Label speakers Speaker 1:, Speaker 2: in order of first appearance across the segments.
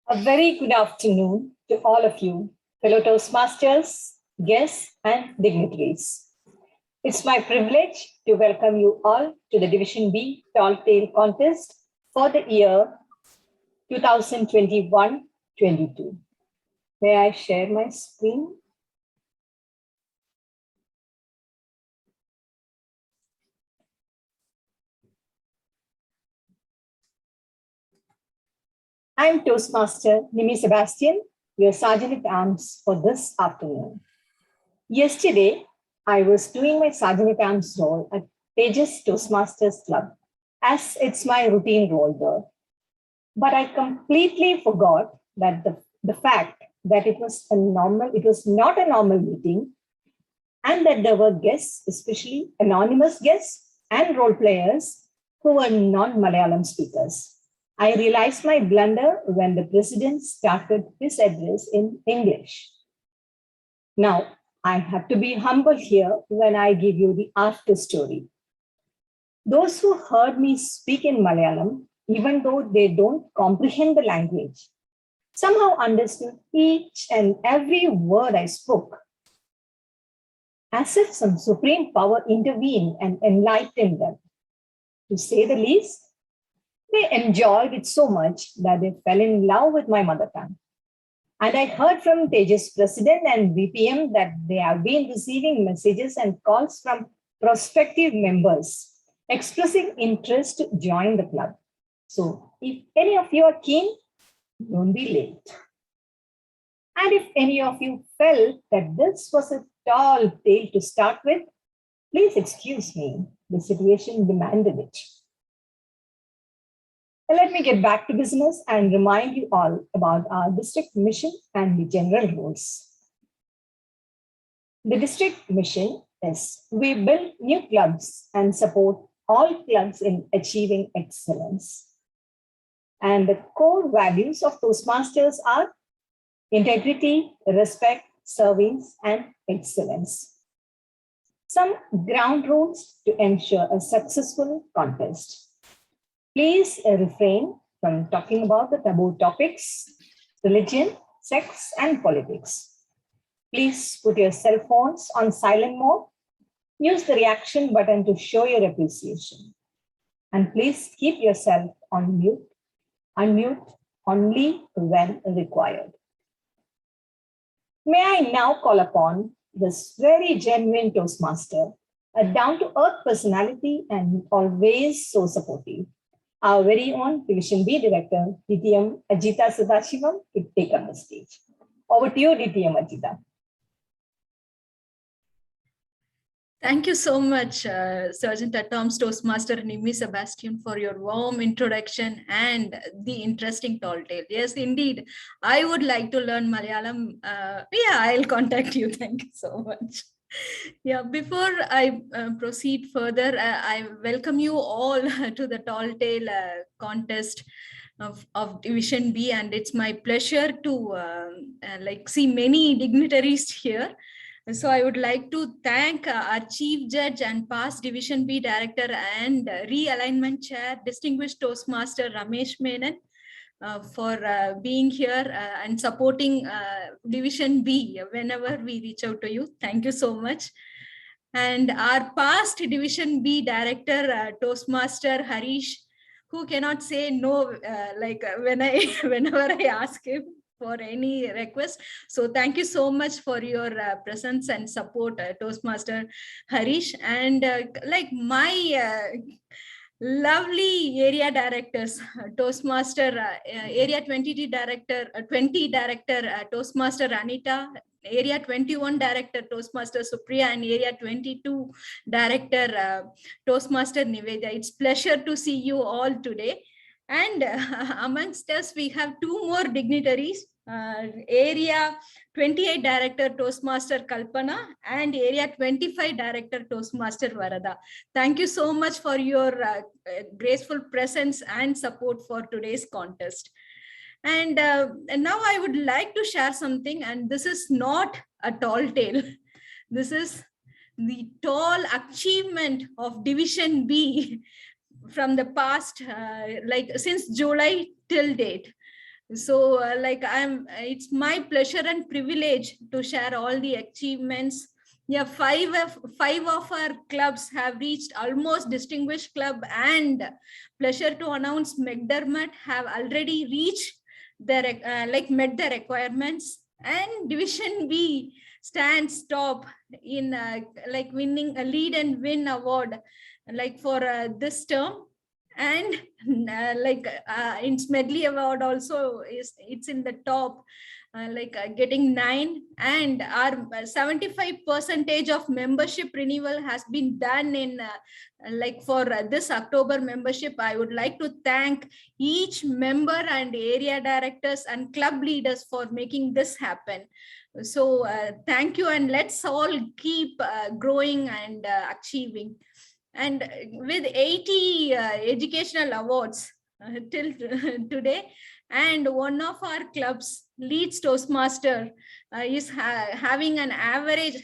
Speaker 1: A very good afternoon to all of you, fellow Toastmasters, guests, and dignitaries. It's my privilege to welcome you all to the Division B Tall Tale Contest for the year 2021-22. May I share my screen? I'm Toastmaster Nimi Sebastian, your Sergeant at Arms for this afternoon. Yesterday, I was doing my Sergeant at Arms role at Pages Toastmasters Club, as it's my routine role there. But I completely forgot that the fact that it was not a normal meeting, and that there were guests, especially anonymous guests and role players who were non-Malayalam speakers. I realized my blunder when the president started his address in English. Now, I have to be humble here when I give you the after story. Those who heard me speak in Malayalam, even though they don't comprehend the language, somehow understood each and every word I spoke, as if some supreme power intervened and enlightened them. To say the least, they enjoyed it so much that they fell in love with my mother tongue. And I heard from Tejas President and VPM that they have been receiving messages and calls from prospective members expressing interest to join the club. So if any of you are keen, don't be late. And if any of you felt that this was a tall tale to start with, please excuse me. The situation demanded it. Let me get back to business and remind you all about our district mission and the general rules. The district mission is we build new clubs and support all clubs in achieving excellence. And the core values of Toastmasters are integrity, respect, service, and excellence. Some ground rules to ensure a successful contest. Please refrain from talking about the taboo topics, religion, sex, and politics. Please put your cell phones on silent mode. Use the reaction button to show your appreciation. And please keep yourself on mute. Unmute only when required. May I now call upon this very genuine Toastmaster, a down-to-earth personality and always so supportive, our very own Division B Director, DTM Ajita Sadashivam, to take on the stage. Over to you, DTM Ajita.
Speaker 2: Thank you so much, Sergeant at Arms Toastmaster Nimi Sebastian, for your warm introduction and the interesting tall tale. Yes, indeed, I would like to learn Malayalam. I'll contact you. Thank you so much. Yeah, before I proceed further, I welcome you all to the tall tale contest of Division B, and it's my pleasure to see many dignitaries here. So I would like to thank our Chief Judge and past Division B Director and Realignment Chair, Distinguished Toastmaster Ramesh Menon, for being here and supporting Division B whenever we reach out to you. Thank you so much. And our past Division B Director, Toastmaster Harish, who cannot say no, whenever I ask him for any request. So thank you so much for your presence and support, Toastmaster Harish. And my lovely area directors, Toastmaster Area 20 Director, Toastmaster Anita, Area 21 Director, Toastmaster Supriya, and Area 22 Director, Toastmaster Nivedya. It's pleasure to see you all today. And amongst us, we have two more dignitaries, Area 28 Director Toastmaster Kalpana and Area 25 Director Toastmaster Varada. Thank you so much for your graceful presence and support for today's contest. And now I would like to share something, and this is not a tall tale. This is the tall achievement of Division B from the past, since July till date. So it's my pleasure and privilege to share all the achievements. Yeah, five of our clubs have reached almost distinguished club, and pleasure to announce McDermott have already reached their met their requirements, and Division B stands top in winning a lead and win award for this term. And in Smedley award also is it's in the top, getting 9. And our 75% of membership renewal has been done in for this October membership. I would like to thank each member and area directors and club leaders for making this happen. So thank you, and let's all keep growing and achieving. And with 80 educational awards till today, and one of our clubs, Leeds Toastmaster, is having an average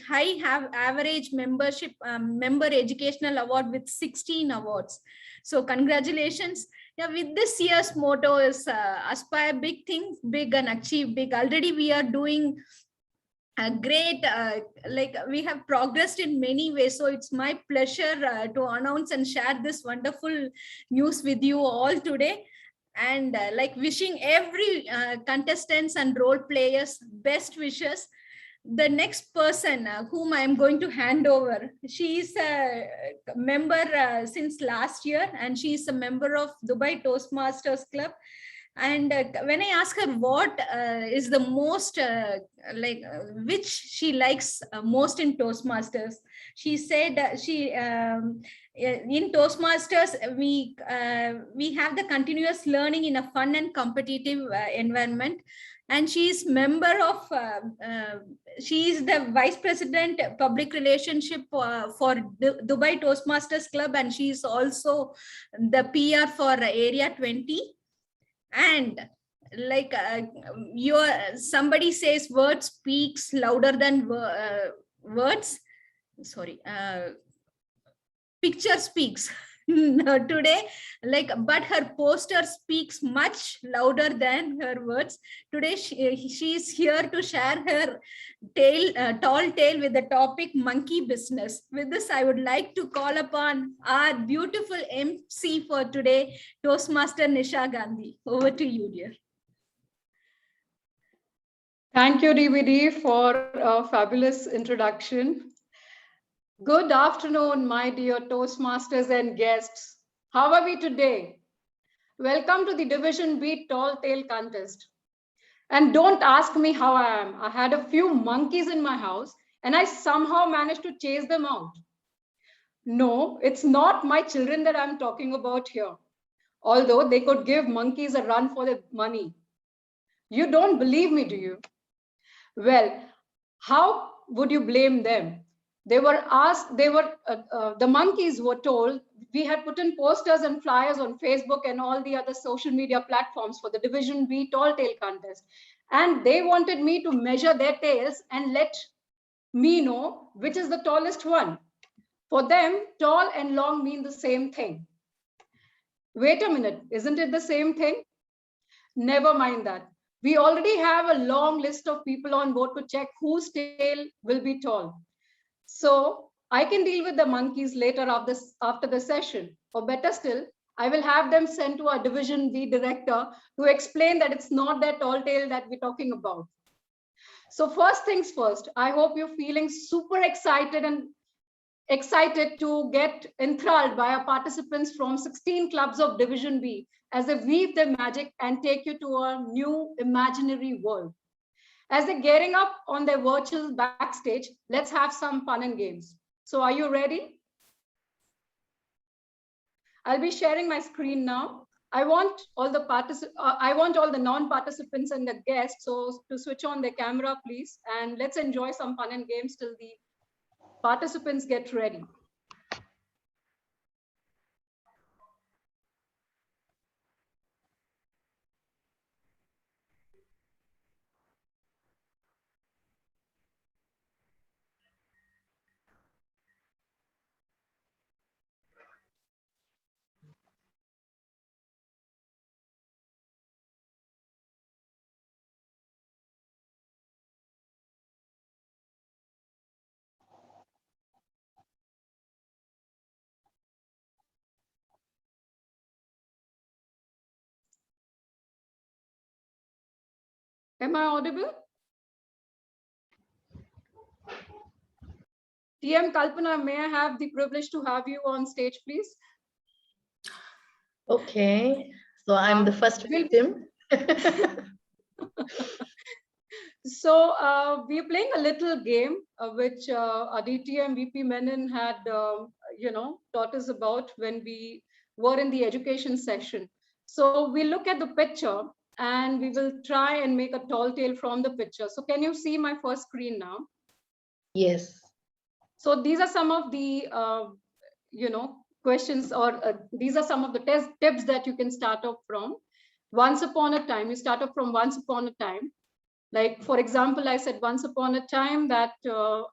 Speaker 2: membership member educational award with 16 awards. So congratulations. Yeah, with this year's motto is aspire big, things big, and achieve big. Already we are doing a great we have progressed in many ways. So it's my pleasure to announce and share this wonderful news with you all today. And wishing every contestants and role players best wishes. The next person whom I am going to hand over, she is a member since last year, and she is a member of Dubai Toastmasters Club. And when I ask her what is the most which she likes most in Toastmasters, she said in Toastmasters we have the continuous learning in a fun and competitive environment. And she is member of she is the vice president public relationship for Dubai Toastmasters Club, and she is also the PR for area 20. And your somebody says words speaks louder than words, sorry, picture speaks. No, today, but her poster speaks much louder than her words. Today she is here to share her tall tale with the topic monkey business. With this, I would like to call upon our beautiful MC for today, Toastmaster Nisha Gandhi. Over to you, dear.
Speaker 3: Thank you, DVD, for a fabulous introduction. Good afternoon, my dear Toastmasters and guests. How are we today? Welcome to the Division B Tall Tale Contest. And don't ask me how I am. I had a few monkeys in my house and I somehow managed to chase them out. No, it's not my children that I'm talking about here, although they could give monkeys a run for their money. You don't believe me, do you? Well, how would you blame them? They were asked, the monkeys were told, we had put in posters and flyers on Facebook and all the other social media platforms for the Division B Tall Tail Contest. And they wanted me to measure their tails and let me know which is the tallest one. For them, tall and long mean the same thing. Wait a minute, isn't it the same thing? Never mind that. We already have a long list of people on board to check whose tail will be tall. So I can deal with the monkeys later after the session. Or better still, I will have them sent to our Division B director to explain that it's not that tall tail that we're talking about. So first things first, I hope you're feeling super excited to get enthralled by our participants from 16 clubs of Division B as they weave their magic and take you to a new imaginary world. As they're gearing up on their virtual backstage, let's have some fun and games. So are you ready? I'll be sharing my screen now. I want all the non-participants and the guests so to switch on their camera, please, and let's enjoy some fun and games till the participants get ready. Am I audible? TM Kalpana, may I have the privilege to have you on stage, please?
Speaker 4: Okay, so I'm the first victim.
Speaker 3: So we're playing a little game which Aditi and VP Menon had, taught us about when we were in the education session. So we look at the picture and we will try and make a tall tale from the picture. So can you see my first screen now?
Speaker 4: Yes.
Speaker 3: So these are some of the, questions, or these are some of the tips that you can start off from. Once upon a time, you start off from once upon a time. Like, for example, I said once upon a time that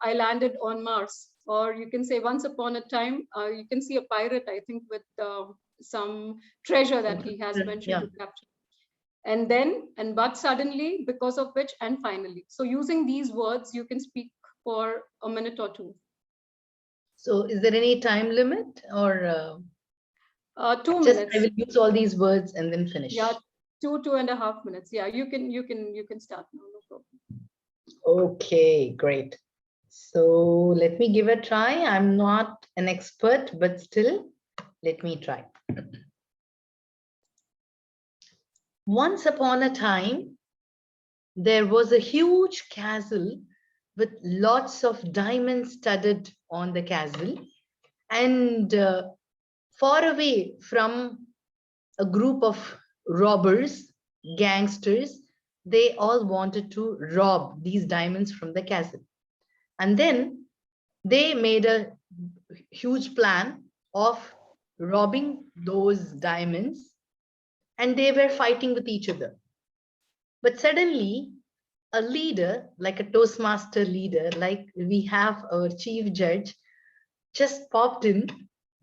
Speaker 3: I landed on Mars. Or you can say once upon a time, you can see a pirate, I think, with some treasure that he has mentioned to capture. And then, and but suddenly, because of which, and finally. So using these words, you can speak for a minute or two.
Speaker 4: So is there any time limit, or
Speaker 3: 2
Speaker 4: just
Speaker 3: minutes?
Speaker 4: I will use all these words and then finish?
Speaker 3: Yeah, 2.5 minutes. Yeah, you can start now, no problem.
Speaker 4: Okay, great. So let me give a try. I'm not an expert, but still, let me try. Once upon a time, there was a huge castle with lots of diamonds studded on the castle, and far away from a group of robbers, gangsters, they all wanted to rob these diamonds from the castle. And then they made a huge plan of robbing those diamonds, and they were fighting with each other. But suddenly, a leader, like a Toastmaster leader, like we have our chief judge, just popped in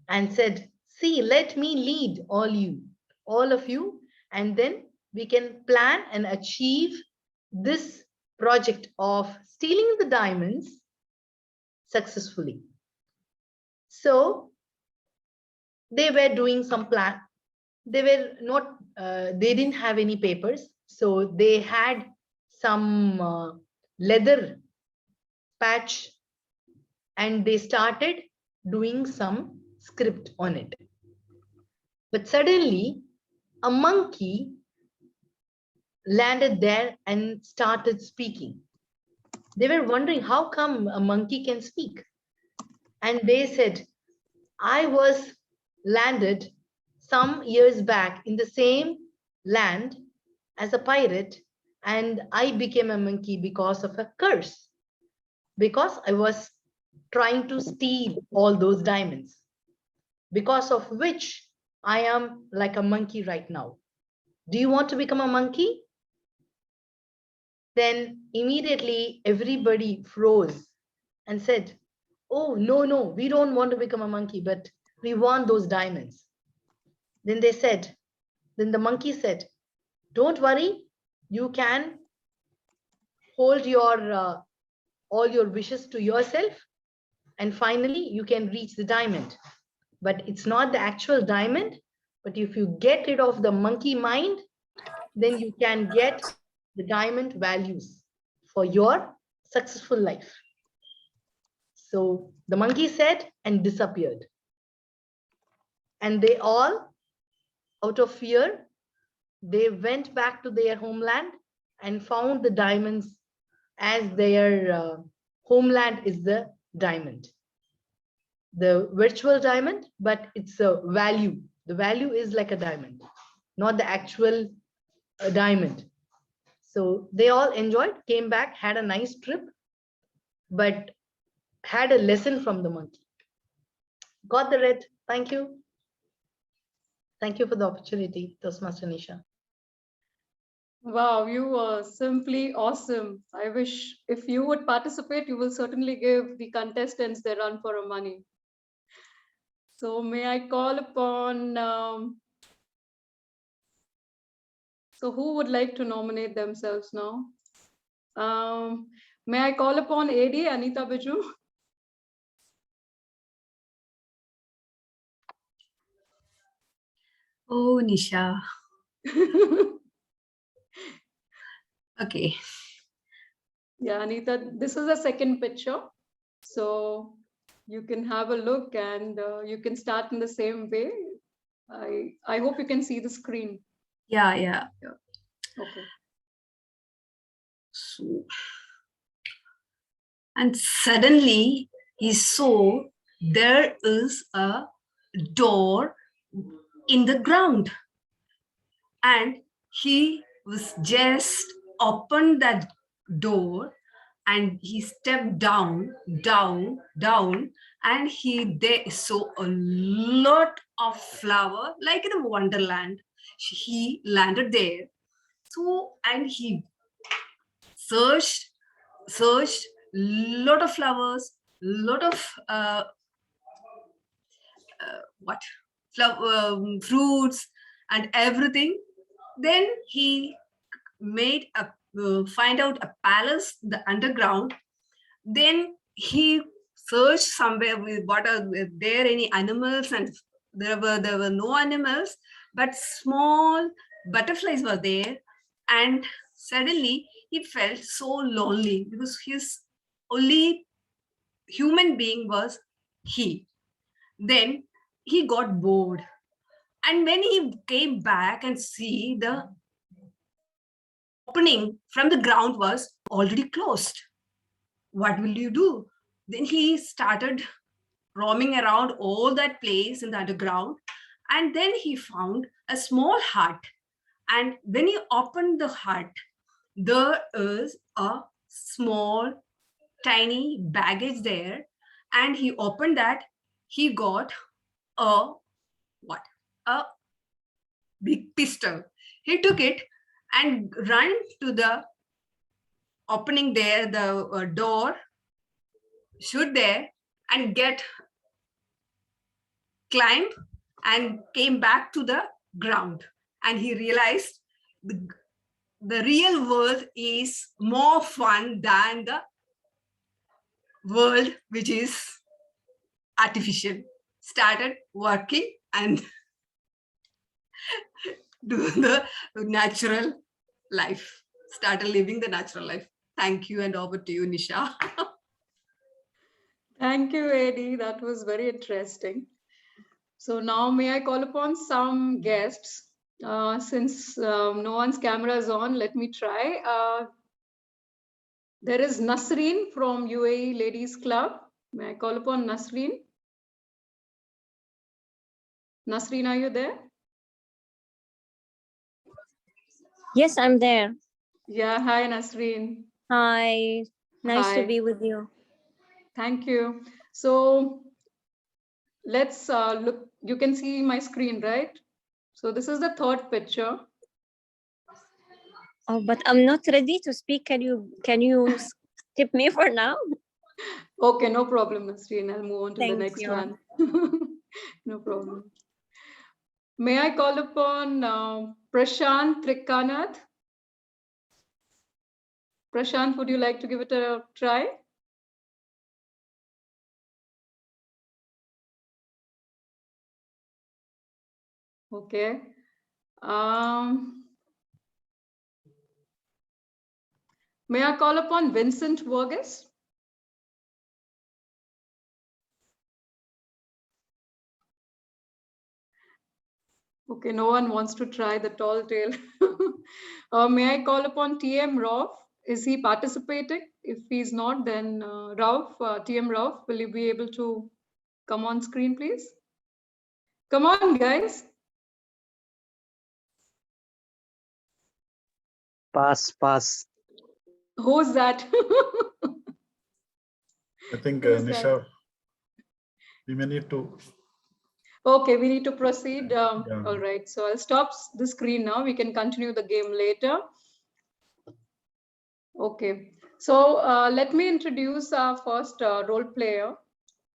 Speaker 4: and said, see, let me lead all of you, and then we can plan and achieve this project of stealing the diamonds successfully. So they were doing some plan. They were not, they didn't have any papers. So they had some leather patch, and they started doing some script on it. But suddenly, a monkey landed there and started speaking. They were wondering how come a monkey can speak. And they said, I was landed some years back in the same land as a pirate, and I became a monkey because of a curse, because I was trying to steal all those diamonds, because of which I am like a monkey right now. Do you want to become a monkey? Then immediately everybody froze and said, oh, no, we don't want to become a monkey, but we want those diamonds. Then the monkey said, don't worry, you can hold your all your wishes to yourself, and finally you can reach the diamond. But it's not the actual diamond, but if you get rid of the monkey mind, then you can get the diamond values for your successful life. So the monkey said and disappeared. And they all, out of fear, they went back to their homeland and found the diamonds, as their homeland is the diamond. The virtual diamond, but it's a value. The value is like a diamond, not the actual diamond. So they all enjoyed, came back, had a nice trip, but had a lesson from the monkey. Got the red. Thank you. Thank you for the opportunity, Toastmaster Nisha.
Speaker 3: Wow, you are simply awesome. I wish if you would participate, you will certainly give the contestants their run for a money. So may I call upon, so who would like to nominate themselves now? May I call upon AD, Anita Biju?
Speaker 5: Oh, Nisha. Okay.
Speaker 3: Yeah, Anita, this is the second picture. So you can have a look and you can start in the same way. I hope you can see the screen.
Speaker 5: Yeah, yeah.
Speaker 3: Okay.
Speaker 5: So, and suddenly he saw there is a door in the ground, and he was just opened that door, and he stepped down, and they saw a lot of flower like in a wonderland. He landed there. So, and he searched lot of flowers, lot of what fruits and everything. Then he made a find out a palace the underground. Then he searched somewhere with what are there any animals, and there were no animals, but small butterflies were there. And suddenly he felt so lonely because his only human being was he. Then he got bored, and when he came back and see the opening from the ground was already closed, what will you do? Then he started roaming around all that place in the underground, and then he found a small hut. And when he opened the hut, there is a small tiny baggage there. And he opened that. He got a what? A big pistol. He took it and ran to the opening there, the door, shoot there, and get climbed and came back to the ground. And he realized the real world is more fun than the world which is artificial. Started working and do the natural life. Started living the natural life. Thank you, and over to you, Nisha.
Speaker 3: Thank you, Eddie. That was very interesting. So now may I call upon some guests? Since no one's camera is on, let me try. There is Nasreen from UAE Ladies Club. May I call upon Nasreen? Nasreen, are you there?
Speaker 6: Yes, I'm there.
Speaker 3: Yeah, hi, Nasreen.
Speaker 6: Hi, nice
Speaker 3: Hi.
Speaker 6: to be with you.
Speaker 3: Thank you. So let's look, you can see my screen, right? So this is the third picture.
Speaker 6: Oh, but I'm not ready to speak. Can you skip me for now?
Speaker 3: Okay, no problem, Nasreen. I'll move on to the
Speaker 6: Thank
Speaker 3: next
Speaker 6: you.
Speaker 3: one. No problem. May I call upon Prashant Trikkanath? Prashant, would you like to give it a try? Okay. May I call upon Vincent Vergas? Okay, no one wants to try the tall tale. May I call upon TM Rauf? Is he participating? If he's not, then Rauf, TM Rauf, will you be able to come on screen, please? Come on, guys.
Speaker 7: Pass.
Speaker 3: Who's that?
Speaker 8: I think
Speaker 3: Who's
Speaker 8: Nisha, we may need to.
Speaker 3: Okay, we need to proceed.
Speaker 8: Yeah.
Speaker 3: All right, so I'll stop the screen now. We can continue the game later. Okay, so let me introduce our first role player.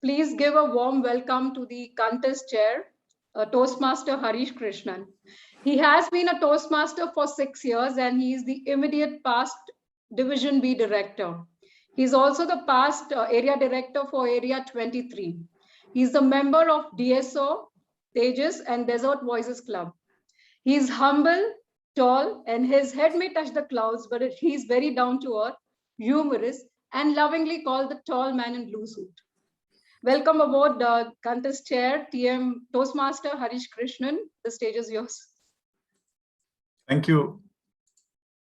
Speaker 3: Please give a warm welcome to the contest chair, Toastmaster Harish Krishnan. He has been a Toastmaster for 6 years and he is the immediate past Division B director. He's also the past area director for Area 23. He's the member of DSO, Tejas and Desert Voices Club. He is humble, tall, and his head may touch the clouds, but he's very down to earth, humorous, and lovingly called the tall man in blue suit. Welcome aboard the contest chair, TM Toastmaster Harish Krishnan. The stage is yours.
Speaker 8: Thank you.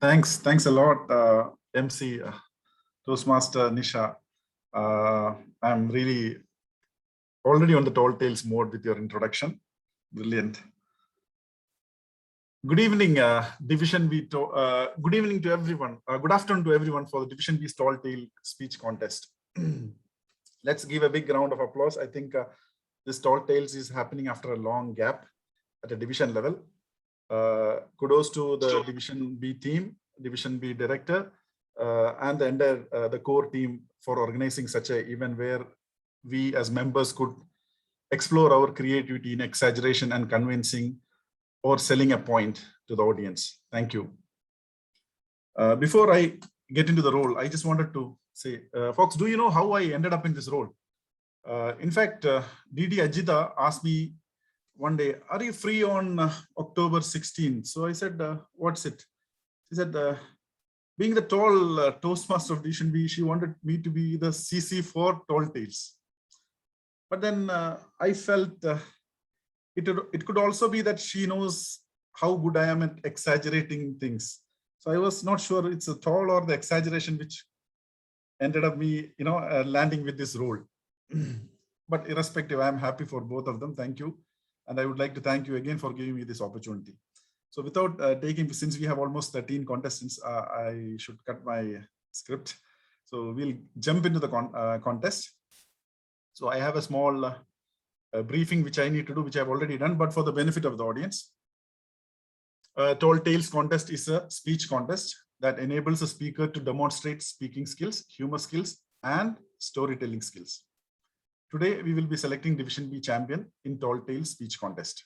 Speaker 8: Thanks a lot, MC Toastmaster Nisha. I'm really already on the tall tales mode with your introduction. Brilliant. Good evening, Division B. Good evening to everyone. Good afternoon to everyone for the Division B Tall Tale Speech Contest. Let's give a big round of applause. I think this Tall Tales is happening after a long gap at a division level. Kudos to the Division B team, Division B director, and the entire the core team for organizing such an event where we as members could explore our creativity in exaggeration and convincing or selling a point to the audience. Thank you. Before I get into the role, I just wanted to say, folks, do you know how I ended up in this role? In fact, DD Ajita asked me one day, are you free on October 16th? So I said, what's it? She said, being the tall Toastmaster of Division B, she wanted me to be the CC for Tall Tales. But then I felt it could also be that she knows how good I am at exaggerating things. So I was not sure it's a tall or the exaggeration which ended up me, landing with this role. But irrespective, I'm happy for both of them. Thank you. And I would like to thank you again for giving me this opportunity. So without since we have almost 13 contestants, I should cut my script. So we'll jump into the contest. So I have a small briefing which I need to do, which I've already done, but for the benefit of the audience. Tall Tales contest is a speech contest that enables a speaker to demonstrate speaking skills, humor skills, and storytelling skills. Today, we will be selecting Division B champion in Tall Tales speech contest.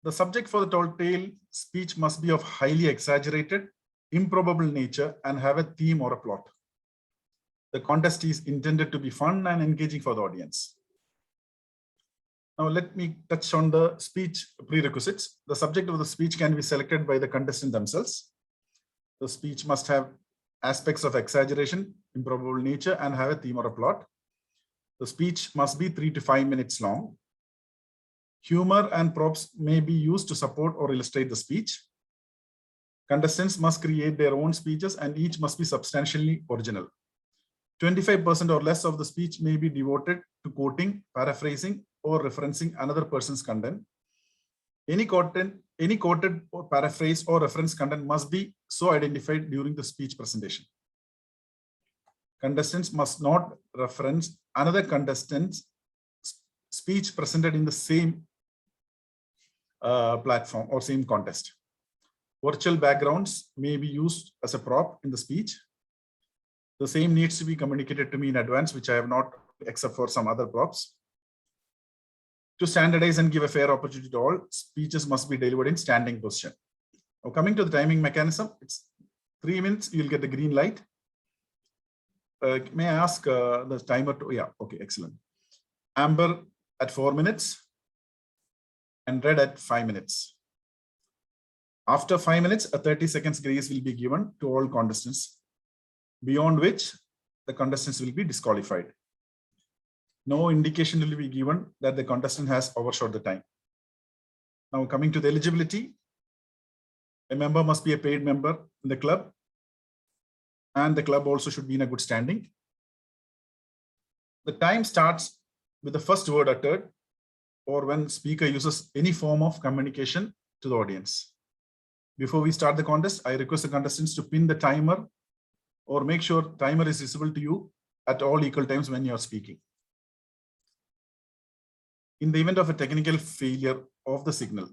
Speaker 8: The subject for the Tall Tale speech must be of highly exaggerated, improbable nature and have a theme or a plot. The contest is intended to be fun and engaging for the audience. Now, let me touch on the speech prerequisites. The subject of the speech can be selected by the contestant themselves. The speech must have aspects of exaggeration, improbable nature, and have a theme or a plot. The speech must be 3 to 5 minutes long. Humor and props may be used to support or illustrate the speech. Contestants must create their own speeches and each must be substantially original. 25% or less of the speech may be devoted to quoting, paraphrasing, or referencing another person's content. Any quoted or paraphrase or reference content must be so identified during the speech presentation. Contestants must not reference another contestant's speech presented in the same platform or same contest. Virtual backgrounds may be used as a prop in the speech. The same needs to be communicated to me in advance, which I have not, except for some other props. To standardize and give a fair opportunity to all, speeches must be delivered in standing position. Now, coming to the timing mechanism, it's 3 minutes, you'll get the green light. May I ask the timer to, yeah, okay, excellent. Amber at 4 minutes and red at 5 minutes. After 5 minutes, a 30 seconds grace will be given to all contestants, beyond which the contestants will be disqualified. No indication will be given that the contestant has overshot the time. Now, coming to the eligibility, a member must be a paid member in the club, and the club also should be in a good standing. The time starts with the first word uttered or when speaker uses any form of communication to the audience. Before we start the contest, I request the contestants to pin the timer or make sure timer is visible to you at all equal times when you are speaking. In the event of a technical failure of the signal,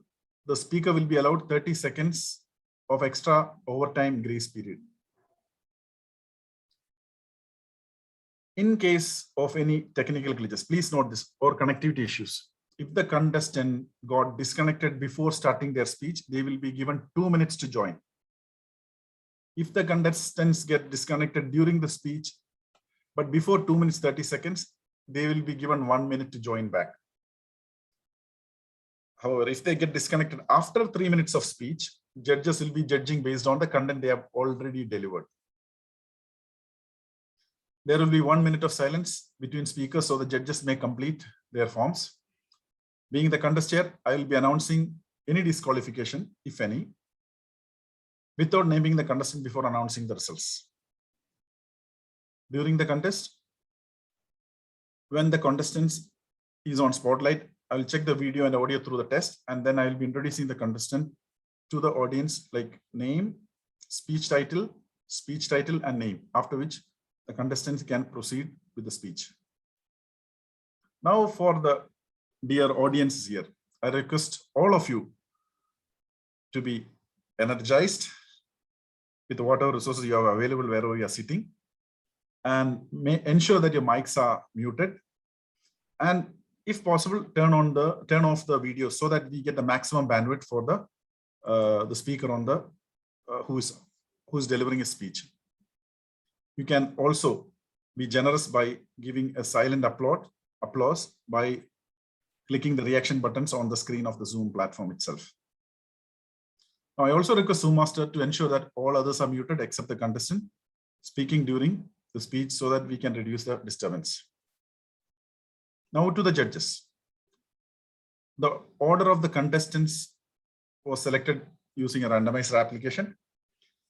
Speaker 8: the speaker will be allowed 30 seconds of extra overtime grace period. In case of any technical glitches, please note this, or connectivity issues. If the contestant got disconnected before starting their speech, they will be given 2 minutes to join. If the contestants get disconnected during the speech, but before 2 minutes 30 seconds, they will be given 1 minute to join back. However, if they get disconnected after 3 minutes of speech, judges will be judging based on the content they have already delivered. There will be 1 minute of silence between speakers so the judges may complete their forms. Being the contest chair, I will be announcing any disqualification, if any, without naming the contestant before announcing the results. During the contest, when the contestant is on spotlight, I will check the video and audio through the test, and then I will be introducing the contestant to the audience, like name, speech title, and name, after which the contestants can proceed with the speech. Now for the dear audience here, I request all of you to be energized with whatever resources you have available wherever you are sitting, and ensure that your mics are muted, and if possible turn off the video so that we get the maximum bandwidth for the speaker on the who's delivering a speech. You can also be generous by giving a silent applause by clicking the reaction buttons on the screen of the Zoom platform itself. Now, I also request Zoom Master to ensure that all others are muted except the contestant speaking during the speech so that we can reduce the disturbance. Now to the judges. The order of the contestants was selected using a randomizer application,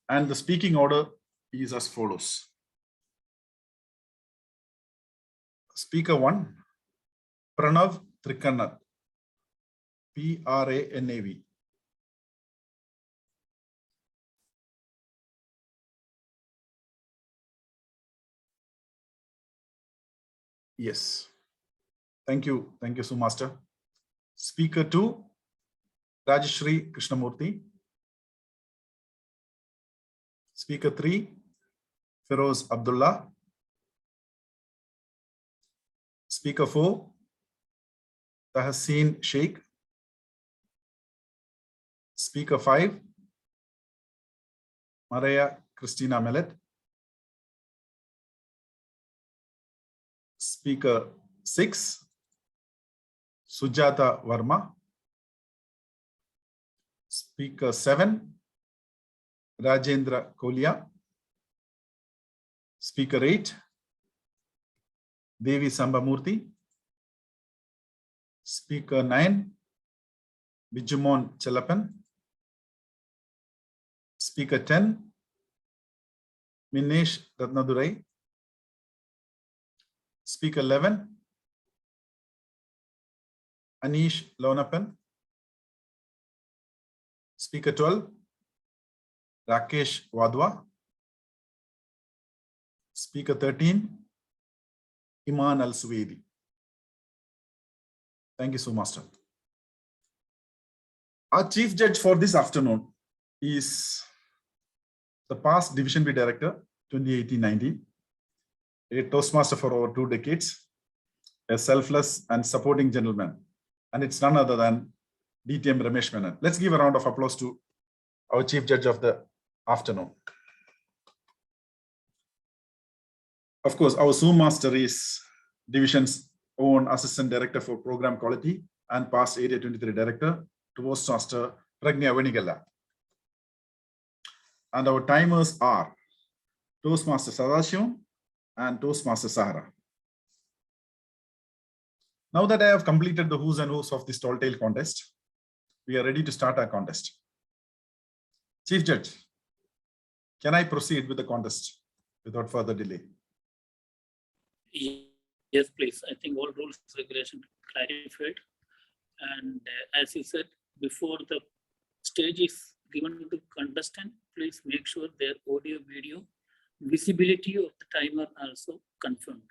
Speaker 8: and the speaking order is as follows. Speaker 1, Pranav Trikanath, Pranav. Yes. Thank you, Sue Master. Speaker 2, Rajeshri Krishnamurthy. Speaker 3, Feroz Abdullah. Speaker 4, Tahseen Sheikh. Speaker 5, Maria Christina Mellet. Speaker 6, Sujata Verma. Speaker 7, Rajendra Kolia. Speaker 8, Devi Sambamurthy. Speaker 9, Bijumon Chelapan. Speaker 10, Minesh Ratnadurai. Speaker 11, Anish Launapan. Speaker 12, Rakesh Wadwa. Speaker 13, Iman Al-Suwaidi. Thank you, Sue Master. Our chief judge for this afternoon is the past Division B Director, 2018-19, a Toastmaster for over 2 decades, a selfless and supporting gentleman, and it's none other than DTM Ramesh Menon. Let's give a round of applause to our chief judge of the afternoon. Of course, our Zoom Master is Division's own Assistant Director for Program Quality and past Area 23 Director, Toastmaster Pragnya Venigala. And our timers are Toastmaster Sadashivam and Toastmaster Sahara. Now that I have completed the who's and who's of this tall tale contest, we are ready to start our contest. Chief Judge, can I proceed with the contest without further delay?
Speaker 7: Yes, please. I think all rules regulation clarified. And as you said, before the stage is given to contestant, please make sure their audio, video, visibility of the timer also confirmed.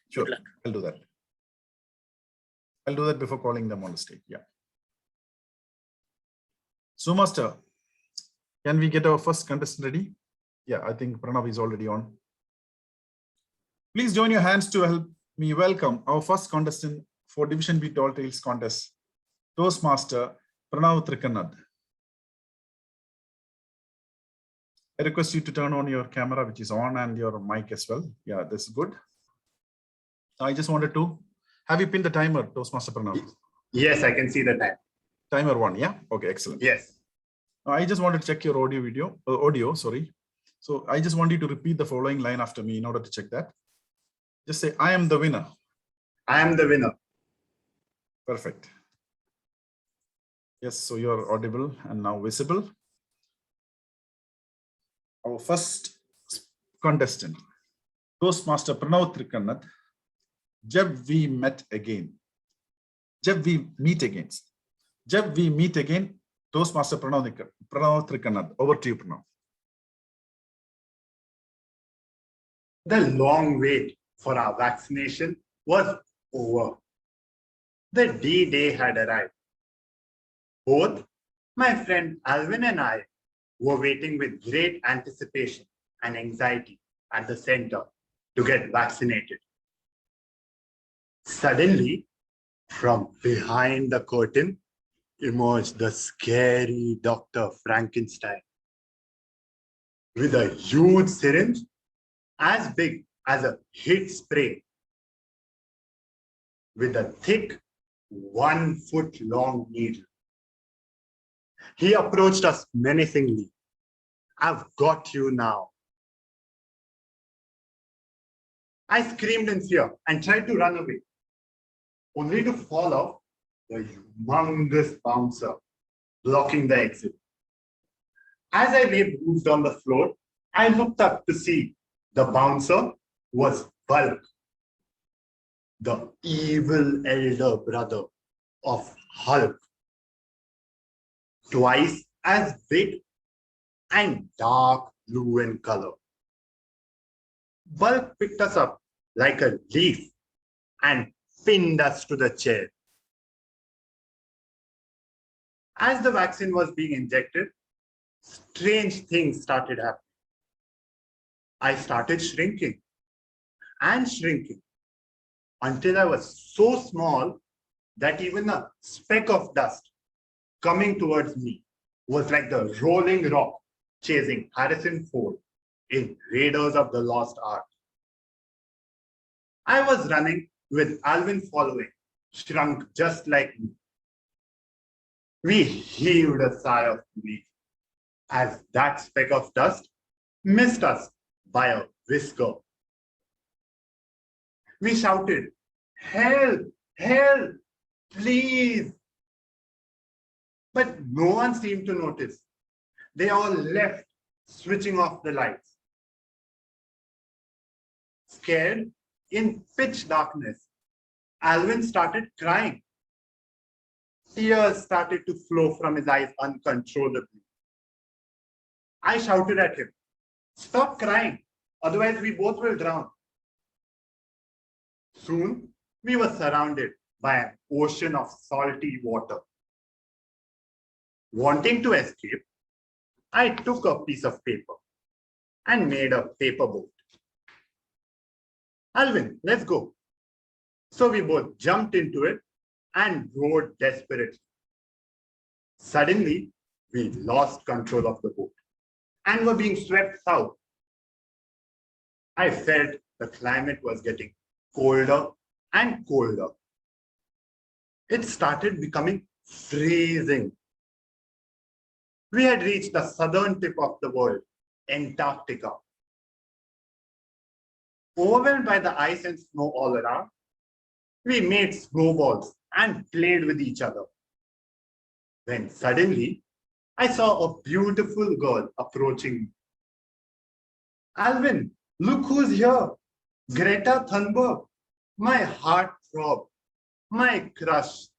Speaker 8: Sure, I'll do that. I'll do that before calling them on the stage. Yeah. So, Master, can we get our first contestant ready? Yeah, I think Pranav is already on. Please join your hands to help me welcome our first contestant for Division B Tall Tales contest, Toastmaster Pranav Trikanath. I request you to turn on your camera, which is on, and your mic as well. Yeah, this is good. I just wanted to, have you pinned the timer, Toastmaster Pranav?
Speaker 9: Yes, I can see the time.
Speaker 8: Timer 1, yeah? Okay, excellent.
Speaker 9: Yes.
Speaker 8: I just want to check your audio, sorry. So I just want you to repeat the following line after me in order to check that. Just say, I am the winner.
Speaker 9: I am the winner.
Speaker 8: Perfect. Yes, so you're audible and now visible. Our first contestant, Toastmaster Pranav Trikanath. Jab we met again. Jab we meet again. Jab we meet again. Toastmaster Pranav Trikanath. Over to you, Pranav.
Speaker 9: The long wait for our vaccination was over. The D-Day had arrived. Both my friend Alvin and I were waiting with great anticipation and anxiety at the center to get vaccinated. Suddenly, from behind the curtain emerged the scary Dr. Frankenstein with a huge syringe as big as a heat spray with a thick 1 foot long needle. He approached us menacingly. I've got you now. I screamed in fear and tried to run away, only to fall off the humongous bouncer blocking the exit. As I lay bruised on the floor, I looked up to see the bouncer was Bulk, the evil elder brother of Hulk, twice as big and dark blue in color. Bulk picked us up like a leaf and pinned us to the chair. As the vaccine was being injected, strange things started happening. I started shrinking and shrinking until I was so small that even a speck of dust coming towards me was like the rolling rock chasing Harrison Ford in Raiders of the Lost Ark. I was running with Alvin following, shrunk just like me. We heaved a sigh of relief as that speck of dust missed us by a whisker. We shouted, "Help! Help! Please!" But no one seemed to notice. They all left, switching off the lights. Scared, in pitch darkness, Alvin started crying. Tears started to flow from his eyes uncontrollably. I shouted at him, "Stop crying, otherwise we both will drown." Soon, we were surrounded by an ocean of salty water. Wanting to escape, I took a piece of paper and made a paper boat. "Alvin, let's go." So we both jumped into it and rowed desperately. Suddenly, we lost control of the boat and were being swept south. I felt the climate was getting colder and colder. It started becoming freezing. We had reached the southern tip of the world, Antarctica. Overwhelmed by the ice and snow all around, we made snowballs and played with each other. When suddenly, I saw a beautiful girl approaching me. "Alvin, look who's here. Greta Thunberg." My heart throbbed. My crush.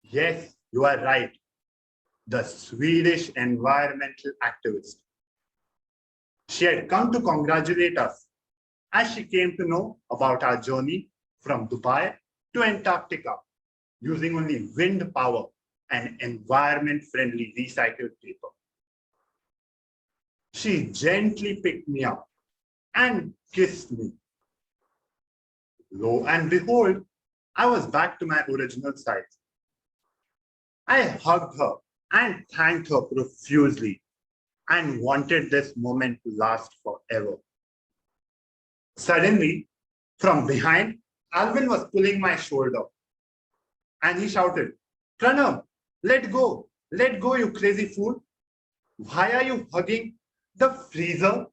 Speaker 9: Yes, you are right. The Swedish environmental activist. She had come to congratulate us as she came to know about our journey from Dubai to Antarctica using only wind power and environment-friendly recycled paper. She gently picked me up and kissed me. Lo and behold, I was back to my original size. I hugged her and thanked her profusely and wanted this moment to last forever. Suddenly, from behind, Alvin was pulling my shoulder and he shouted, "Pranav, let go, you crazy fool. Why are you hugging the freezer?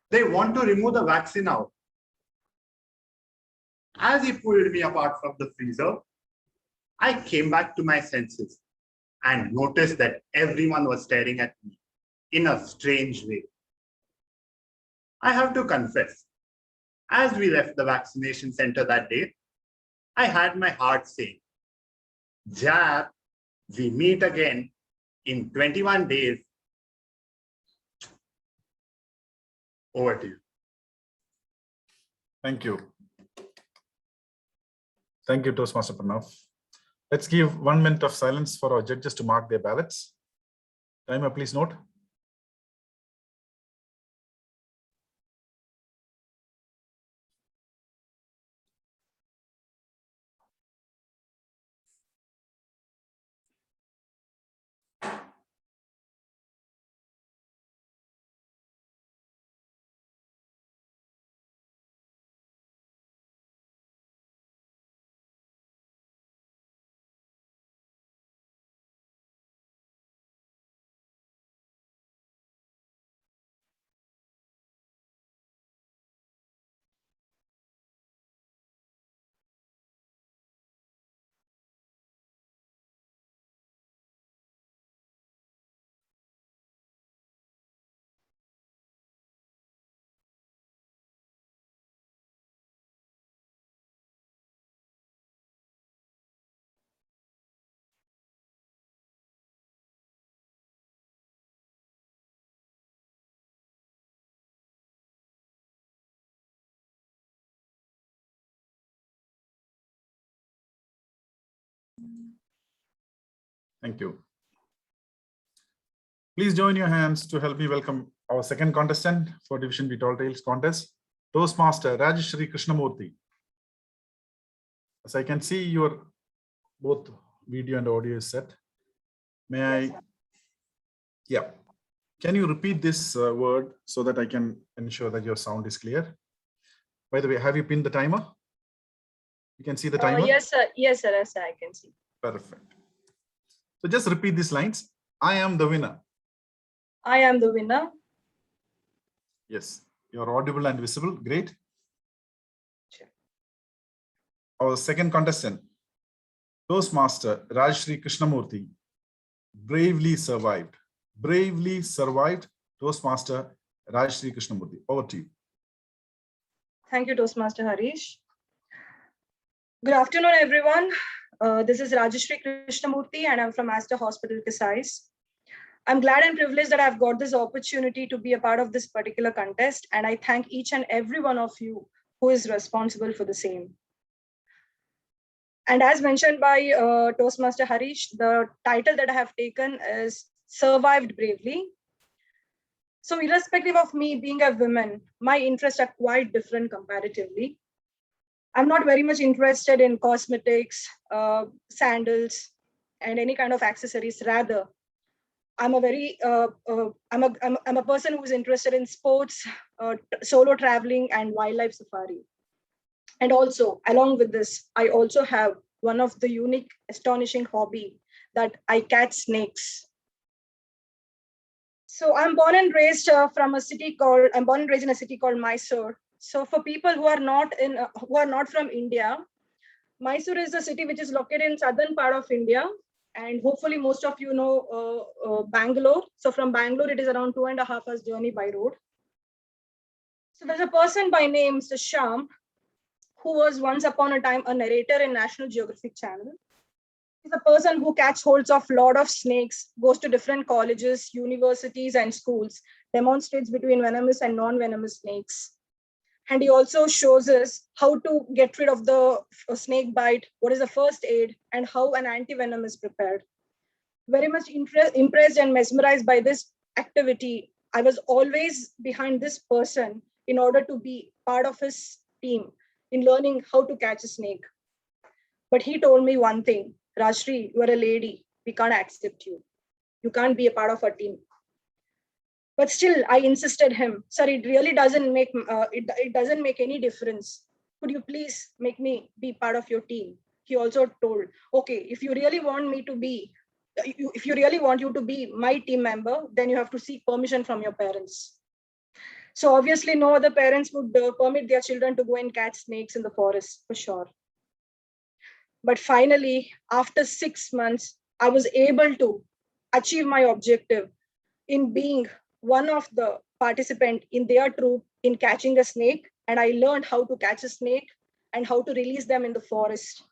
Speaker 9: They want to remove the vaccine out. As he pulled me apart from the freezer, I came back to my senses and noticed that everyone was staring at me in a strange way. I have to confess, as we left the vaccination center that day, I had my heart saying, Jab, we meet again in 21 days. Over to you.
Speaker 8: Thank you. Thank you, Toastmaster Pranav. Let's give 1 minute of silence for our judges to mark their ballots. Timer, please note. Thank you. Please join your hands to help me welcome our second contestant for Division B Tall Tales contest, Toastmaster Rajeshri Krishnamurthy. As I can see, your both video and audio is set. May I? Yeah. Can you repeat this word so that I can ensure that your sound is clear? By the way, have you pinned the timer? You can see the timer?
Speaker 10: Yes, sir. Yes, sir. Yes, sir. I can see.
Speaker 8: Perfect. So just repeat these lines. I am the winner.
Speaker 10: I am the winner.
Speaker 8: Yes, you're audible and visible. Great.
Speaker 10: Sure.
Speaker 8: Our second contestant, Toastmaster Rajeshri Krishnamurthy, bravely survived. Bravely survived. Toastmaster Rajeshri Krishnamurthy. Over to you.
Speaker 10: Thank you, Toastmaster Harish. Good afternoon, everyone. This is Rajeshri Krishnamurthy, and I'm from Aster Hospital, Kasais. I'm glad and privileged that I've got this opportunity to be a part of this particular contest, and I thank each and every one of you who is responsible for the same. And as mentioned by Toastmaster Harish, the title that I have taken is Survived Bravely. So irrespective of me being a woman, my interests are quite different comparatively. I'm not very much interested in cosmetics, sandals, and any kind of accessories. Rather, I'm a person who is interested in sports, solo traveling, and wildlife safari. And also, along with this, I also have one of the unique, astonishing hobby that I catch snakes. So I'm born and raised in a city called Mysore. So for people who are not from India, Mysore is a city which is located in southern part of India. And hopefully most of you know Bangalore. So from Bangalore, it is around 2.5 hours journey by road. So there's a person by name Mr. Shyam, who was once upon a time a narrator in National Geographic Channel. He's a person who catches holds of lot of snakes, goes to different colleges, universities, and schools, demonstrates between venomous and non-venomous snakes. And he also shows us how to get rid of the snake bite, what is the first aid, and how an anti-venom is prepared. Very much impressed and mesmerized by this activity. I was always behind this person in order to be part of his team in learning how to catch a snake. But he told me one thing, Rajshri, you are a lady. We can't accept you. You can't be a part of our team. But still, I insisted him, sir, it really doesn't make it doesn't make any difference. Could you please make me be part of your team? He also told, okay, if you really want me to be if you really want you to be my team member, then you have to seek permission from your parents. So obviously no other parents would permit their children to go and catch snakes in the forest, for sure. But finally, after 6 months, I was able to achieve my objective in being one of the participants in their troop in catching a snake. And I learned how to catch a snake and how to release them in the forest.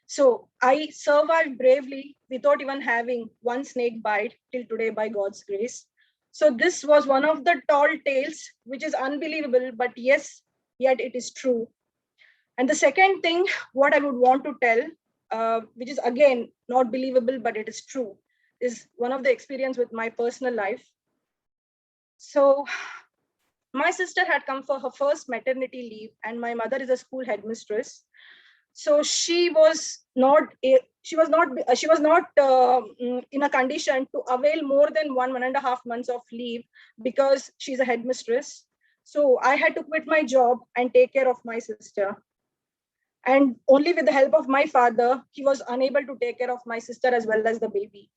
Speaker 10: So I survived bravely without even having one snake bite till today by God's grace. So this was one of the tall tales, which is unbelievable, but yes, yet it is true. And the second thing, what I would want to tell, which is again not believable, but it is true, is one of the experience with my personal life. So my sister had come for her first maternity leave, and my mother is a school headmistress. So she was not in a condition to avail more than 1.5 months of leave because she's a headmistress. So I had to quit my job and take care of my sister. And only with the help of my father, he was unable to take care of my sister as well as the baby.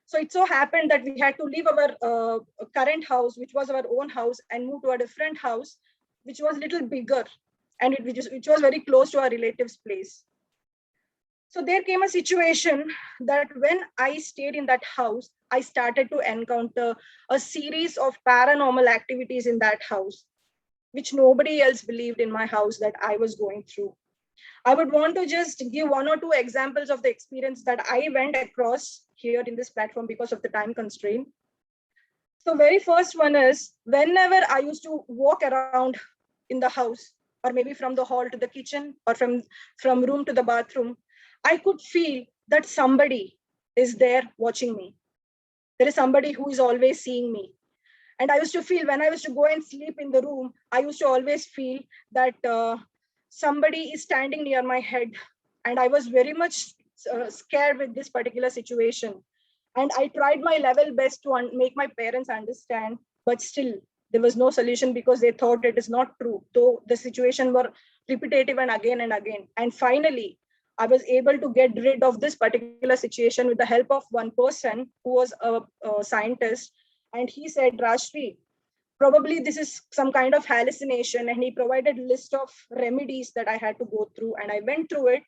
Speaker 10: So it so happened that we had to leave our current house, which was our own house, and move to a different house, which was a little bigger, and which was very close to our relative's place. So there came a situation that when I stayed in that house, I started to encounter a series of paranormal activities in that house, which nobody else believed in my house that I was going through. I would want to just give 1 or 2 examples of the experience that I went across here in this platform because of the time constraint. So very first one is, whenever I used to walk around in the house, or maybe from the hall to the kitchen, or from room to the bathroom, I could feel that somebody is there watching me. There is somebody who is always seeing me. And I used to feel when I used to go and sleep in the room, I used to always feel that somebody is standing near my head. And I was very much scared with this particular situation. And I tried my level best to make my parents understand, but still there was no solution because they thought it is not true. Though the situation were repetitive and again and again. And finally, I was able to get rid of this particular situation with the help of one person who was a scientist. And he said, Rashri, probably this is some kind of hallucination. And he provided a list of remedies that I had to go through. And I went through it.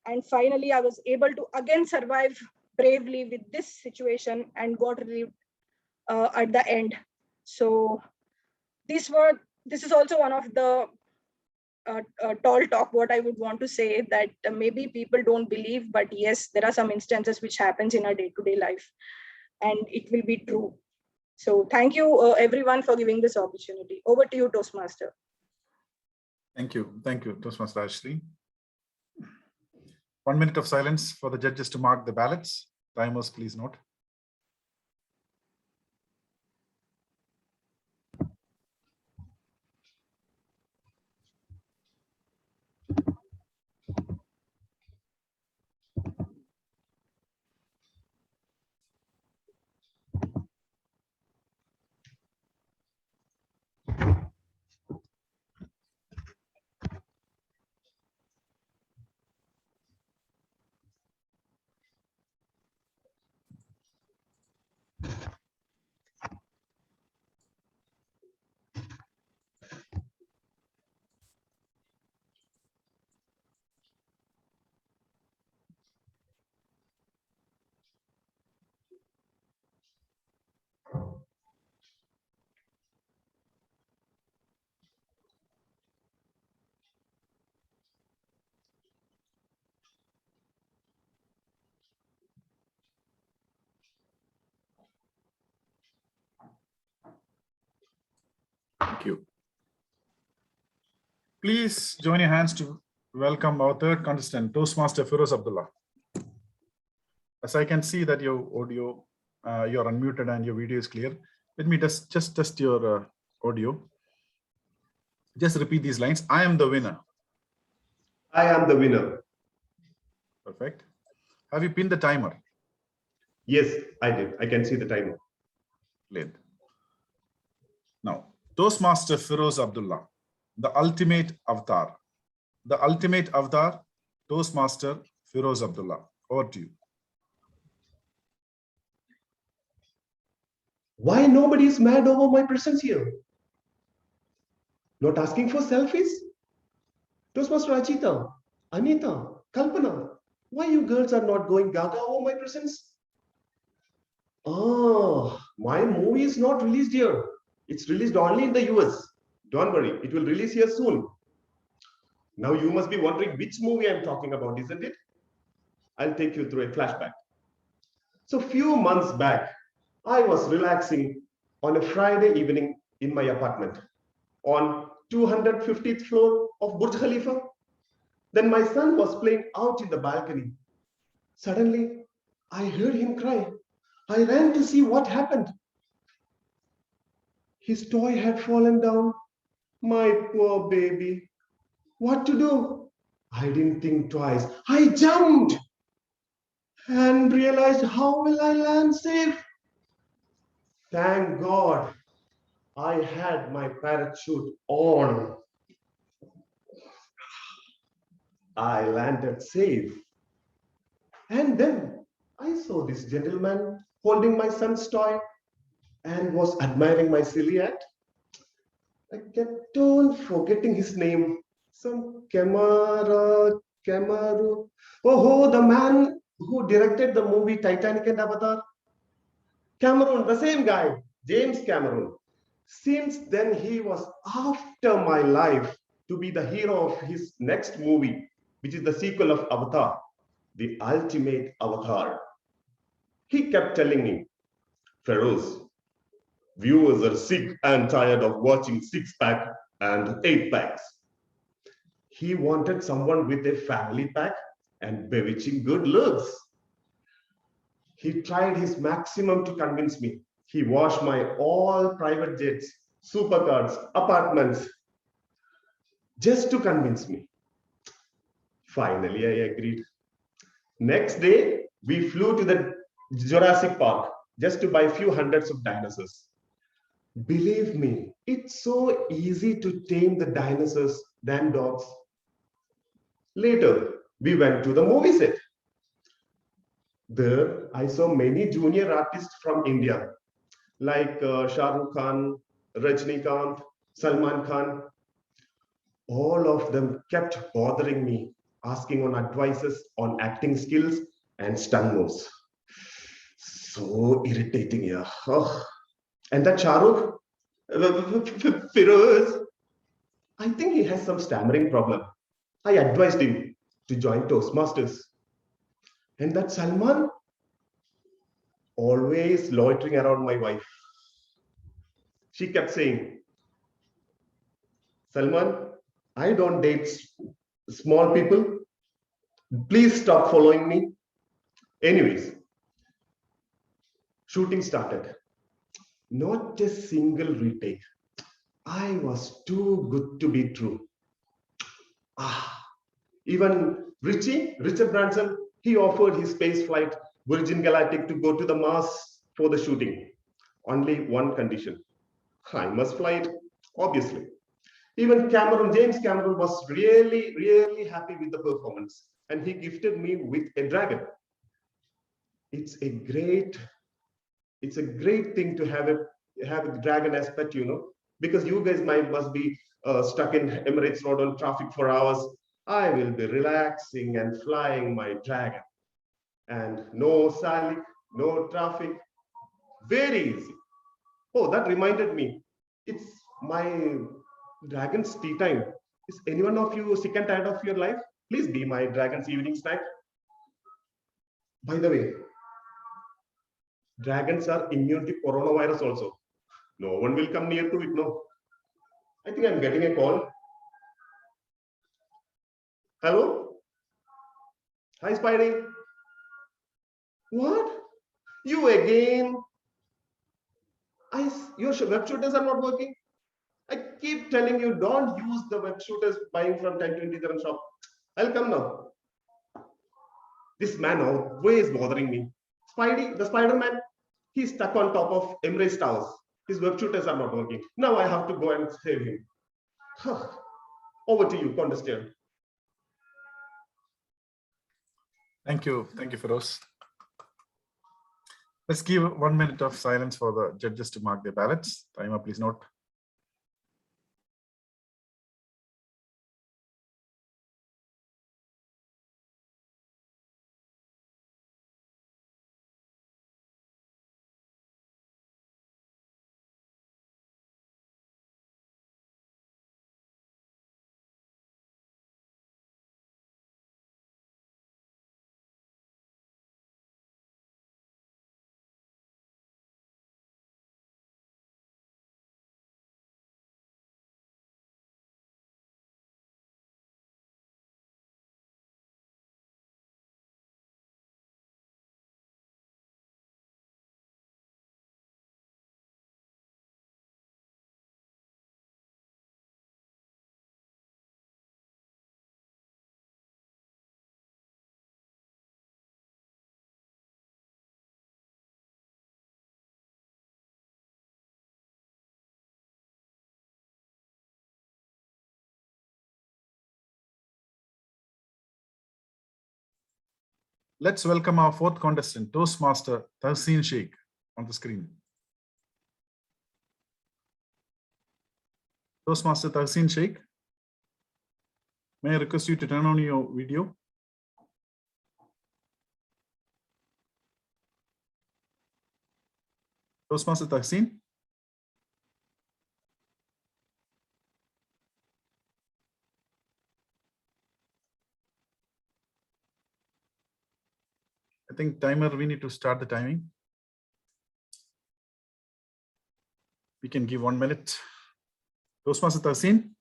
Speaker 10: And finally, I was able to again survive bravely with this situation and got relieved at the end. So this is also one of the tall talk, what I would want to say, that maybe people don't believe, but yes, there are some instances which happens in our day-to-day life, and it will be true. So thank you everyone for giving this opportunity. Over to you, Toastmaster.
Speaker 8: Thank you, Toastmaster Ashri. 1 minute of silence for the judges to mark the ballots. Timers, please note. Thank you. Please join your hands to welcome our third contestant, Toastmaster Firoz Abdullah. As I can see that your audio, you're unmuted and your video is clear. Let me just test your audio. Just repeat these lines. I am the winner.
Speaker 11: I am the winner.
Speaker 8: Perfect. Have you pinned the timer?
Speaker 11: Yes, I did. I can see the timer.
Speaker 8: Great. Now, Toastmaster Firoz Abdullah, the ultimate avatar. The ultimate avatar, Toastmaster Firoz Abdullah. Over to you.
Speaker 11: Why nobody is mad over my presence here? Not asking for selfies? Toastmaster Achita, Anita, Kalpana, why you girls are not going gaga over my presence? Oh, my movie is not released here. It's released only in the US. Don't worry, it will release here soon. Now you must be wondering which movie I'm talking about, isn't it? I'll take you through a flashback. So few months back, I was relaxing on a Friday evening in my apartment on 250th floor of Burj Khalifa. Then my son was playing out in the balcony. Suddenly, I heard him cry. I ran to see what happened. His toy had fallen down. My poor baby. What to do? I didn't think twice. I jumped and realized, how will I land safe? Thank God I had my parachute on. I landed safe. And then I saw this gentleman holding my son's toy and was admiring my silly act. I kept on forgetting his name. Some Kamaru. Oh, the man who directed the movie Titanic and Avatar. Cameron, the same guy, James Cameron. Since then, he was after my life to be the hero of his next movie, which is the sequel of Avatar, the ultimate Avatar. He kept telling me, Feroz, viewers are sick and tired of watching six-pack and eight-packs. He wanted someone with a family pack and bewitching good looks. He tried his maximum to convince me. He washed my all private jets, supercars, apartments, just to convince me. Finally, I agreed. Next day, we flew to the Jurassic Park just to buy a few hundreds of dinosaurs. Believe me, it's so easy to tame the dinosaurs than dogs. Later, we went to the movie set. There, I saw many junior artists from India, like Shah Rukh Khan, Rajnikant, Salman Khan. All of them kept bothering me, asking on advices on acting skills and stunt moves. So irritating, yeah. Oh. And that Shah Rukh, Firoz, I think he has some stammering problem. I advised him to join Toastmasters. And that Salman, always loitering around my wife. She kept saying, Salman, I don't date small people. Please stop following me. Anyways, shooting started. Not a single retake. I was too good to be true. Even Richard Branson, he offered his space flight Virgin Galactic to go to the Mars for the shooting. Only one condition. I must fly it, obviously. Even James Cameron was really, really happy with the performance. And he gifted me with a dragon. It's a great thing to have a dragon as pet, because you guys must be stuck in Emirates Road on traffic for hours. I will be relaxing and flying my dragon. And no salik, no traffic, very easy. Oh, that reminded me. It's my dragon's tea time. Is anyone of you sick and tired of your life? Please be my dragon's evening snack. By the way, dragons are immune to coronavirus also. No one will come near to it, no. I think I'm getting a call. Hello? Hi, Spidey. What? You again? Your web shooters are not working? I keep telling you, don't use the web shooters buying from 1020 dirham shop. I'll come now. This man always bothering me. Spidey, the Spider-Man, he's stuck on top of Emirates Towers. His web shooters are not working. Now I have to go and save him. Over to you, contestant.
Speaker 8: Thank you, Feroz. Let's give 1 minute of silence for the judges to mark their ballots. Timer, please note. Let's welcome our fourth contestant, Toastmaster Tahseen Sheikh, on the screen. Toastmaster Tahseen Sheikh, may I request you to turn on your video? Toastmaster Tahseen? I think timer, we need to start the timing. We can give 1 minute. Toastmaster Tahseen?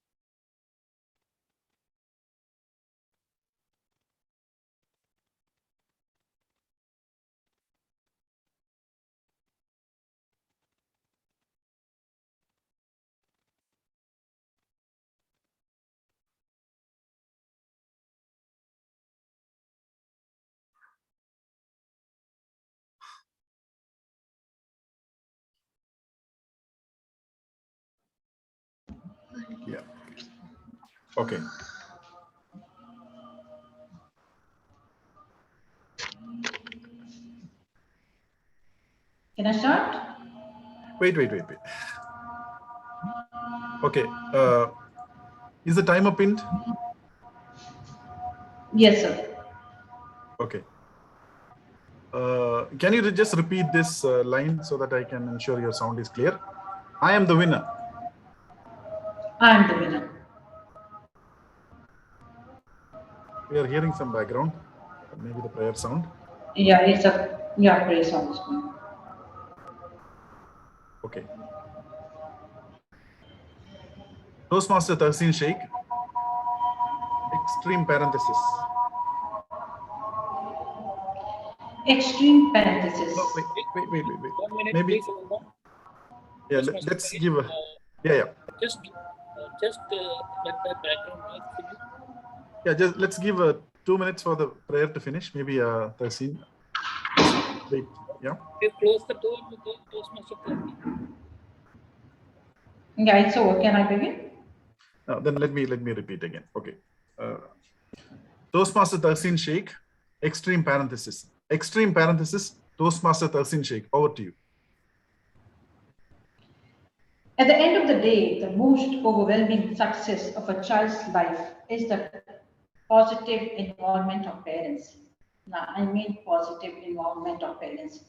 Speaker 8: Yeah. Okay.
Speaker 12: Can I start?
Speaker 8: Wait. Okay. Is the timer pinned?
Speaker 12: Yes, sir.
Speaker 8: Okay. Can you just repeat this line so that I can ensure your sound is clear? I am the winner.
Speaker 12: I am the winner.
Speaker 8: We are hearing some background, maybe the prayer sound.
Speaker 12: Yeah, it's a prayer song is going.
Speaker 8: Okay. Toastmaster Tahseen Sheikh, extreme parenthesis.
Speaker 12: Extreme parenthesis.
Speaker 8: Oh, wait.
Speaker 7: 1 minute,
Speaker 8: Maybe.
Speaker 7: please.
Speaker 8: Yeah, let's give a. Yeah.
Speaker 7: Just let the background noise finish.
Speaker 8: Yeah, let's give 2 minutes for the prayer to finish. Maybe Tahseen. Wait. Yeah.
Speaker 7: You close the door with the Toastmaster Tahseen.
Speaker 12: Yeah, it's over. Can I begin?
Speaker 8: Then let me repeat again. Okay. Toastmaster Tahseen Sheikh, extreme parenthesis. Extreme parenthesis, Toastmaster Tahseen Sheikh. Over to you.
Speaker 12: At the end of the day, the most overwhelming success of a child's life is the positive involvement of parents. Now, I mean positive involvement of parents.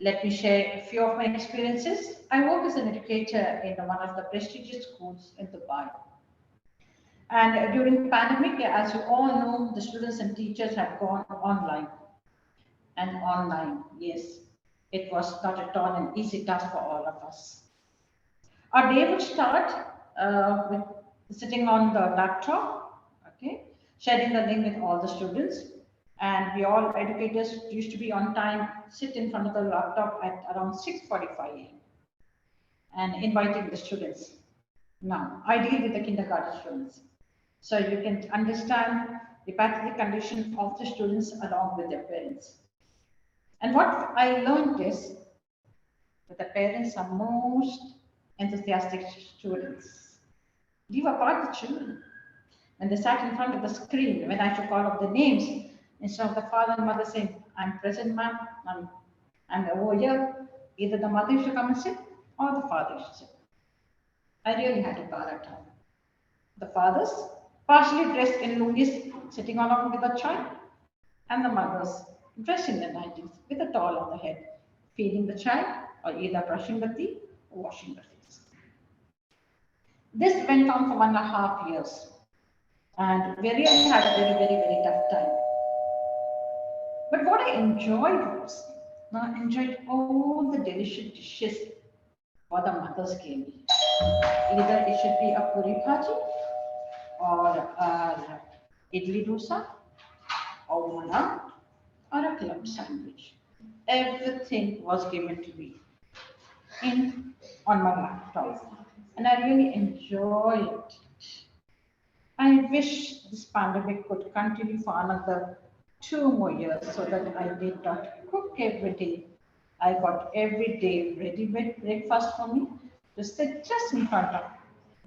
Speaker 12: Let me share a few of my experiences. I work as an educator in one of the prestigious schools in Dubai. And during the pandemic, as you all know, the students and teachers have gone online. And online, yes, it was not at all an easy task for all of us. Our day would start with sitting on the laptop, okay, sharing the link with all the students. And we all educators used to be on time, sit in front of the laptop at around 6:45 a.m. and inviting the students. Now, I deal with the kindergarten students. So you can understand the pathologic condition of the students along with their parents. And what I learned is that the parents are most enthusiastic students. Leave apart the children. When they sat in front of the screen, when I took all of the names, instead of the father and mother saying, I'm present, ma'am, And over here, either the mother used to come and sit or the father used to sit. I really had a bad time. The fathers, partially dressed in lungis, sitting along with the child, and the mothers, dressed in the nighties with a towel on the head, feeding the child or either brushing the teeth or washing the face. This went on for 1.5 years, and we really had a very tough time. But what I enjoyed was, I enjoyed all the delicious dishes what the mothers gave me. Either it should be a puri bhaji, or idli dosa, or vada, or a club sandwich. Everything was given to me on my laptop, and I really enjoyed it. I wish this pandemic could continue for another 2 more years so that I did not cook every day. I got every day ready-made breakfast for me to sit just in front of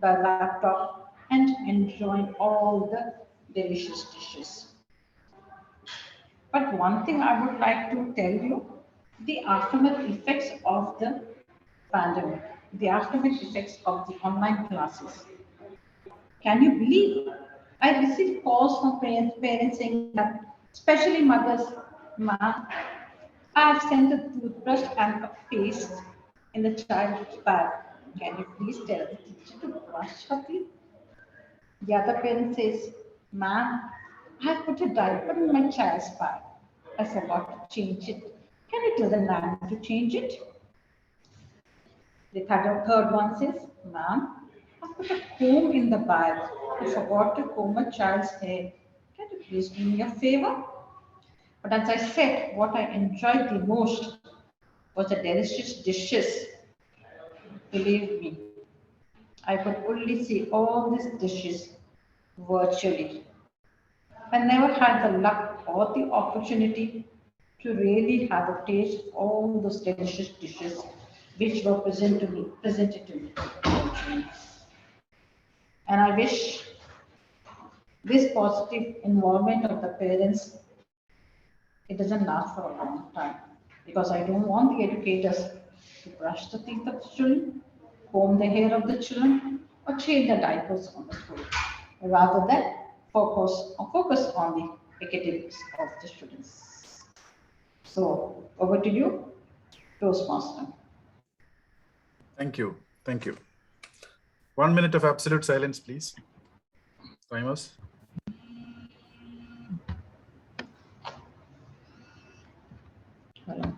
Speaker 12: the laptop and enjoy all the delicious dishes. But one thing I would like to tell you, the aftermath effects of the pandemic, the aftermath effects of the online classes. Can you believe? I received calls from parents saying that, especially mothers, ma, I've sent a toothbrush and a paste in the child's bag. Can you please tell the teacher to brush her teeth? The other parent says, ma'am, I've put a diaper in my child's bag. I forgot to change it. Can you tell the nanny to change it? The third one says, ma'am, I put a comb in the bag. I forgot to comb a child's hair. Can you please do me a favor? But as I said, what I enjoyed the most was the delicious dishes. Believe me, I could only see all these dishes virtually. I never had the luck or the opportunity to really have a taste of all those delicious dishes which were presented to me. And I wish this positive involvement of the parents, it doesn't last for a long time, because I don't want the educators to brush the teeth of the children, comb the hair of the children, or change the diapers on the school, rather than focus on the academics of the students. So over to you, Toastmaster.
Speaker 8: Thank you. Thank you. 1 minute of absolute silence, please. Timers.
Speaker 12: Hello.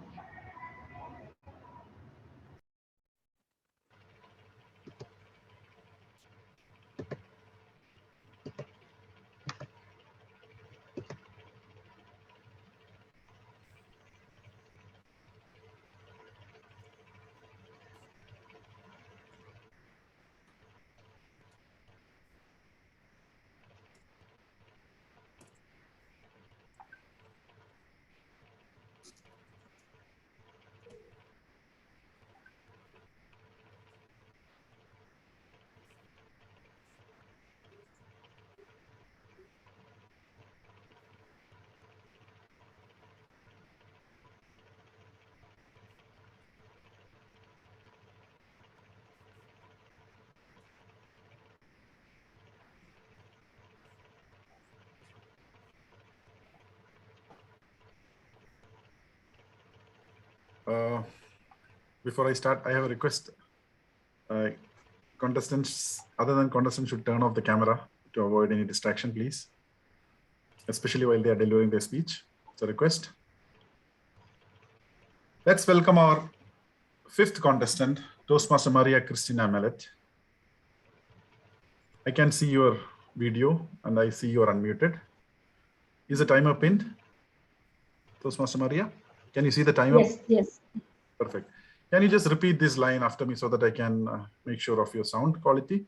Speaker 8: Before I start, I have a request. Contestants, other than contestants, should turn off the camera to avoid any distraction, please. Especially while they are delivering their speech. It's a request. Let's welcome our 5th contestant, Toastmaster Maria Cristina Mellet. I can see your video and I see you are unmuted. Is the timer pinned? Toastmaster Maria, can you see the timer?
Speaker 6: Yes, yes.
Speaker 8: Perfect. Can you just repeat this line after me so that I can make sure of your sound quality?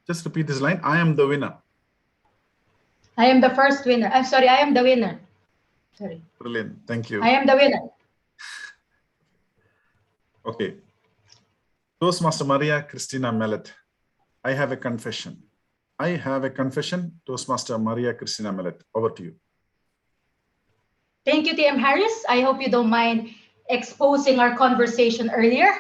Speaker 8: Just repeat this line. I am the winner.
Speaker 12: I am the first winner. I'm sorry, I am the winner. Sorry.
Speaker 8: Brilliant. Thank you.
Speaker 12: I am the winner.
Speaker 8: Okay. Toastmaster Maria Cristina Mellet. I have a confession. I have a confession. Toastmaster Maria Cristina Mellet. Over to you.
Speaker 12: Thank you, TM Harris. I hope you don't mind exposing our conversation earlier.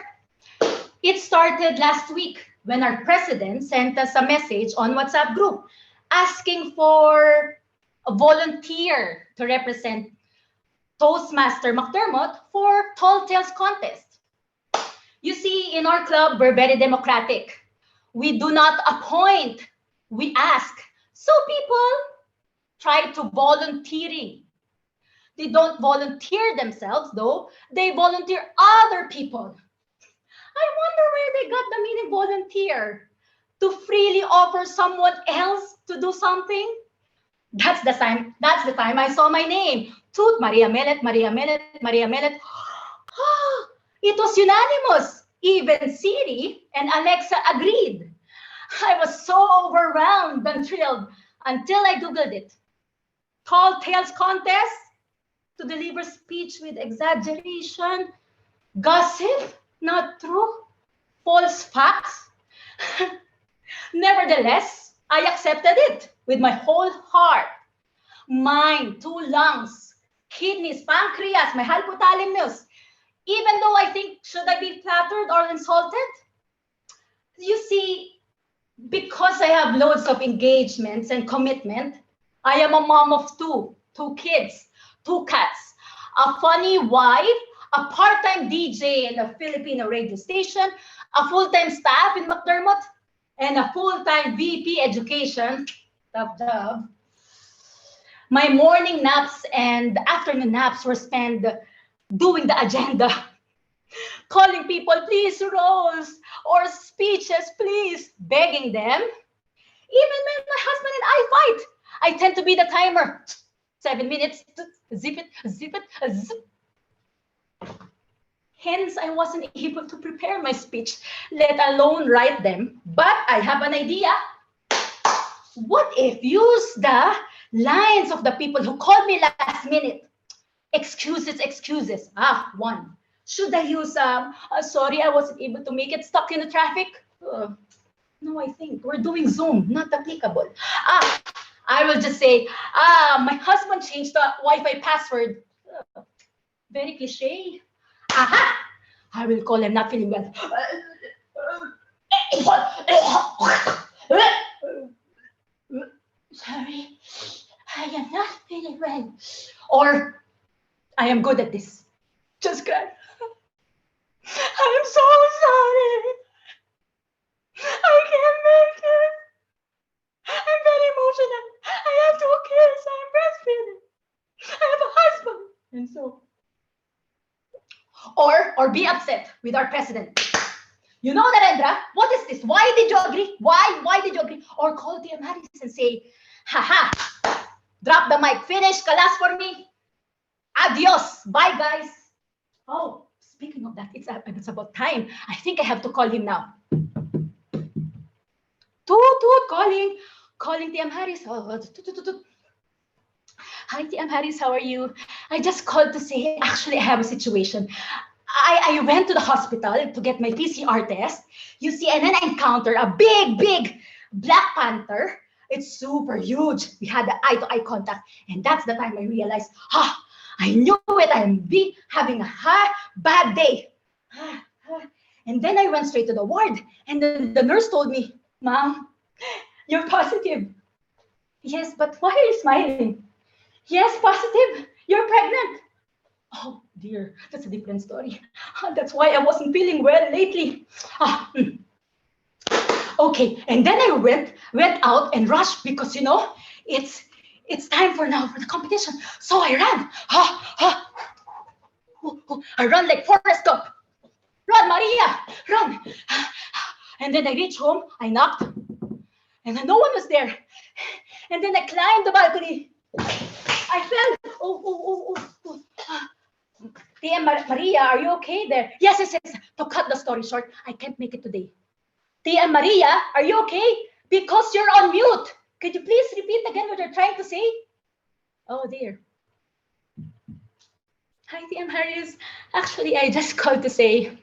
Speaker 12: It started last week when our president sent us a message on WhatsApp group asking for a volunteer to represent Toastmaster McDermott for Tall Tales contest. You see, in our club, we're very democratic. We do not appoint, we ask. So people try to volunteering. They don't volunteer themselves, though. They volunteer other people. I wonder where they got the meaning volunteer. To freely offer someone else to do something? That's the time I saw my name. Toot, Maria Melet, Maria Melet, Maria Melet. It was unanimous. Even Siri and Alexa agreed. I was so overwhelmed and thrilled until I Googled it. Tall Tales contest to deliver speech with exaggeration, gossip, not true, false facts. Nevertheless, I accepted it with my whole heart. Mind, 2 lungs, kidneys, pancreas, my hypothalamus. Even though I think, should I be flattered or insulted? You see, because I have loads of engagements and commitment, I am a mom of 2 kids, 2 cats, a funny wife, a part-time DJ in a Filipino radio station, a full-time staff in McDermott, and a full-time VP education, tough job. My morning naps and afternoon naps were spent doing the agenda, calling people, please, roles or speeches, please, begging them. Even when my husband and I fight, I tend to be the timer. 7 minutes, zip it, zip. Hence, I wasn't able to prepare my speech, let alone write them. But I have an idea. What if use the lines of the people who called me last minute? Excuses. One. Should I use, sorry, I wasn't able to make it, stuck in the traffic? No, I think we're doing Zoom, not applicable. I will just say, my husband changed the Wi-Fi password. Very cliche. Aha! I will call him not feeling well. Sorry, I am not feeling well. Or, I am good at this. Just cry. I am so sorry. I can't make it. I'm very emotional. I have 2 kids. I'm breastfeeding. I have a husband. And so. Or be upset with our president. You know, Narendra, what is this? Why did you agree? Why did you agree? Or call TM Harris and say, haha, drop the mic, finish, kalas for me. Adios. Bye, guys. Oh, speaking of that, it's about time. I think I have to call him now. Toot, calling TM Harris. Hi, TM Harris, how are you? I just called to say, actually, I have a situation. I went to the hospital to get my PCR test. You see, and then I encountered a big Black Panther. It's super huge. We had the eye-to-eye contact. And that's the time I realized, I knew it. I'm having a bad day. And then I went straight to the ward. And the nurse told me, Mom, you're positive. Yes, but why are you smiling? Yes, positive. You're pregnant. Oh dear, that's a different story. That's why I wasn't feeling well lately. Okay, and then I went out and rushed because, you know, it's time for the competition. So I ran. I ran like Forrest Gump. Run, Maria, run. And then I reached home, I knocked, and no one was there. And then I climbed the balcony. I fell. Oh. Tia Maria, are you okay there? Yes. To cut the story short, I can't make it today. Tia Maria, are you okay? Because you're on mute. Could you please repeat again what you're trying to say? Oh dear. Hi, Tia Harris. Actually, I just called to say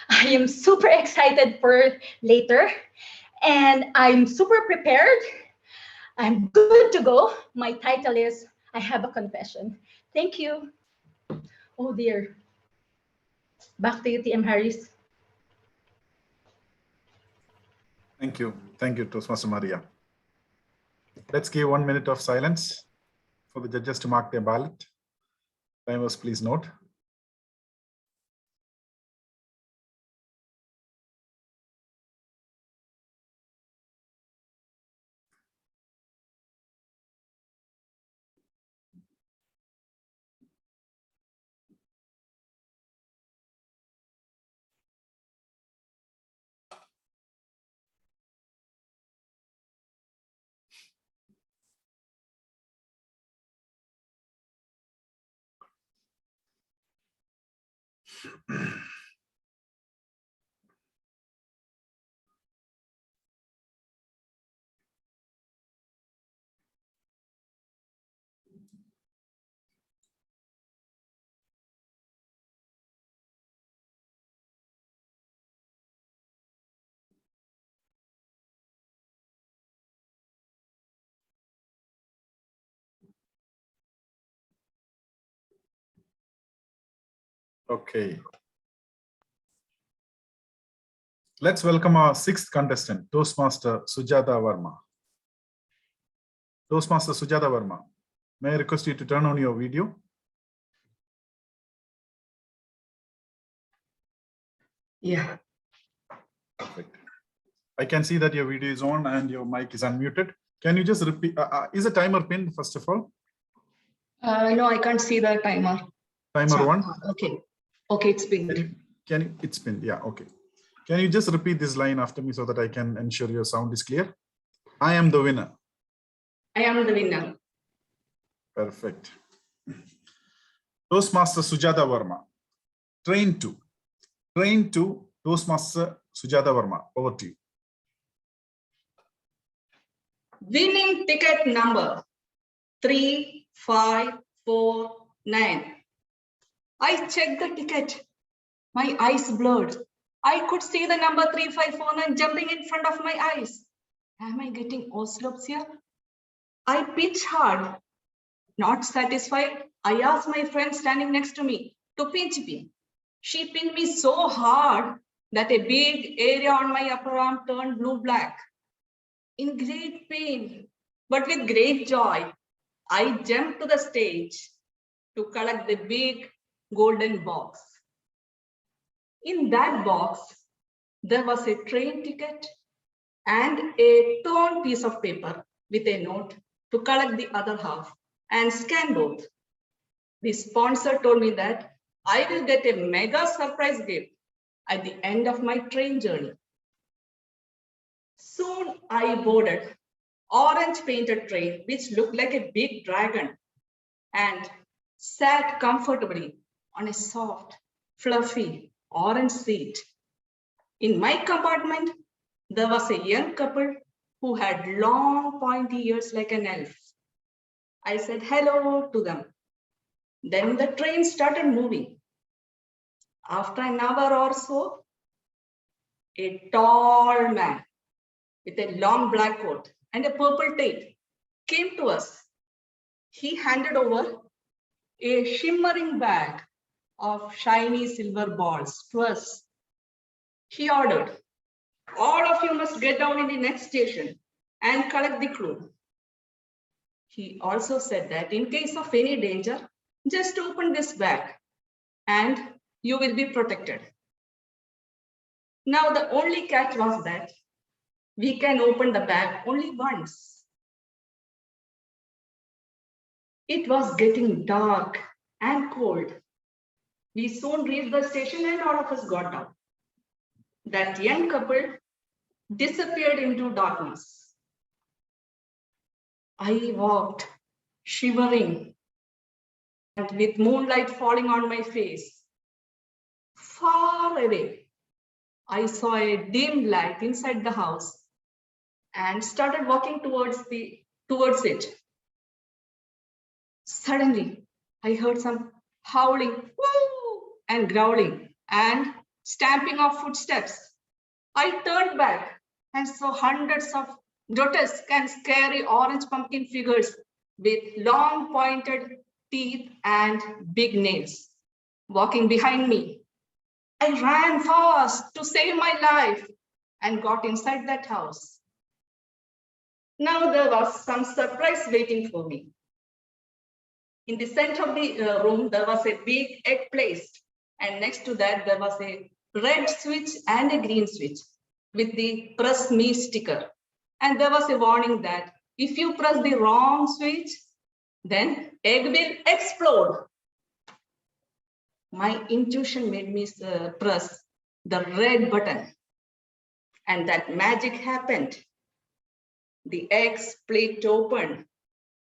Speaker 12: I am super excited for later, and I'm super prepared. I'm good to go. My title is I Have a Confession. Thank you. Oh dear. Back to you, TM Harris.
Speaker 8: Thank you. Thank you, Toastmaster Maria. Let's give 1 minute of silence for the judges to mark their ballot. Timers, please note. Okay. Let's welcome our 6th contestant, Toastmaster Sujata Verma. Toastmaster Sujata Verma, may I request you to turn on your video?
Speaker 13: Yeah.
Speaker 8: Perfect. I can see that your video is on and your mic is unmuted. Can you just repeat? Is a timer pinned, first of all?
Speaker 10: No, I can't see the timer.
Speaker 8: Timer 1?
Speaker 10: Okay. Okay, it's pinned.
Speaker 8: It's pinned, yeah, okay. Can you just repeat this line after me so that I can ensure your sound is clear? I am the winner.
Speaker 10: I am the winner.
Speaker 8: Perfect. Toastmaster Sujata Verma. Train 2. Train 2, Toastmaster Sujata Verma. Over to you.
Speaker 10: Winning ticket number 3549. I checked the ticket. My eyes blurred. I could see the number 3549 jumping in front of my eyes. Am I getting Oslops here? I pinch hard. Not satisfied, I asked my friend standing next to me to pinch me. She pinned me so hard that a big area on my upper arm turned blue-black. In great pain, but with great joy, I jumped to the stage to collect the big golden box. In that box, there was a train ticket and a torn piece of paper with a note to collect the other half and scan both. The sponsor told me that I will get a mega surprise gift at the end of my train journey. Soon I boarded orange painted train, which looked like a big dragon, and sat comfortably on a soft, fluffy orange seat. In my compartment, there was a young couple who had long pointy ears like an elf. I said hello to them. Then the train started moving. After an hour or so, a tall man with a long black coat and a purple tape came to us. He handed over a shimmering bag of shiny silver balls to us. He ordered, all of you must get down in the next station and collect the clue. He also said that in case of any danger, just open this bag and you will be protected. Now, the only catch was that we can open the bag only once. It was getting dark and cold. We soon reached the station and all of us got down. That young couple disappeared into darkness. I walked, shivering, and with moonlight falling on my face. Far away, I saw a dim light inside the house and started walking towards it. Suddenly, I heard some howling, woo, and growling and stamping of footsteps. I turned back and saw hundreds of grotesque and scary orange pumpkin figures with long pointed teeth and big nails walking behind me.
Speaker 13: I ran fast to save my life and got inside that house. Now there was some surprise waiting for me. In the center of the room, there was a big egg placed, and next to that, there was a red switch and a green switch with the press me sticker. And there was a warning that if you press the wrong switch, then egg will explode. My intuition made me press the red button, and that magic happened. The egg split open,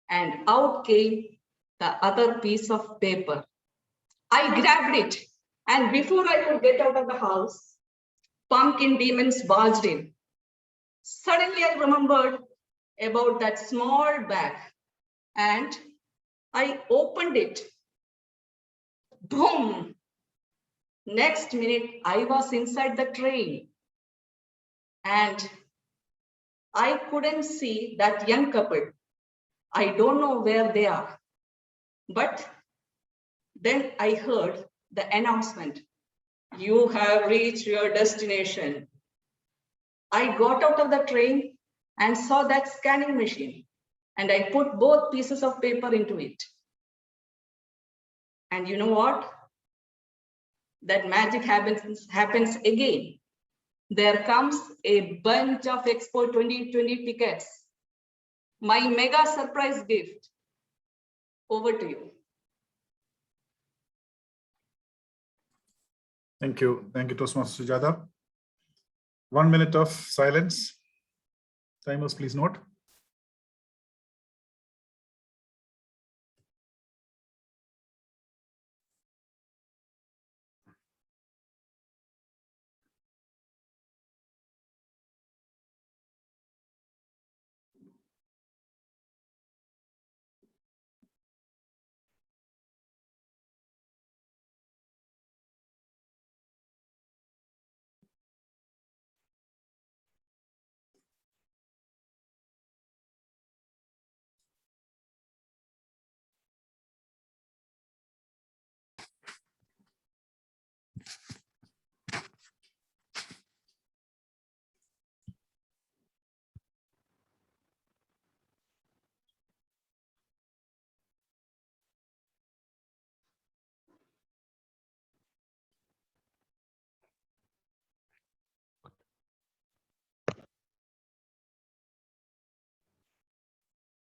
Speaker 13: and out came the other piece of paper. I grabbed it, and before I could get out of the house, pumpkin demons barged in. Suddenly, I remembered about that small bag, and I opened it. Boom! Next minute, I was inside the train, and I couldn't see that young couple. I don't know where they are, but then I heard the announcement, "You have reached your destination." I got out of the train and saw that scanning machine, and I put both pieces of paper into it. And you know what? That magic happens again. There comes a bunch of Expo 2020 tickets. My mega surprise gift. Over to you.
Speaker 8: Thank you. Thank you, Toastmaster Sujata. 1 minute of silence. Timers, please note.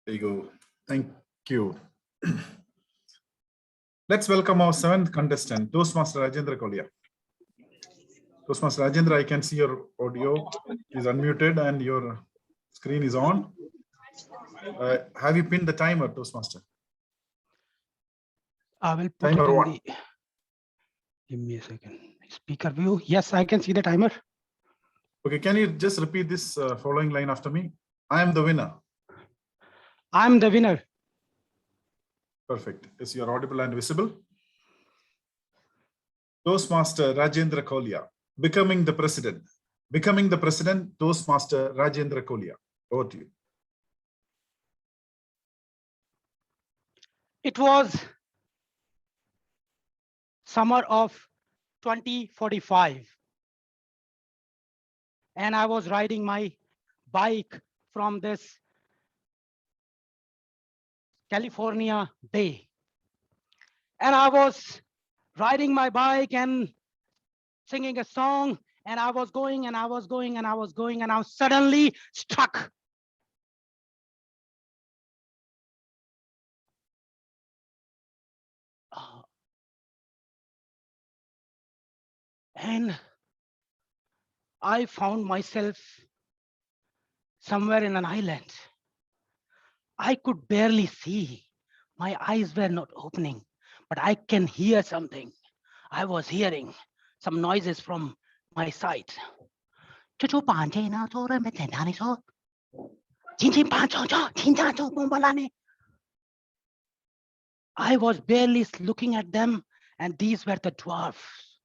Speaker 8: There you go. Thank you. Let's welcome our 7th contestant, Toastmaster Rajendra Kolia. Toastmaster Rajendra, I can see your audio is unmuted and your screen is on. Have you pinned the timer, Toastmaster?
Speaker 14: I will put
Speaker 8: timer
Speaker 14: it in
Speaker 8: on.
Speaker 14: the. Give me a second. Speaker view. Yes, I can see the timer.
Speaker 8: Okay, can you just repeat this following line after me? I am the winner.
Speaker 14: I'm the winner.
Speaker 8: Perfect. Yes, you are audible and visible. Toastmaster Rajendra Kolia, becoming the president. Becoming the president, Toastmaster Rajendra Kolia. Over to you.
Speaker 14: It was summer of 2045. And I was riding my bike from this California day. And I was riding my bike and singing a song, and I was going and I was going and I was going, and I was suddenly struck. And I found myself somewhere in an island. I could barely see. My eyes were not opening, but I can hear something. I was hearing some noises from my side. I was barely looking at them, and these were the dwarfs.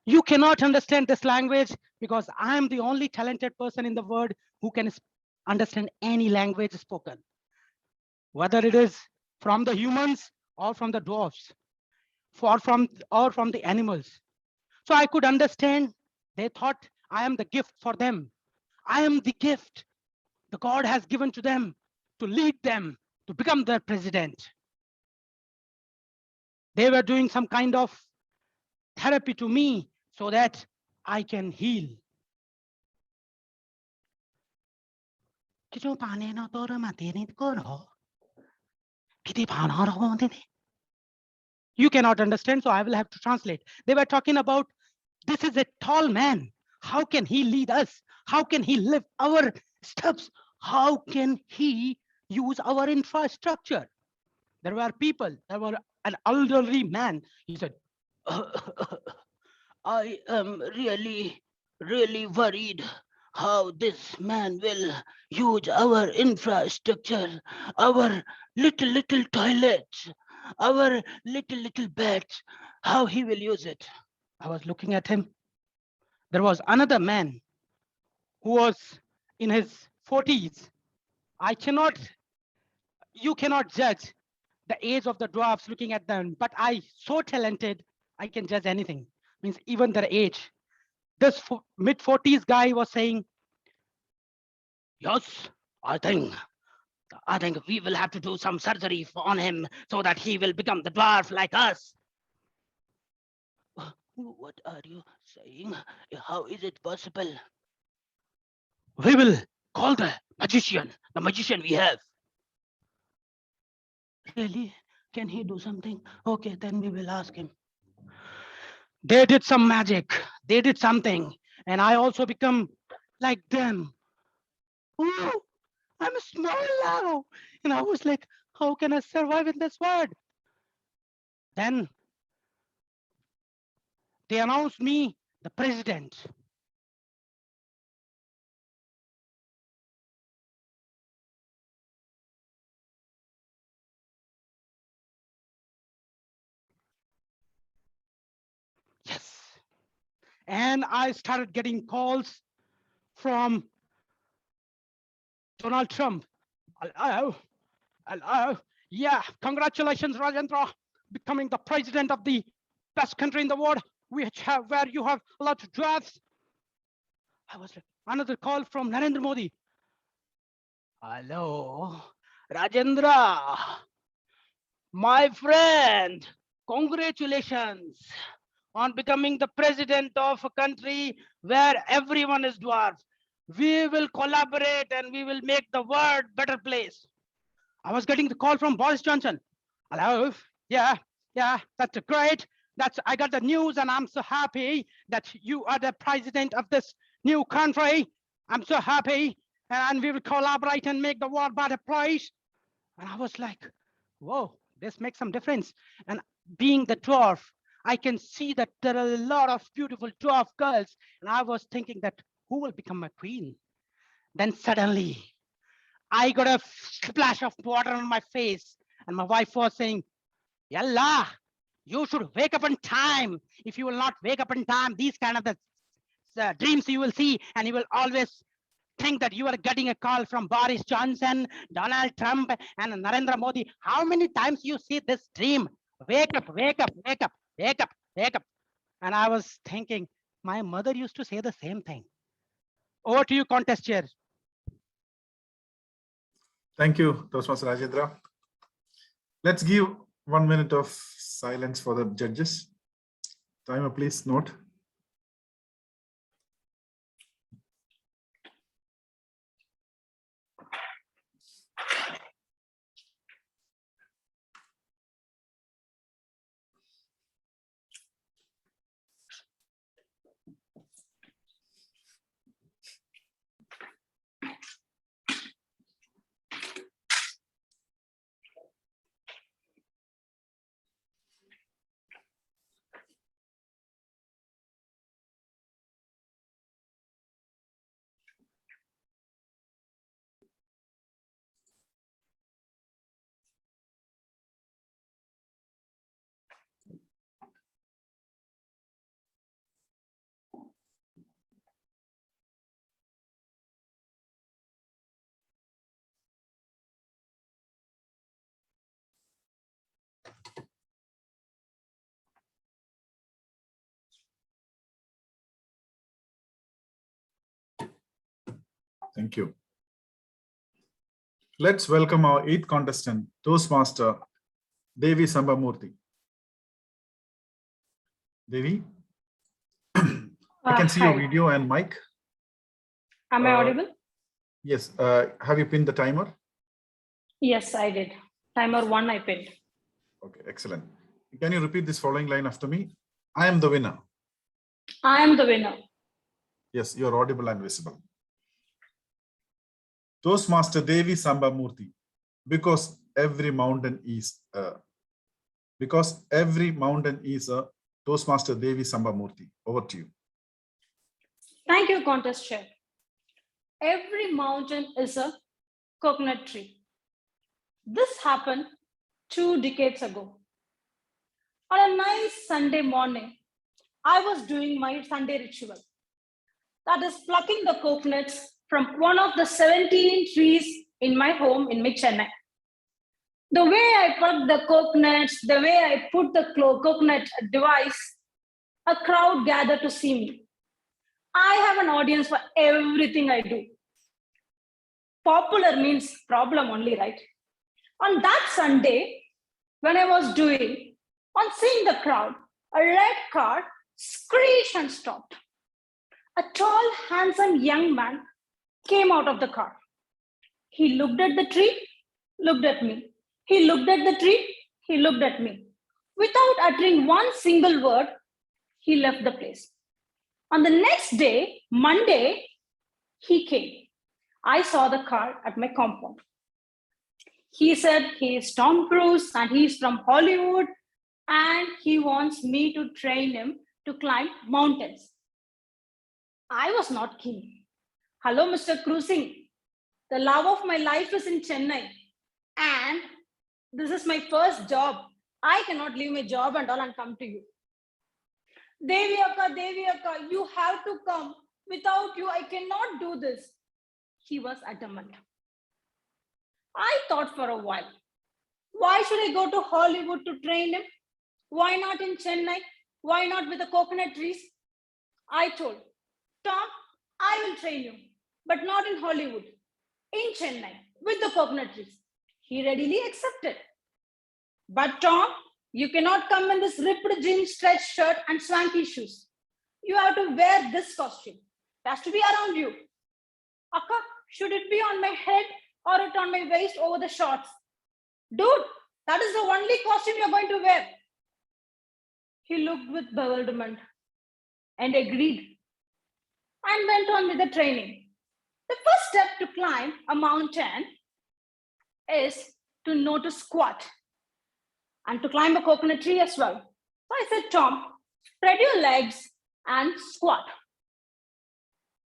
Speaker 14: You cannot understand this language because I'm the only talented person in the world who can understand any language spoken, whether it is from the humans or from the dwarfs, or from the animals. So I could understand. They thought I am the gift for them. I am the gift the God has given to them to lead them to become their president. They were doing some kind of therapy to me so that I can heal. You cannot understand, so I will have to translate. They were talking about, this is a tall man. How can he lead us? How can he lift our steps? How can he use our infrastructure? There were people, there were an elderly man. He said, I am really, really worried how this man will use our infrastructure, our little toilets, our little beds, how he will use it. I was looking at him. There was another man who was in his 40s. You cannot judge the age of the dwarfs looking at them, but I so talented, I can judge anything. Means even their age. This mid 40s guy was saying, yes, I think we will have to do some surgery on him so that he will become the dwarf like us. What are you saying? How is it possible? We will call the magician we have. Really? Can he do something? Okay, then we will ask him. They did some magic. They did something. And I also become like them. Oh, I'm small now. And I was like, how can I survive in this world? Then they announced me the president. Yes. And I started getting calls from Donald Trump. Hello, hello. Yeah, congratulations, Rajendra, becoming the president of the best country in the world, where you have a lot of drafts. I was like, another call from Narendra Modi. Hello, Rajendra, my friend, congratulations on becoming the president of a country where everyone is dwarf. We will collaborate and we will make the world better place. I was getting the call from Boris Johnson. Hello, yeah, that's great. I got the news and I'm so happy that you are the president of this new country. I'm so happy and we will collaborate and make the world better place. And I was like, whoa, this makes some difference. And being the dwarf, I can see that there are a lot of beautiful dwarf girls. And I was thinking that who will become my queen? Then suddenly I got a splash of water on my face. And my wife was saying, Yalla, you should wake up on time. If you will not wake up on time, these kind of the dreams you will see, and you will always think that you are getting a call from Boris Johnson, Donald Trump, and Narendra Modi. How many times you see this dream? Wake up, wake up, wake up, wake up, wake up. And I was thinking, my mother used to say the same thing. Over to you, contest chair.
Speaker 8: Thank you, Toastmaster Rajendra. Let's give 1 minute of silence for the judges. Timer, please note. Thank you. Let's welcome our 8th contestant, Toastmaster Devi Sambamurthy. Devi, I can see your
Speaker 10: Hi.
Speaker 8: video and mic.
Speaker 10: Am I audible?
Speaker 8: Yes. Have you pinned the timer?
Speaker 10: Yes, I did. Timer 1 I pinned.
Speaker 8: Okay, excellent. Can you repeat this following line after me? I am the winner.
Speaker 10: I am the winner.
Speaker 8: Yes, you're audible and visible. Toastmaster Devi Sambamurthy, because every mountain is a Toastmaster Devi Sambamurthy. Over to you.
Speaker 10: Thank you, contest chair. Every mountain is a coconut tree. This happened 2 decades ago. On a nice Sunday morning, I was doing my Sunday ritual. That is plucking the coconuts from one of the 17 trees in my home in Chennai. The way I plucked the coconuts, the way I put the coconut device, a crowd gathered to see me. I have an audience for everything I do. Popular means problem only, right? On that Sunday, when I was on seeing the crowd, a red car screeched and stopped. A tall, handsome young man came out of the car. He looked at the tree, looked at me. He looked at the tree, he looked at me. Without uttering one single word, he left the place. On the next day, Monday, he came. I saw the car at my compound. He said he is Tom Cruise and he's from Hollywood and he wants me to train him to climb mountains. I was not keen. Hello, Mr. Cruising. The love of my life is in Chennai and this is my first job. I cannot leave my job and all and come to you. Devi Akka, you have to come. Without you, I cannot do this. He was adamant. I thought for a while, why should I go to Hollywood to train him? Why not in Chennai? Why not with the coconut trees? I told, Tom, I will train you, but not in Hollywood, in Chennai, with the coconut trees. He readily accepted. But Tom, you cannot come in this ripped jeans, stretch shirt and swanky shoes. You have to wear this costume. It has to be around you. Akka, should it be on my head or it on my waist over the shorts? Dude, that is the only costume you're going to wear. He looked with bewilderment and agreed and went on with the training. The first step to climb a mountain is to know to squat and to climb a coconut tree as well. So I said, Tom, spread your legs and squat.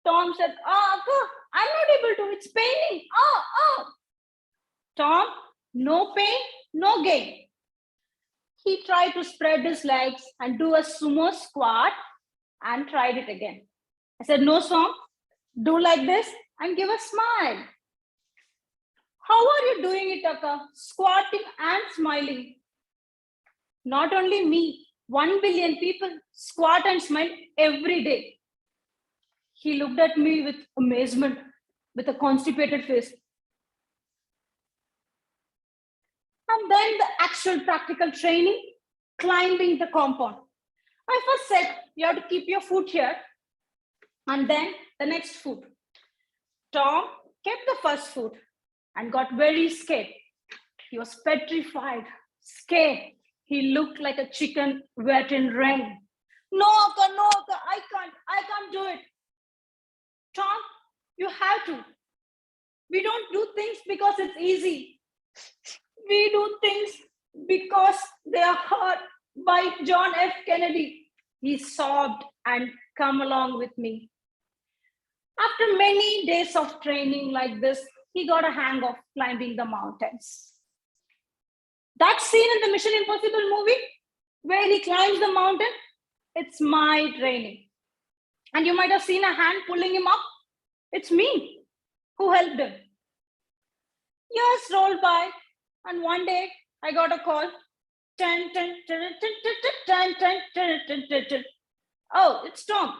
Speaker 10: Tom said, Akka, I'm not able to, it's paining. Tom, no pain, no gain. He tried to spread his legs and do a sumo squat and tried it again. I said, no, Tom, do like this and give a smile. How are you doing it, Akka? Squatting and smiling. Not only me, 1 billion people squat and smile every day. He looked at me with amazement, with a constipated face. And then the actual practical training, climbing the compound. I first said, you have to keep your foot here, and then the next foot. Tom kept the first foot and got very scared. He was petrified, scared. He looked like a chicken wet in rain. No, Akka, I can't do it. Tom, you have to. We don't do things because it's easy. We do things because they are hard. By John F. Kennedy. He sobbed and come along with me. After many days of training like this, he got a hang of climbing the mountains. That scene in the Mission Impossible movie where he climbs the mountain, it's my training. And you might have seen a hand pulling him up. It's me who helped him. Years rolled by, and one day I got a call. Oh, it's Tom.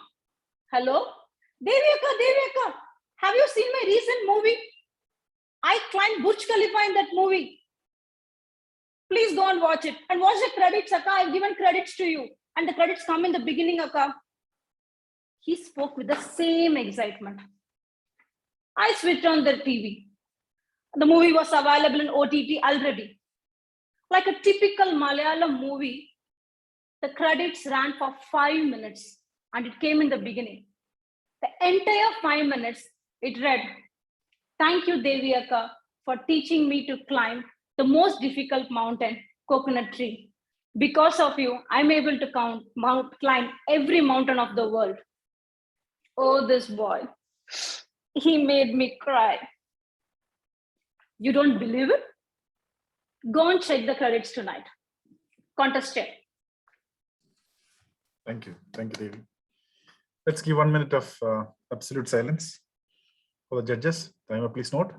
Speaker 10: Hello? Devi Akka.
Speaker 15: Have you seen my recent movie? I climbed Burj Khalifa in that movie. Please go and watch it. And watch the credits, Akka. I've given credits to you. And the credits come in the beginning, Akka. He spoke with the same excitement. I switched on the TV. The movie was available in OTT already. Like a typical Malayalam movie, the credits ran for 5 minutes and it came in the beginning. The entire 5 minutes, it read, "Thank you, Devi Akka, for teaching me to climb the most difficult mountain, Coconut Tree. Because of you, I'm able to climb every mountain of the world." Oh, this boy, he made me cry. You don't believe it? Go and check the credits tonight. Contested.
Speaker 8: Thank you. Thank you, Devi. Let's give 1 minute of absolute silence for the judges. Timer, please note.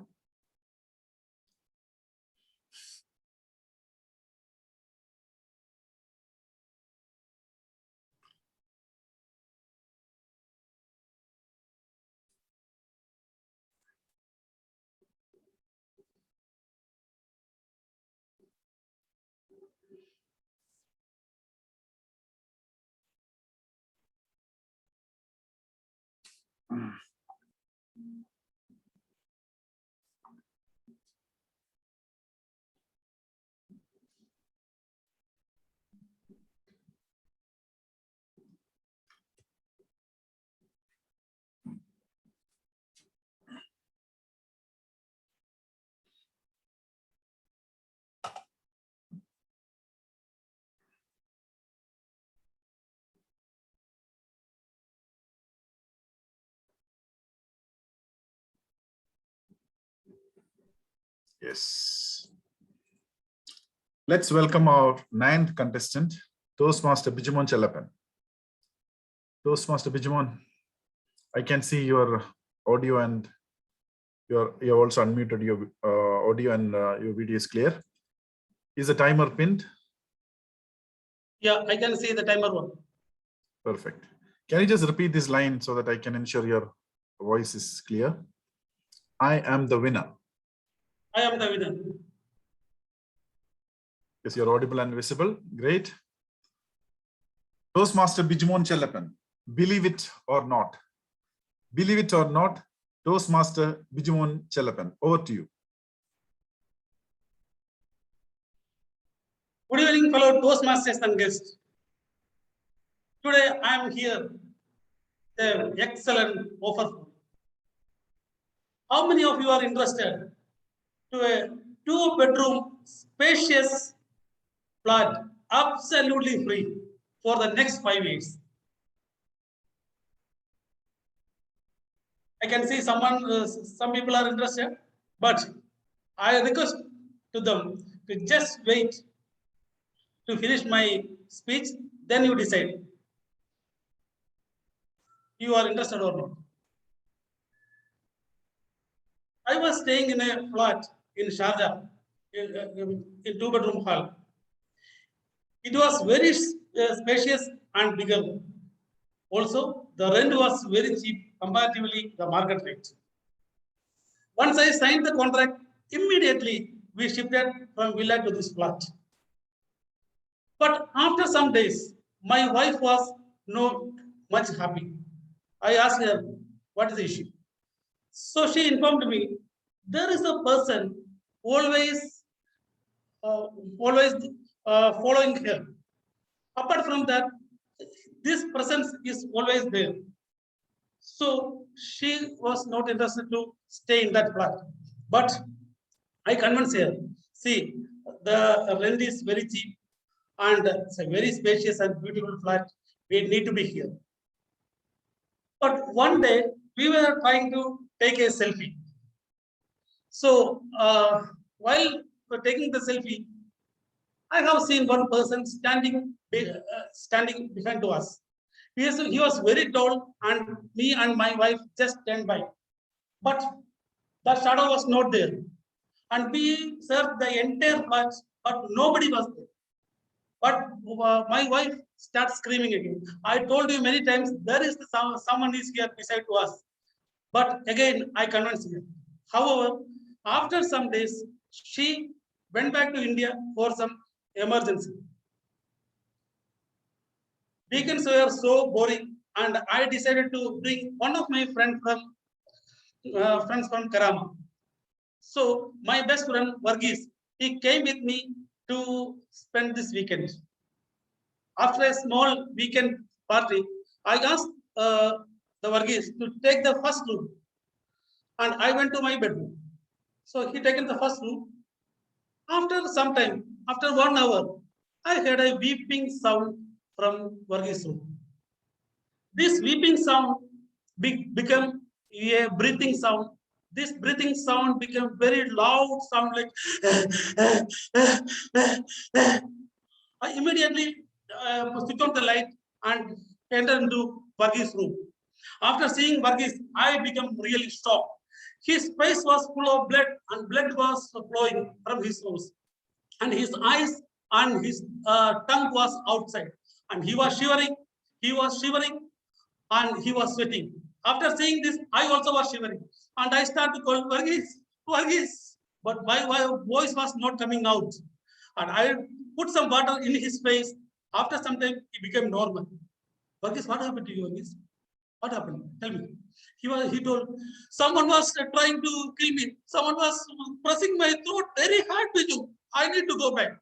Speaker 8: Yes. Let's welcome our 9th contestant, Toastmaster Bijimon Chelapan. Toastmaster Bijimon, I can see your audio and you're also unmuted. Your audio and your video is clear. Is the timer pinned?
Speaker 16: Yeah, I can see the timer one.
Speaker 8: Perfect. Can you just repeat this line so that I can ensure your voice is clear? I am the winner.
Speaker 16: I am the winner.
Speaker 8: Yes, you're audible and visible. Great. Toastmaster Bijimon Chelapan, believe it or not. Believe it or not, Toastmaster Bijimon Chelapan, over to you.
Speaker 16: Good evening, fellow Toastmasters and guests. Today I am here. The excellent offer. How many of you are interested to a 2-bedroom spacious flat, absolutely free for the next 5 years? I can see some people are interested, but I request to them to just wait to finish my speech, then you decide. You are interested or not. I was staying in a flat in Sharjah, in 2-bedroom hall. It was very spacious and bigger. Also, the rent was very cheap comparatively the market rate. Once I signed the contract, immediately we shifted from villa to this flat. But after some days, my wife was not much happy. I asked her, what is the issue? So she informed me, there is a person always following her. Apart from that, this presence is always there. So she was not interested to stay in that flat. But I convinced her, see, the rent is very cheap and it's a very spacious and beautiful flat. We need to be here. But one day we were trying to take a selfie. So while taking the selfie, I have seen one person standing behind to us. He was very tall, and me and my wife just turned by. But the shadow was not there. And we searched the entire flat, but nobody was there. But my wife starts screaming again. I told you many times, there is someone is here beside to us. But again, I convinced her. However, after some days, she went back to India for some emergency. Weekends were so boring, and I decided to bring one of my friends from Karama. So my best friend Varghese, he came with me to spend this weekend. After a small weekend party, I asked the Varghese to take the first room, and I went to my bedroom. So he taken the first room. After some time, after 1 hour, I heard a weeping sound from Varghese room. This weeping sound became a breathing sound. This breathing sound became very loud sound like I immediately switch on the light and enter into Varghese room. After seeing Varghese, I became really shocked. His face was full of blood and blood was flowing from his nose. And his eyes and his tongue was outside. And he was shivering and he was sweating. After seeing this, I also was shivering. And I started to call Varghese, Varghese. But my voice was not coming out. And I put some water in his face. After some time, he became normal. Varghese, what happened to you, Varghese? What happened? Tell me. He told, someone was trying to kill me. Someone was pressing my throat very hard with you. I need to go back.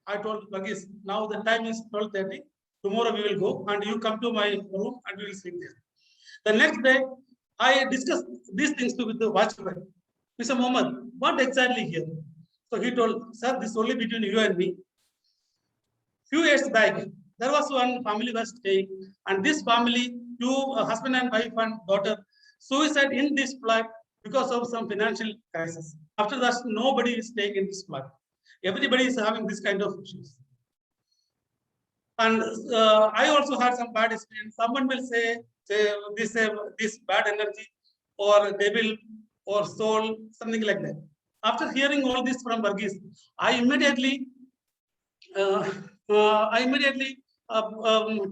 Speaker 16: I told Varghese, now the time is 12:30. Tomorrow we will go and you come to my room and we will sleep there. The next day, I discussed these things with the watchman. Mr. Mohammed, what exactly here? So he told, sir, this is only between you and me. Few years back, there was one family was staying, and this family, husband and wife and daughter, suicide in this flat because of some financial crisis. After that, nobody is staying in this flat. Everybody is having this kind of issues. And I also had some bad experience. Someone will say this bad energy or devil or soul, something like that. After hearing all this from Varghese, I immediately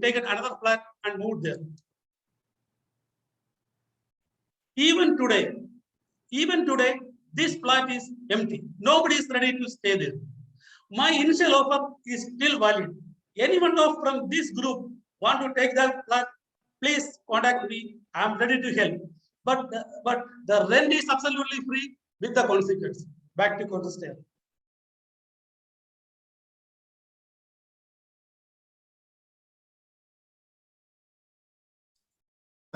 Speaker 16: taken another flat and moved there. Even today, this flat is empty. Nobody is ready to stay there. My initial offer is still valid. Anyone from this group want to take that flat, please contact me. I am ready to help. But the rent is absolutely free with the consequence. Back to contest.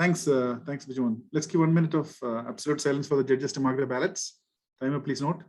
Speaker 8: Thanks, Bijuman. Let's give 1 minute of absolute silence for the judges to mark their ballots. Timer, please note.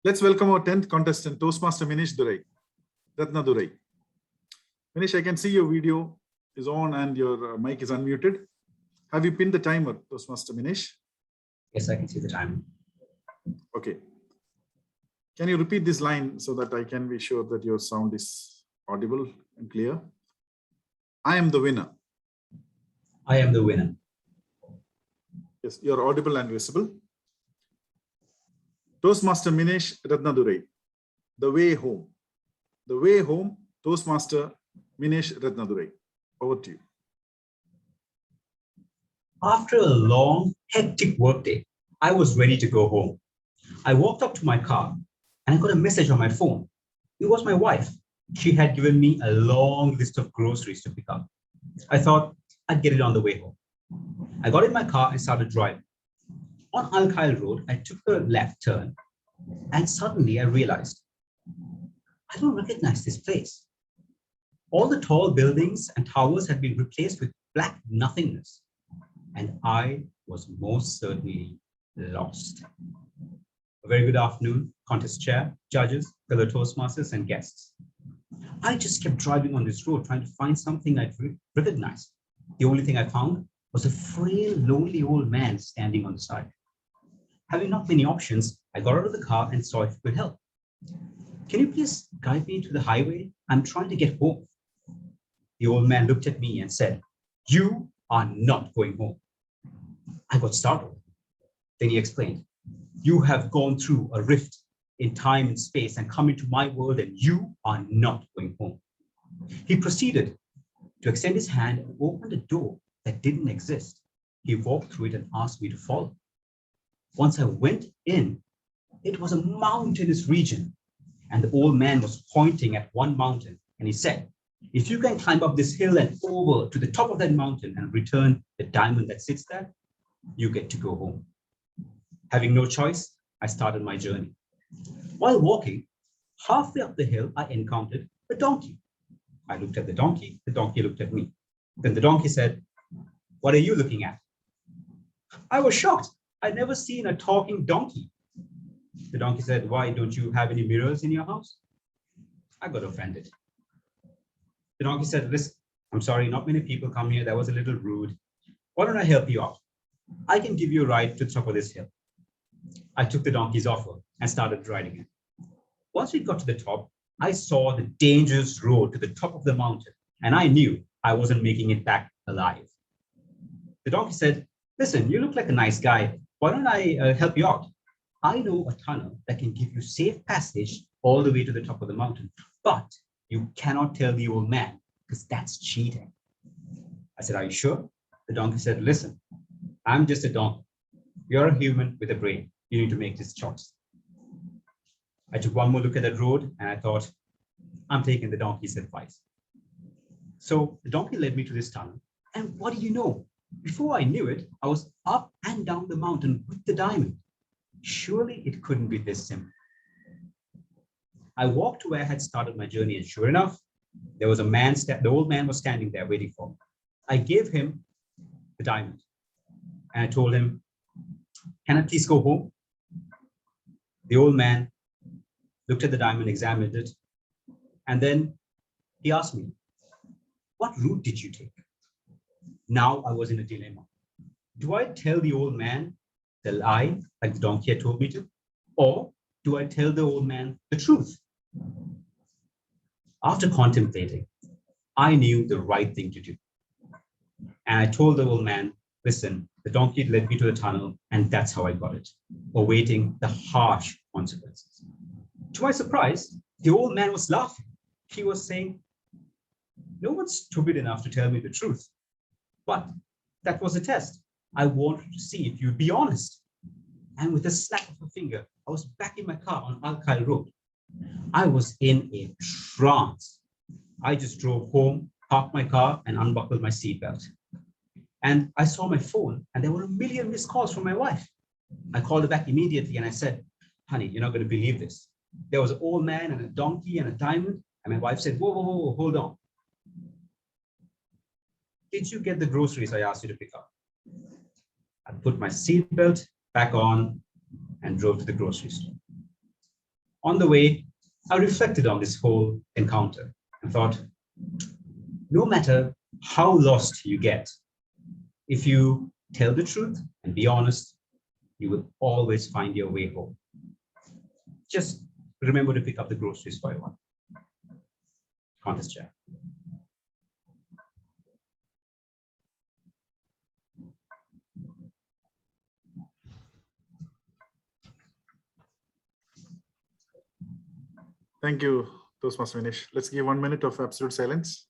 Speaker 8: Let's welcome our 10th contestant, Toastmaster Minish Durai, Ratna Durai. Minish, I can see your video is on and your mic is unmuted. Have you pinned the timer, Toastmaster Minish?
Speaker 17: Yes, I can see the time.
Speaker 8: Okay. Can you repeat this line so that I can be sure that your sound is audible and clear? I am the winner.
Speaker 17: I am the winner.
Speaker 8: Yes, you're audible and visible. Toastmaster Minish Ratna Durai, the way home. The way home, Toastmaster Minish Ratna Durai. Over to you.
Speaker 17: After a long, hectic workday, I was ready to go home. I walked up to my car and I got a message on my phone. It was my wife. She had given me a long list of groceries to pick up. I thought I'd get it on the way home. I got in my car and started driving. On Al Khail Road, I took a left turn and suddenly I realized I don't recognize this place. All the tall buildings and towers had been replaced with black nothingness, and I was most certainly lost. A very good afternoon, contest chair, judges, fellow Toastmasters, and guests. I just kept driving on this road trying to find something I'd recognize. The only thing I found was a frail, lonely old man standing on the side. Having not many options, I got out of the car and saw if it could help. Can you please guide me to the highway? I'm trying to get home. The old man looked at me and said, "You are not going home." I got startled. Then he explained, "You have gone through a rift in time and space and come into my world, and you are not going home." He proceeded to extend his hand and opened a door that didn't exist. He walked through it and asked me to follow. Once I went in, it was a mountainous region, and the old man was pointing at one mountain, and he said, "If you can climb up this hill and over to the top of that mountain and return the diamond that sits there, you get to go home." Having no choice, I started my journey. While walking, halfway up the hill, I encountered a donkey. I looked at the donkey looked at me. Then the donkey said, "What are you looking at?" I was shocked. I'd never seen a talking donkey. The donkey said, "Why, don't you have any mirrors in your house?" I got offended. The donkey said, "Listen, I'm sorry, not many people come here. That was a little rude. Why don't I help you out? I can give you a ride to the top of this hill." I took the donkey's offer and started riding it. Once we got to the top, I saw the dangerous road to the top of the mountain, and I knew I wasn't making it back alive. The donkey said, "Listen, you look like a nice guy. Why don't I help you out? I know a tunnel that can give you safe passage all the way to the top of the mountain, but you cannot tell the old man because that's cheating." I said, "Are you sure?" The donkey said, "Listen, I'm just a donkey. You're a human with a brain. You need to make this choice." I took one more look at that road and I thought, I'm taking the donkey's advice. So the donkey led me to this tunnel. And what do you know? Before I knew it, I was up and down the mountain with the diamond. Surely it couldn't be this simple. I walked to where I had started my journey, and sure enough, there was a man, the old man was standing there waiting for me. I gave him the diamond and I told him, "Can I please go home?" The old man looked at the diamond, examined it, and then he asked me, "What route did you take?" Now I was in a dilemma. Do I tell the old man the lie, like the donkey had told me to, or do I tell the old man the truth? After contemplating, I knew the right thing to do. And I told the old man, "Listen, the donkey led me to the tunnel, and that's how I got it, awaiting the harsh consequences." To my surprise, the old man was laughing. He was saying, "No one's stupid enough to tell me the truth. But that was a test. I wanted to see if you'd be honest." And with a snap of a finger, I was back in my car on Al Khail Road. I was in a trance. I just drove home, parked my car, and unbuckled my seatbelt. And I saw my phone, and there were a million missed calls from my wife. I called her back immediately, and I said, "Honey, you're not going to believe this. There was an old man and a donkey and a diamond." And my wife said, "Whoa, whoa, whoa, hold on. Did you get the groceries I asked you to pick up?" I put my seatbelt back on and drove to the grocery store. On the way, I reflected on this whole encounter and thought, no matter how lost you get, if you tell the truth and be honest, you will always find your way home. Just remember to pick up the groceries for everyone. Contest chair.
Speaker 8: Thank you, Toastmaster Vinesh. Let's give 1 minute of absolute silence.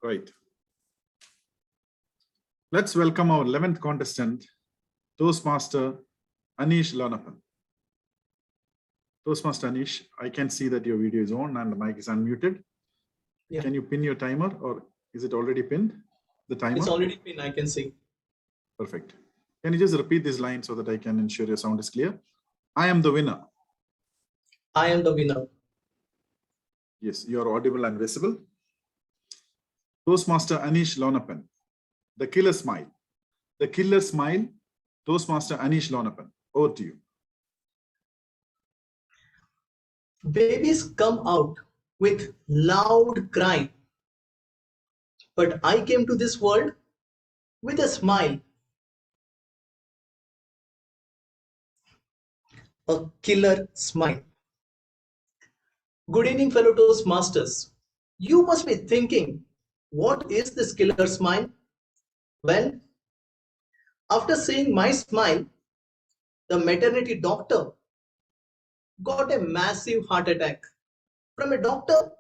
Speaker 8: Right. Let's welcome our 11th contestant, Toastmaster Anish Lonapan. Toastmaster Anish, I can see that your video is on and the mic is unmuted.
Speaker 18: Yeah.
Speaker 8: Can you pin your timer, or is it already pinned? The timer?
Speaker 18: It's already pinned, I can see.
Speaker 8: Perfect. Can you just repeat this line so that I can ensure your sound is clear? I am the winner.
Speaker 18: I am the winner.
Speaker 8: Yes, you are audible and visible. Toastmaster Anish Lonapan, the killer smile. The killer smile, Toastmaster Anish Lonapan. Over to you.
Speaker 18: Babies come out with loud cry. But I came to this world with a smile. A killer smile. Good evening, fellow Toastmasters. You must be thinking, what is this killer smile? Well, after seeing my smile, the maternity doctor got a massive heart attack. From a doctor,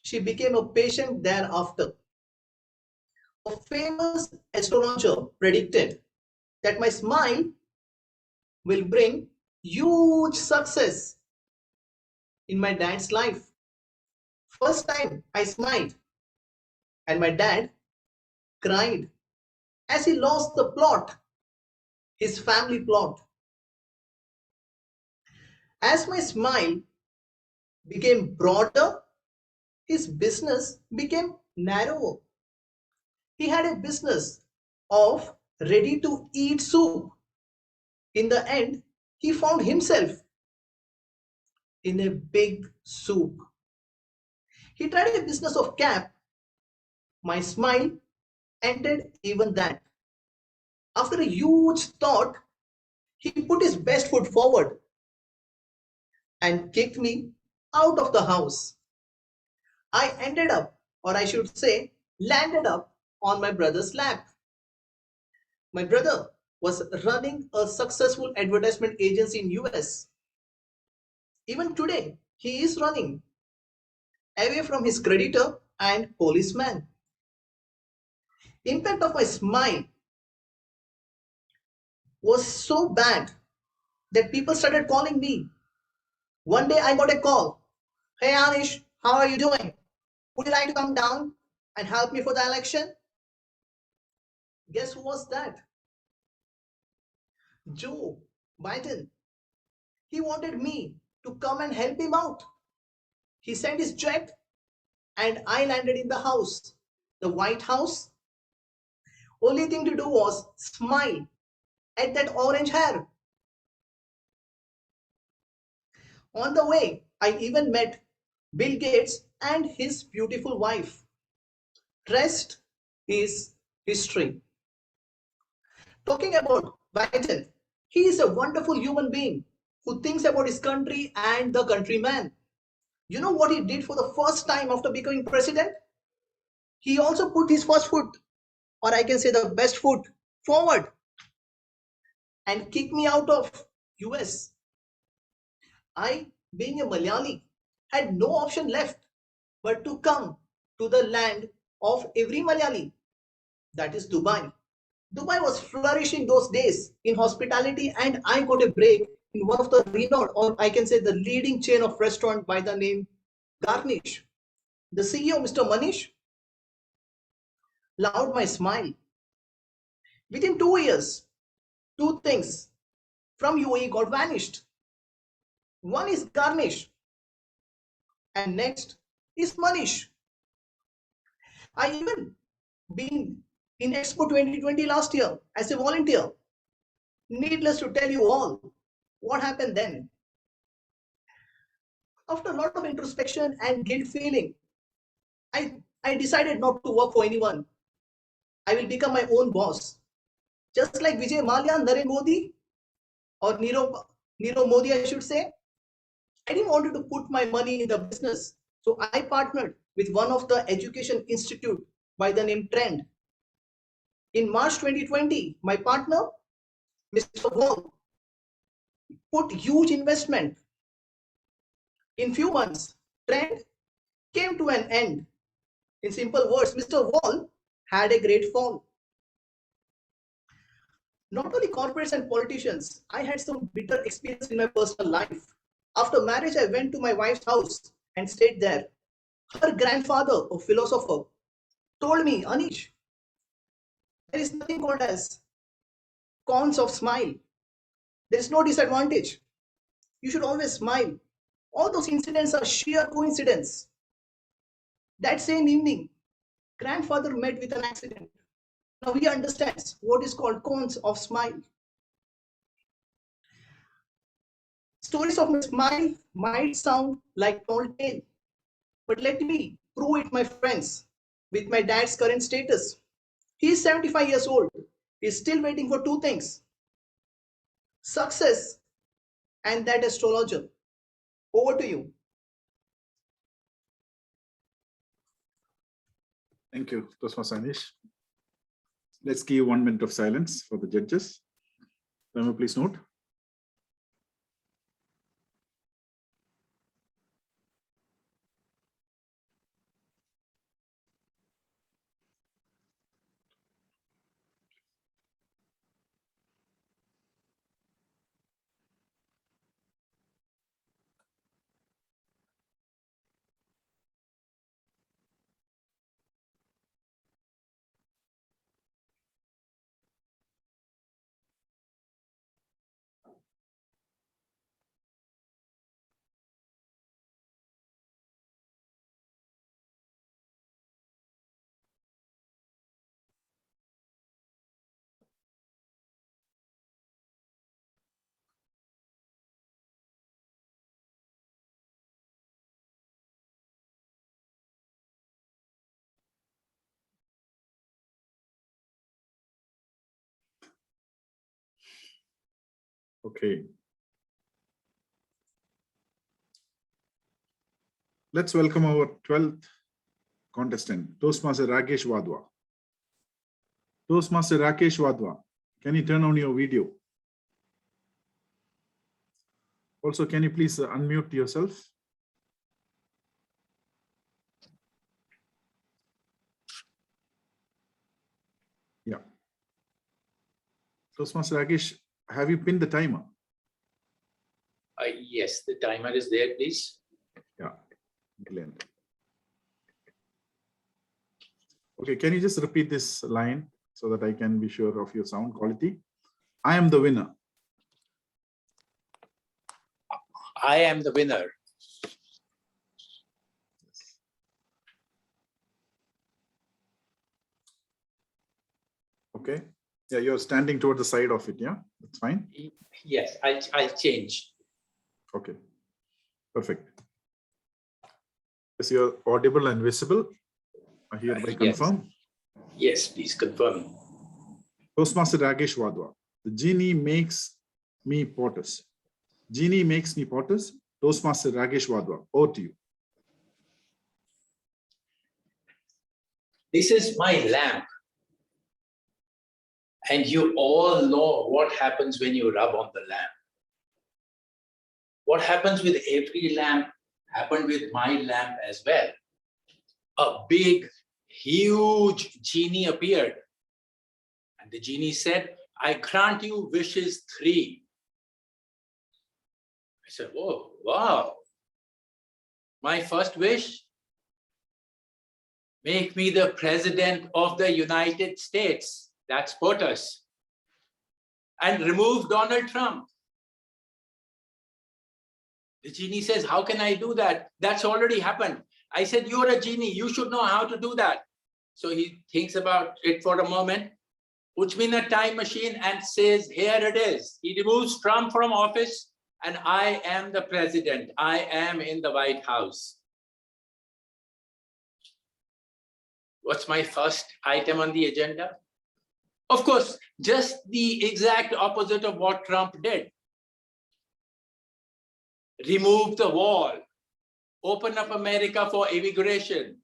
Speaker 18: she became a patient thereafter. A famous astrologer predicted that my smile will bring huge success in my dad's life. First time I smiled and my dad cried as he lost the plot, his family plot. As my smile became broader, his business became narrower. He had a business of ready-to-eat soup. In the end, he found himself in a big soup. He tried a business of cap. My smile ended even that. After a huge thought, he put his best foot forward and kicked me out of the house. I ended up, or I should say, landed up on my brother's lap. My brother was running a successful advertisement agency in US. Even today, he is running away from his creditor and policeman. Impact of my smile was so bad that people started calling me. One day I got a call. Hey Anish, how are you doing? Would you like to come down and help me for the election? Guess who was that? Joe Biden. He wanted me to come and help him out. He sent his jet and I landed in the house, the White House. Only thing to do was smile at that orange hair. On the way, I even met Bill Gates and his beautiful wife. Rest is history. Talking about Biden, he is a wonderful human being who thinks about his country and the countryman. You know what he did for the first time after becoming president? He also put his first foot, or I can say the best foot, forward and kicked me out of US. I, being a Malayali, had no option left but to come to the land of every Malayali, that is Dubai. Dubai was flourishing those days in hospitality, and I got a break in one of the renowned, or I can say the leading chain of restaurant by the name Garnish. The CEO, Mr. Manish, loved my smile. Within 2 years, two things from UAE got vanished. One is Garnish and next is Manish. I even been in Expo 2020 last year as a volunteer. Needless to tell you all what happened then. After a lot of introspection and guilt feeling, I decided not to work for anyone. I will become my own boss. Just like Vijay Mallya, Narendra Modi, or Nirav Modi, I should say. I didn't want to put my money in the business. So I partnered with one of the education institute by the name Trend. In March 2020, my partner, Mr. Wall, put huge investment. In few months, Trend came to an end. In simple words, Mr. Wall had a great fall. Not only corporates and politicians, I had some bitter experience in my personal life. After marriage, I went to my wife's house and stayed there. Her grandfather, a philosopher, told me, Anish, there is nothing called as cons of smile. There is no disadvantage. You should always smile. All those incidents are sheer coincidence. That same evening, grandfather met with an accident. Now he understands what is called cons of smile. Stories of my smile might sound like tall tale, but let me prove it, my friends, with my dad's current status. He is 75 years old. He is still waiting for two things: success and that astrologer. Over to you.
Speaker 8: Thank you, Toastmaster Anish. Let's give 1 minute of silence for the judges. Timer, please note. Okay. Let's welcome our 12th contestant, Toastmaster Rakesh Wadhwa. Toastmaster Rakesh Wadhwa, can you turn on your video? Also, can you please unmute yourself? Yeah. Toastmaster Rakesh, have you pinned the timer?
Speaker 19: Yes, the timer is there, please.
Speaker 8: Yeah, brilliant. Okay, can you just repeat this line so that I can be sure of your sound quality? I am the winner.
Speaker 19: I am the winner.
Speaker 8: Okay. Yeah, you're standing toward the side of it. Yeah, that's fine.
Speaker 19: Yes, I'll change.
Speaker 8: Okay, perfect. Yes, you're audible and visible. I hereby confirm.
Speaker 19: Yes, please confirm.
Speaker 8: Toastmaster Rakesh Wadhwa. The genie makes me potters. Genie makes me potters. Toastmaster Rakesh Wadhwa. Over to you.
Speaker 19: This is my lamp. And you all know what happens when you rub on the lamp. What happens with every lamp happened with my lamp as well. A big, huge genie appeared. And the genie said, I grant you wishes 3. I said, oh, wow. My first wish, make me the president of the United States. That's POTUS. And remove Donald Trump. The genie says, how can I do that? That's already happened. I said, you're a genie. You should know how to do that. So he thinks about it for a moment, puts me in a time machine and says, here it is. He removes Trump from office and I am the president. I am in the White House. What's my first item on the agenda? Of course, just the exact opposite of what Trump did. Remove the wall, open up America for immigration.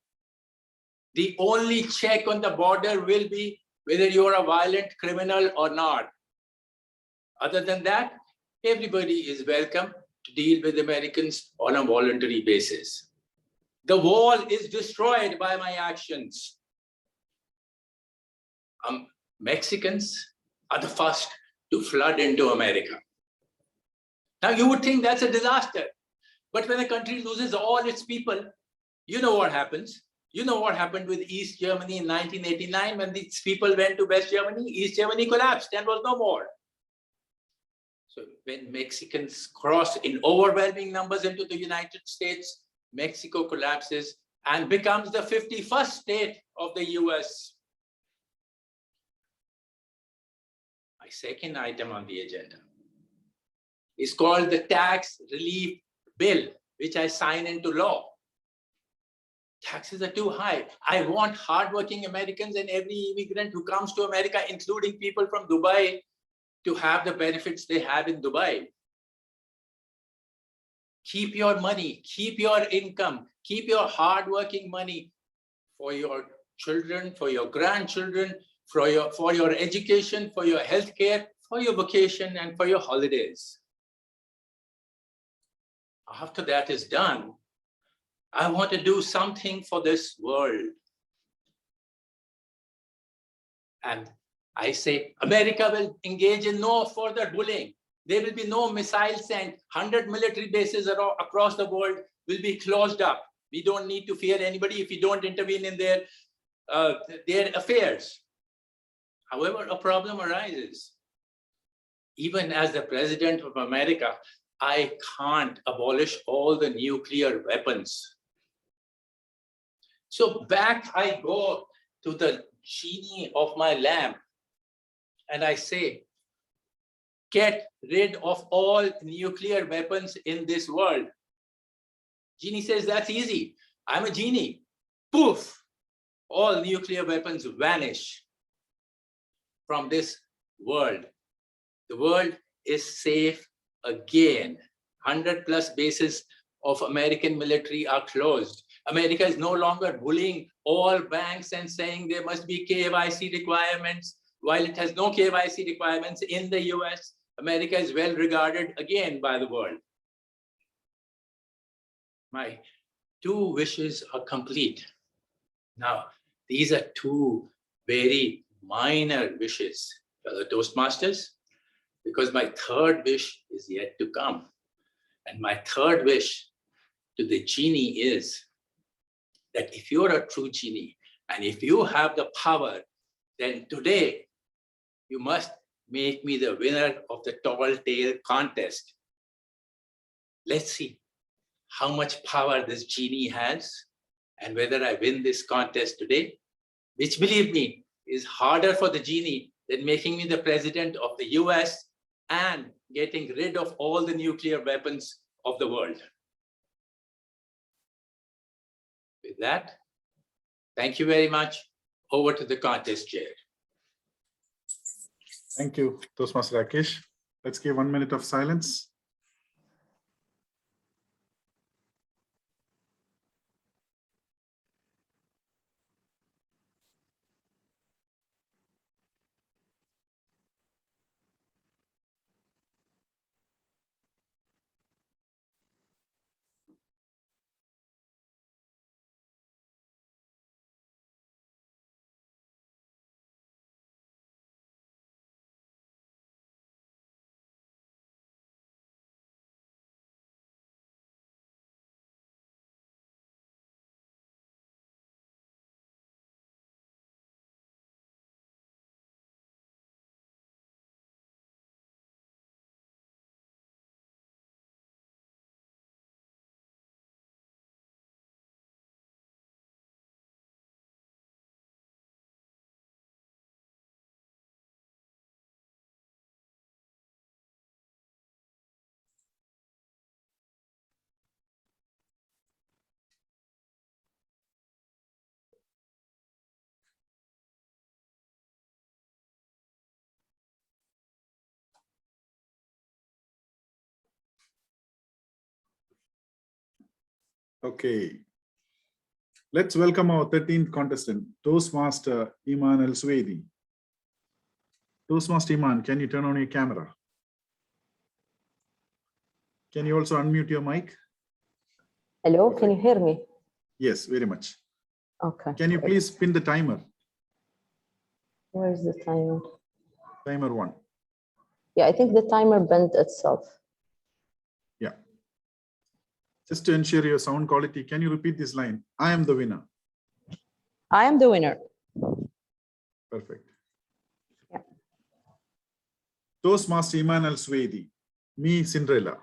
Speaker 19: The only check on the border will be whether you're a violent criminal or not. Other than that, everybody is welcome to deal with Americans on a voluntary basis. The wall is destroyed by my actions. Mexicans are the first to flood into America. Now you would think that's a disaster, but when a country loses all its people, you know what happens. You know what happened with East Germany in 1989 when these people went to West Germany. East Germany collapsed and was no more. So when Mexicans cross in overwhelming numbers into the United States, Mexico collapses and becomes the 51st state of the US. My second item on the agenda is called the Tax Relief Bill, which I sign into law. Taxes are too high. I want hardworking Americans and every immigrant who comes to America, including people from Dubai, to have the benefits they have in Dubai. Keep your money, keep your income, keep your hardworking money for your children, for your grandchildren, for your education, for your healthcare, for your vacation, and for your holidays. After that is done, I want to do something for this world. And I say, America will engage in no further bullying. There will be no missiles sent. 100 military bases across the world will be closed up. We don't need to fear anybody if we don't intervene in their affairs. However, a problem arises. Even as the President of America, I can't abolish all the nuclear weapons. So back I go to the genie of my lamp and I say, get rid of all nuclear weapons in this world. Genie says, that's easy. I'm a genie. Poof, all nuclear weapons vanish from this world. The world is safe again. 100+ bases of American military are closed. America is no longer bullying all banks and saying there must be KYC requirements. While it has no KYC requirements in the US, America is well regarded again by the world. My 2 wishes are complete. Now, these are 2 very minor wishes, fellow Toastmasters, because my 3rd wish is yet to come. And my 3rd wish to the genie is that if you're a true genie and if you have the power, then today you must make me the winner of the tall tale contest. Let's see how much power this genie has and whether I win this contest today, which, believe me, is harder for the genie than making me the president of the US and getting rid of all the nuclear weapons of the world. With that, thank you very much. Over to the contest chair.
Speaker 8: Thank you, Toastmaster Rakesh. Let's give 1 minute of silence. Okay. Let's welcome our 13th contestant, Toastmaster Iman El Suwaidi. Toastmaster Iman, can you turn on your camera? Can you also unmute your mic?
Speaker 20: Hello, can you hear me?
Speaker 8: Yes, very much.
Speaker 20: Okay.
Speaker 8: Can you please pin the timer?
Speaker 20: Where is the timer?
Speaker 8: Timer 1.
Speaker 20: Yeah, I think the timer bent itself.
Speaker 8: Yeah. Just to ensure your sound quality, can you repeat this line? I am the winner.
Speaker 20: I am the winner.
Speaker 8: Perfect.
Speaker 20: Yeah.
Speaker 8: Toastmaster Iman Al-Swedi. Me, Cinderella.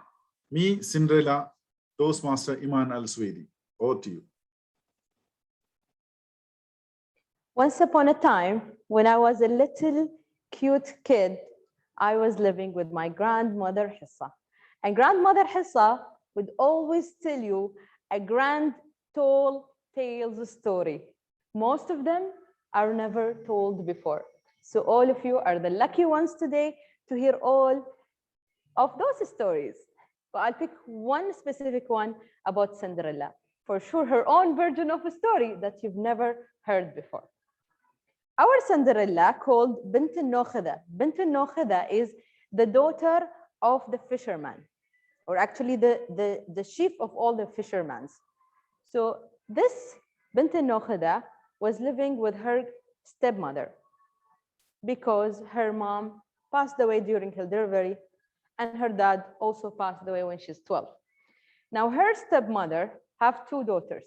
Speaker 8: Me, Cinderella. Toastmaster Iman Al-Swedi. Over to you.
Speaker 20: Once upon a time, when I was a little cute kid, I was living with my grandmother Hissa. And grandmother Hissa would always tell you a grand, tall tales story. Most of them are never told before. So all of you are the lucky ones today to hear all of those stories. But I'll pick one specific one about Cinderella. For sure, her own version of a story that you've never heard before. Our Cinderella called Bint al-Nokhida. Bint al-Nokhida is the daughter of the fisherman, or actually the chief of all the fishermen. So this Bint al-Nokhida was living with her stepmother because her mom passed away during her delivery and her dad also passed away when she's 12. Now her stepmother have two daughters.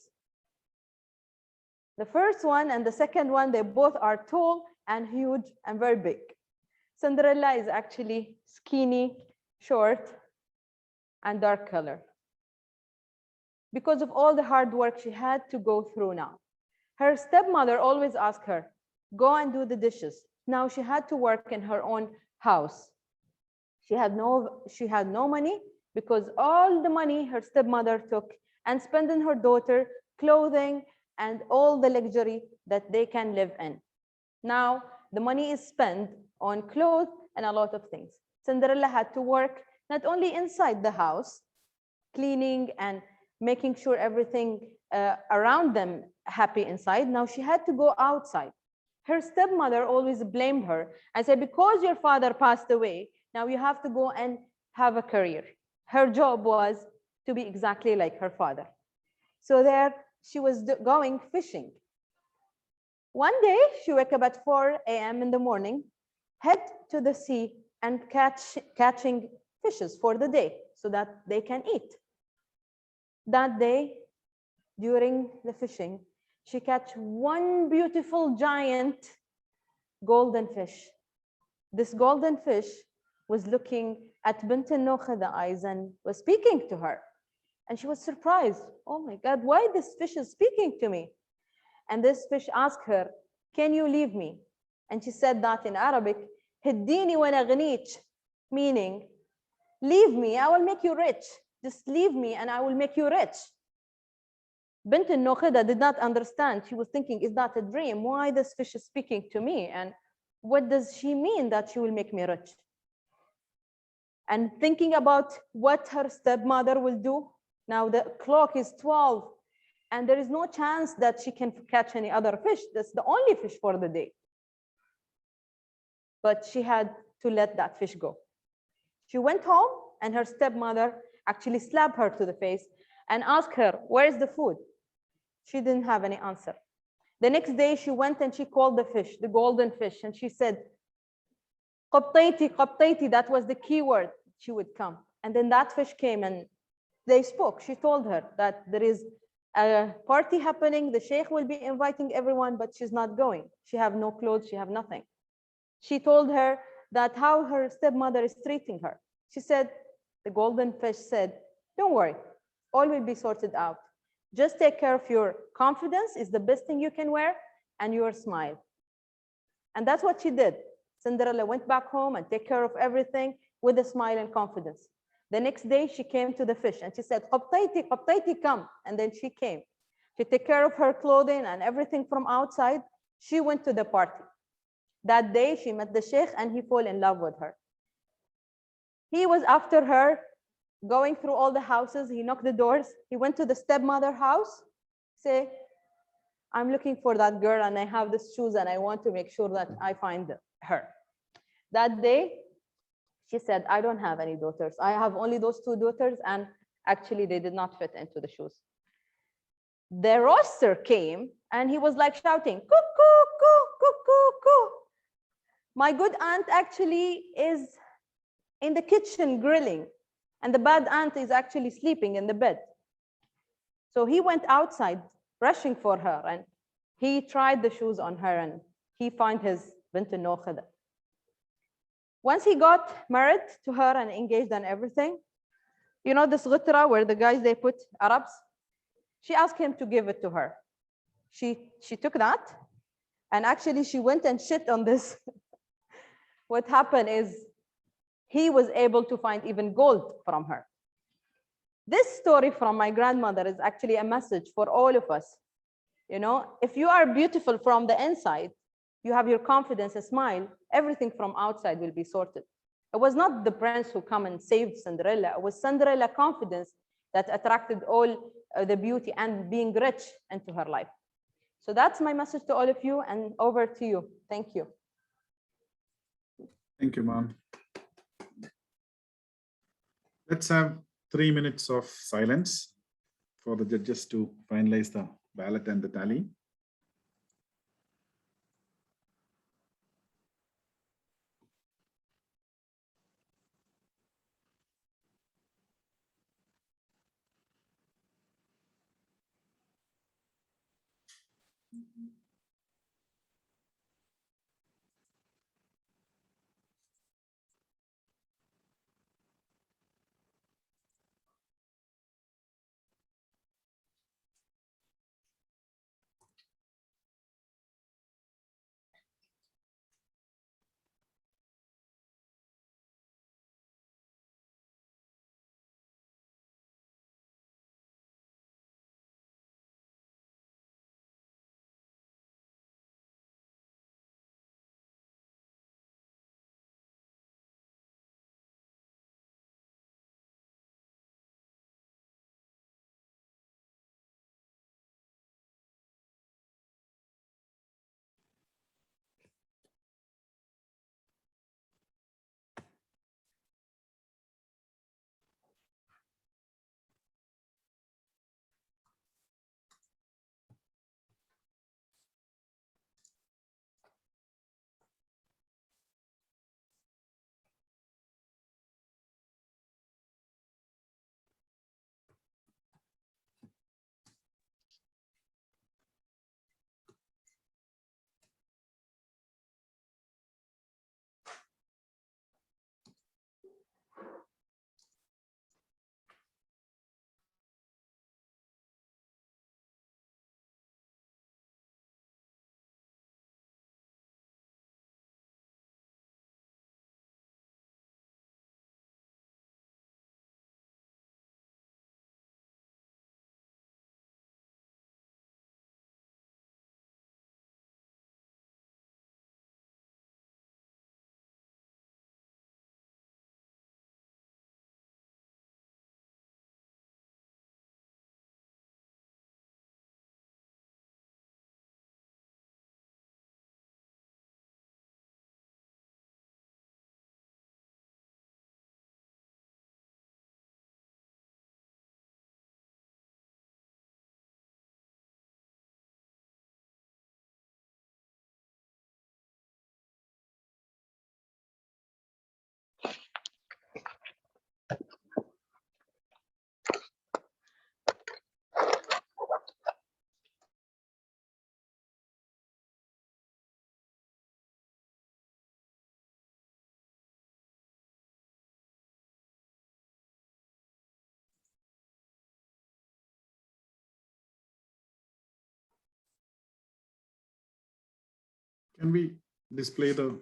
Speaker 20: The first one and the second one, they both are tall and huge and very big. Cinderella is actually skinny, short, and dark color. Because of all the hard work she had to go through now. Her stepmother always asked her, go and do the dishes. Now she had to work in her own house. She had no money because all the money her stepmother took and spent on her daughter, clothing, and all the luxury that they can live in. Now, the money is spent on clothes and a lot of things. Cinderella had to work not only inside the house, cleaning and making sure everything around them happy inside. Now she had to go outside. Her stepmother always blamed her and said, because your father passed away, now you have to go and have a career. Her job was to be exactly like her father. So there she was going fishing. One day she woke up at 4 a.m. in the morning, head to the sea and catching fishes for the day so that they can eat. That day, during the fishing, she catch one beautiful giant golden fish. This golden fish was looking at Bint al-Nokhida eyes and was speaking to her. And she was surprised. Oh my God, why this fish is speaking to me? And this fish asked her, can you leave me? And she said that in Arabic, Hiddini wa naghnic, meaning, leave me, I will make you rich. Just leave me and I will make you rich. Bint al-Nokhida did not understand. She was thinking, is that a dream? Why this fish is speaking to me? And what does she mean that she will make me rich? And thinking about what her stepmother will do. Now the clock is 12 and there is no chance that she can catch any other fish. That's the only fish for the day. But she had to let that fish go. She went home and her stepmother actually slapped her to the face and asked her, where is the food? She didn't have any answer. The next day she went and she called the fish, the golden fish, and she said, Qabtayti, Qabtayti, that was the key word. She would come. And then that fish came and they spoke. She told her that there is a party happening. The sheikh will be inviting everyone, but she's not going. She have no clothes, she have nothing. She told her that how her stepmother is treating her. She said, the golden fish said, don't worry, all will be sorted out. Just take care of your confidence is the best thing you can wear and your smile. And that's what she did. Cinderella went back home and take care of everything with a smile and confidence. The next day she came to the fish and she said, Qabtayti, Qabtayti, come. And then she came. She took care of her clothing and everything from outside. She went to the party. That day she met the sheikh and he fell in love with her. He was after her, going through all the houses. He knocked the doors. He went to the stepmother house, say, I'm looking for that girl and I have these shoes and I want to make sure that I find her. That day, she said, I don't have any daughters. I have only those two daughters and actually they did not fit into the shoes. the rooster came and he was like shouting, cuckoo, coo, cuckoo, coo. My good aunt actually is in the kitchen grilling, and the bad aunt is actually sleeping in the bed. So he went outside rushing for her, and he tried the shoes on her, and he found his bint al-Nokhada. Once he got married to her and engaged and everything, you know this ghitra where the guys, they put Arabs? She asked him to give it to her. She took that, and actually she went and shit on this. What happened is he was able to find even gold from her. This story from my grandmother is actually a message for all of us. You know, if you are beautiful from the inside, you have your confidence, a smile, everything from outside will be sorted. It was not the prince who come and saved Cinderella. It was Cinderella confidence that attracted all the beauty and being rich into her life. So that's my message to all of you, and over to you. Thank you.
Speaker 8: Thank you, ma'am. Let's have 3 minutes of silence for the judges to finalize the ballot and the tally. Can we display the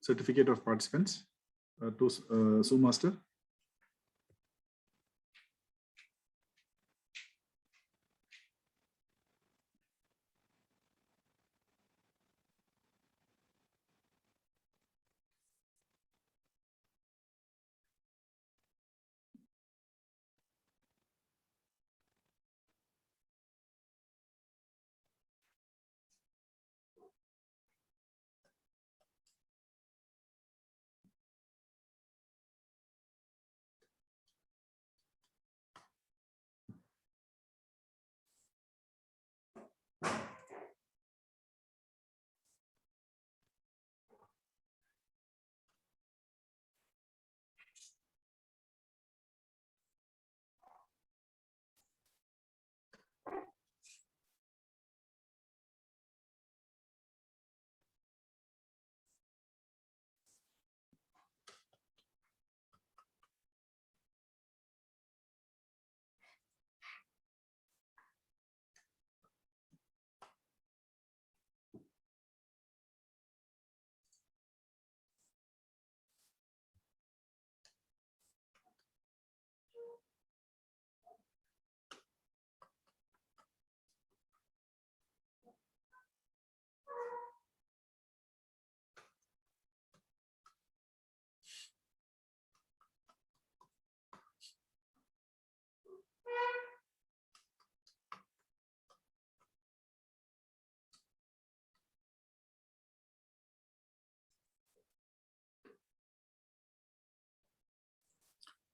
Speaker 8: certificate of participants to Sue Master?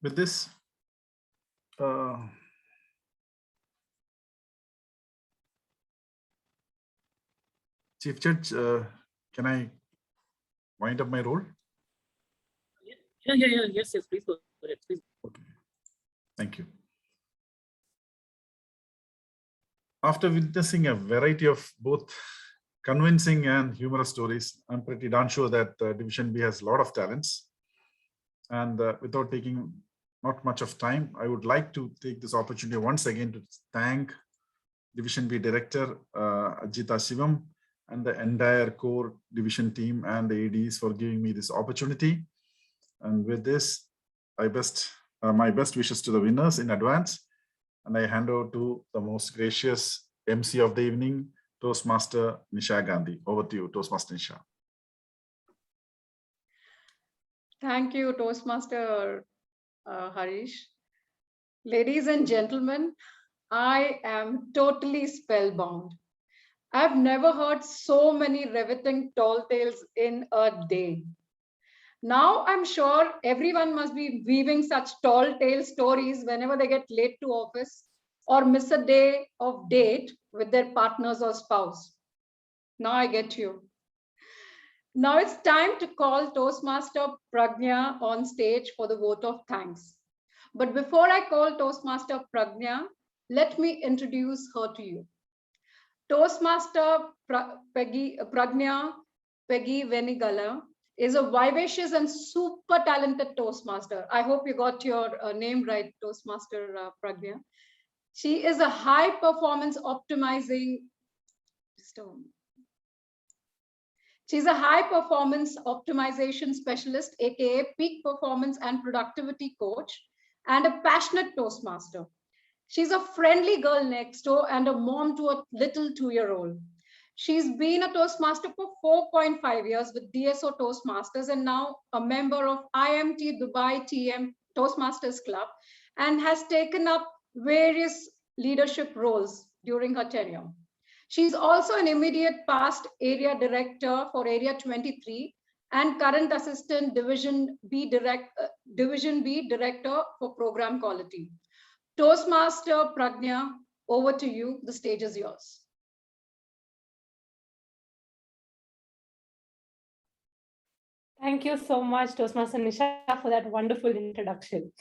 Speaker 8: with this, Chief Judge, can I wind up my role?
Speaker 7: Yes, please go ahead, please.
Speaker 8: Okay. Thank you. After witnessing a variety of both convincing and humorous stories, I'm pretty darn sure that Division B has a lot of talents. And without taking not much of time, I would like to take this opportunity once again to thank Division B Director Ajita Shivam and the entire core division team and the ADs for giving me this opportunity. And with this, my best wishes to the winners in advance. And I hand over to the most gracious MC of the evening, Toastmaster Nisha Gandhi. Over to you, Toastmaster Nisha.
Speaker 3: Thank you, Toastmaster Harish. Ladies and gentlemen, I am totally spellbound. I've never heard so many riveting tall tales in a day. Now I'm sure everyone must be weaving such tall tale stories whenever they get late to office or miss a day of date with their partners or spouse. Now I get you. Now it's time to call Toastmaster Pragnya on stage for the vote of thanks. But before I call Toastmaster Pragnya, let me introduce her to you. Toastmaster Pragnya Peggy Venigala is a vivacious and super talented Toastmaster. I hope you got your name right, Toastmaster Pragnya. She is a high performance optimizing, she's a high performance optimization specialist, aka peak performance and productivity coach, and a passionate Toastmaster. She's a friendly girl next door and a mom to a little 2-year-old. She's been a Toastmaster for 4.5 years with DSO Toastmasters and now a member of IMT Dubai TM Toastmasters Club and has taken up various leadership roles during her tenure. She's also an immediate past area director for Area 23 and current assistant Division B director for program quality. Toastmaster Pragnya, over to you. The stage is yours.
Speaker 21: Thank you so much, Toastmaster Nisha, for that wonderful introduction.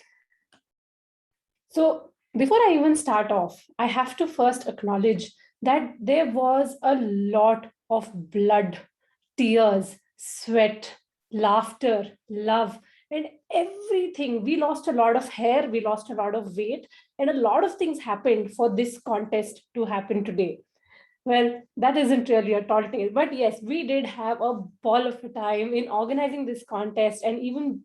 Speaker 21: So before I even start off, I have to first acknowledge that there was a lot of blood, tears, sweat, laughter, love, and everything. We lost a lot of hair, we lost a lot of weight, and a lot of things happened for this contest to happen today. Well, that isn't really a tall tale, but yes, we did have a ball of a time in organizing this contest and even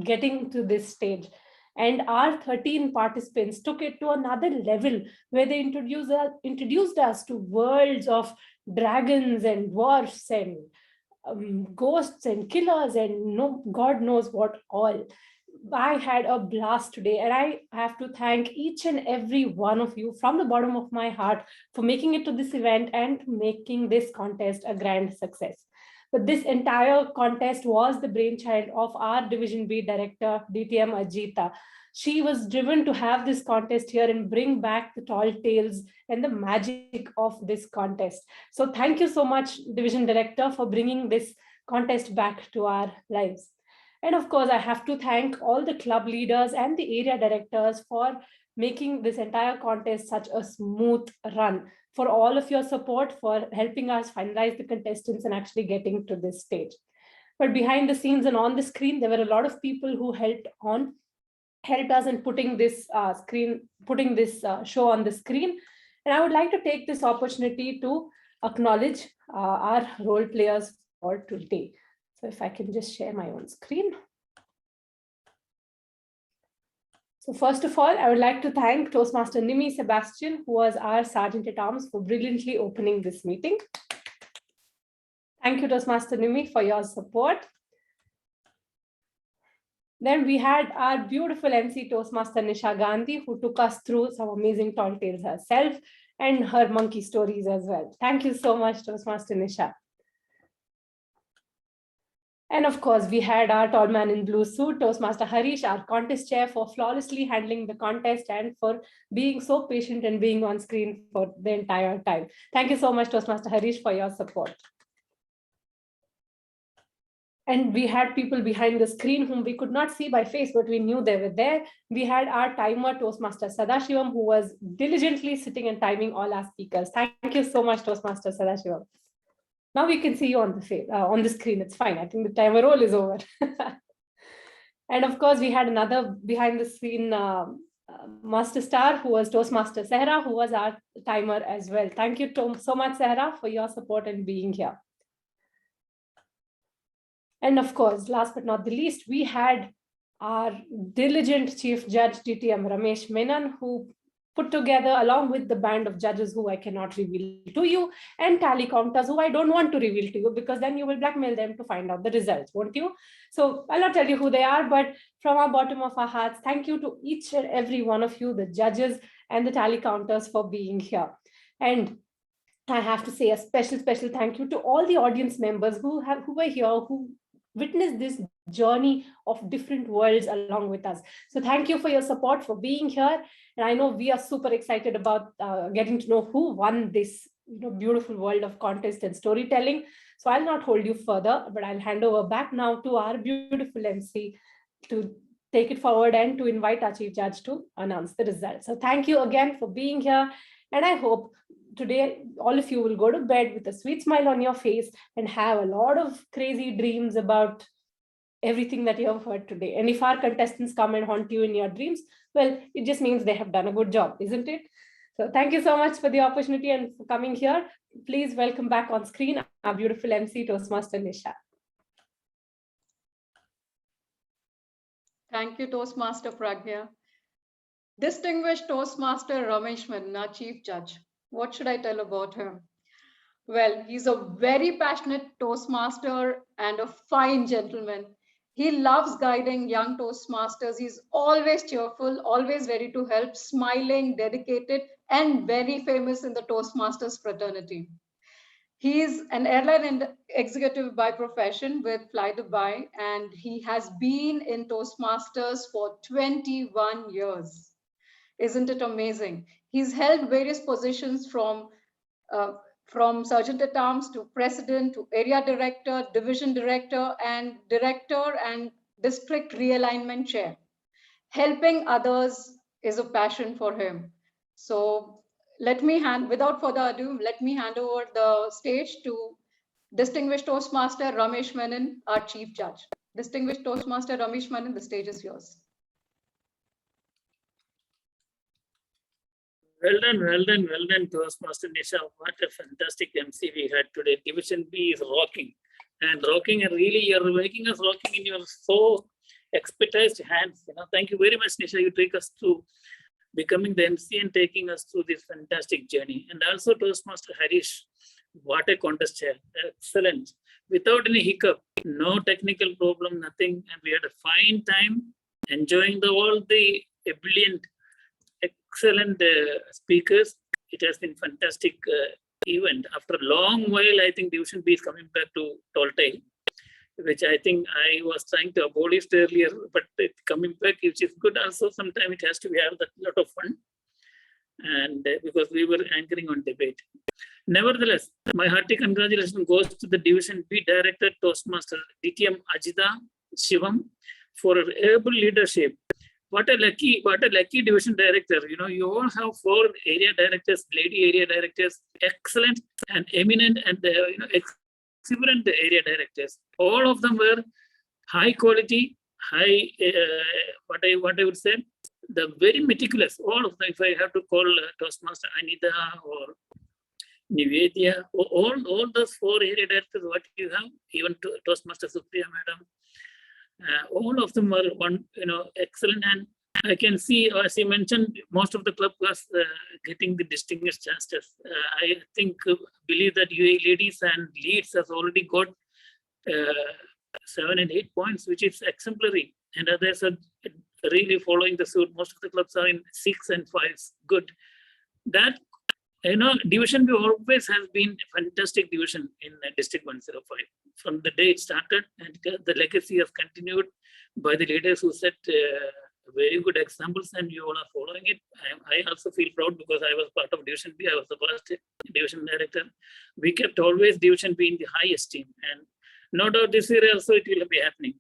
Speaker 21: getting to this stage. And our 13 participants took it to another level where they introduced us to worlds of dragons and dwarfs and ghosts and killers and God knows what all. I had a blast today, and I have to thank each and every one of you from the bottom of my heart for making it to this event and making this contest a grand success. But this entire contest was the brainchild of our Division B director, DTM Ajita. She was driven to have this contest here and bring back the tall tales and the magic of this contest. So thank you so much, Division Director, for bringing this contest back to our lives. And of course, I have to thank all the club leaders and the area directors for making this entire contest such a smooth run, for all of your support, for helping us finalize the contestants and actually getting to this stage. But behind the scenes and on the screen, there were a lot of people who helped us in putting this show on the screen. And I would like to take this opportunity to acknowledge our role players for today. So if I can just share my own screen. So first of all, I would like to thank Toastmaster Nimi Sebastian, who was our Sergeant at Arms, for brilliantly opening this meeting. Thank you, Toastmaster Nimi, for your support. Then we had our beautiful MC Toastmaster Nisha Gandhi, who took us through some amazing tall tales herself and her monkey stories as well. Thank you so much, Toastmaster Nisha. And of course, we had our tall man in blue suit, Toastmaster Harish, our contest chair, for flawlessly handling the contest and for being so patient and being on screen for the entire time. Thank you so much, Toastmaster Harish, for your support. And we had people behind the screen whom we could not see by face, but we knew they were there. We had our timer, Toastmaster Sadashivam, who was diligently sitting and timing all our speakers. Thank you so much, Toastmaster Sadashivam. Now we can see you on the face, on the screen. It's fine. I think the timer roll is over. And of course, we had another behind the scene master star, who was Toastmaster Sehra, who was our timer as well. Thank you so much, Sehra, for your support and being here. And of course, last but not the least, we had our diligent Chief Judge DTM Ramesh Menon, who put together, along with the band of judges who I cannot reveal to you, and tally counters who I don't want to reveal to you, because then you will blackmail them to find out the results, won't you? So I'll not tell you who they are, but from our bottom of our hearts, thank you to each and every one of you, the judges and the tally counters, for being here. And I have to say a special thank you to all the audience members who were here, who witnessed this journey of different worlds along with us. So thank you for your support, for being here. And I know we are super excited about getting to know who won this beautiful world of contest and storytelling. So I'll not hold you further, but I'll hand over back now to our beautiful MC to take it forward and to invite our Chief Judge to announce the results. So thank you again for being here. And I hope today all of you will go to bed with a sweet smile on your face and have a lot of crazy dreams about everything that you have heard today. And if our contestants come and haunt you in your dreams, well, it just means they have done a good job, isn't it? So thank you so much for the opportunity and for coming here. Please welcome back on screen our beautiful MC, Toastmaster Nisha.
Speaker 3: Thank you, Toastmaster Pragya. Distinguished Toastmaster Ramesh Menon, our Chief Judge. What should I tell about him? Well, he's a very passionate Toastmaster and a fine gentleman. He loves guiding young Toastmasters. He's always cheerful, always ready to help, smiling, dedicated, and very famous in the Toastmasters fraternity. He's an airline executive by profession with Fly Dubai, and he has been in Toastmasters for 21 years. Isn't it amazing? He's held various positions from Sergeant at Arms to President to Area Director, Division Director and District Realignment Chair. Helping others is a passion for him. So without further ado, let me hand over the stage to Distinguished Toastmaster Ramesh Menon, our Chief Judge. Distinguished Toastmaster Ramesh Menon, the stage is yours.
Speaker 7: Well done, Toastmaster Nisha. What a fantastic MC we had today. Division B is rocking. And really, you're making us rocking in your so expertized hands. Thank you very much, Nisha. You take us through becoming the MC and taking us through this fantastic journey. And also Toastmaster Harish, what a contest chair. Excellent. Without any hiccup, no technical problem, nothing. And we had a fine time enjoying all the brilliant, excellent speakers. It has been fantastic event. After a long while, I think Division B is coming back to Tall Tale, which I think I was trying to abolish earlier, but coming back, which is good. Also, sometimes it has to have that lot of fun, and because we were anchoring on debate. Nevertheless, my hearty congratulations goes to the Division B Director, Toastmaster DTM Ajita Shivam, for able leadership. What a lucky division director. You all have 4 area directors, lady area directors, excellent and eminent and exuberant area directors. All of them were high quality, what I would say, the very meticulous. All of them, if I have to call Toastmaster Anita or Nivedya, all those 4 area directors, what you have, even Toastmaster Supriya Madam, all of them were excellent. And I can see, as you mentioned, most of the club was getting the distinguished justice. I believe that UAE ladies and leads has already got 7 and 8 points, which is exemplary. And others are really following the suit. Most of the clubs are in 6 and 5s. Good. That Division B always has been a fantastic division in District 105. From the day it started, and the legacy has continued by the leaders who set very good examples, and you all are following it. I also feel proud because I was part of Division B. I was the first division director. We kept always Division B in the high esteem, and no doubt this year also it will be happening.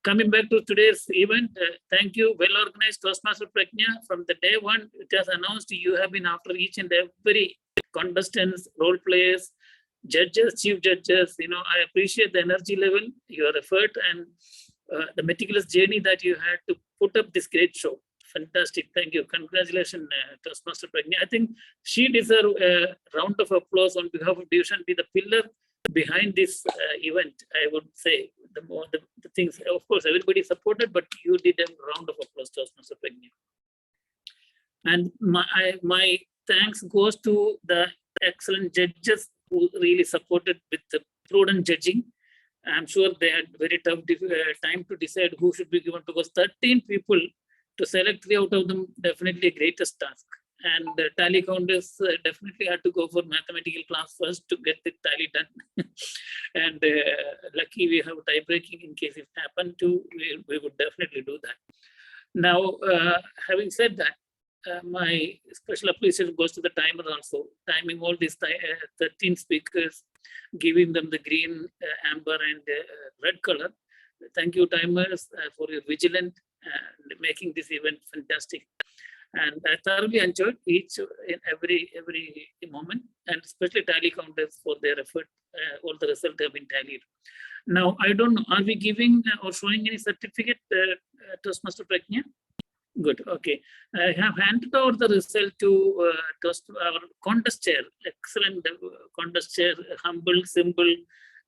Speaker 7: Coming back to today's event, thank you, well-organized Toastmaster Prajna. From the day one, it has announced you have been after each and every contestants, role players, judges, chief judges. I appreciate the energy level, your effort, and the meticulous journey that you had to put up this great show. Fantastic. Thank you. Congratulations, Toastmaster Prajna. I think she deserves a round of applause on behalf of Division B, the pillar behind this event. I would say the things, of course, everybody supported, but you did a round of applause, Toastmaster Prajna. And my thanks goes to the excellent judges who really supported with the prudent judging. I'm sure they had very tough time to decide who should be given, because 13 people to select 3 out of them, definitely a greatest task. And the tally counters definitely had to go for mathematical class first to get the tally done. And lucky we have tie breaking in case it happened to, we would definitely do that. Now, having said that, my special appreciation goes to the timer also, timing all these 13 speakers, giving them the green, amber, and red color. Thank you, timers, for your vigilance and making this event fantastic. And I thoroughly enjoyed each in every moment, and especially tally counters for their effort. All the results have been tallied. Now, I don't know, are we giving or showing any certificate, Toastmaster Prajna? Good. Okay. I have handed over the result to our contest chair. Excellent contest chair, humble, simple,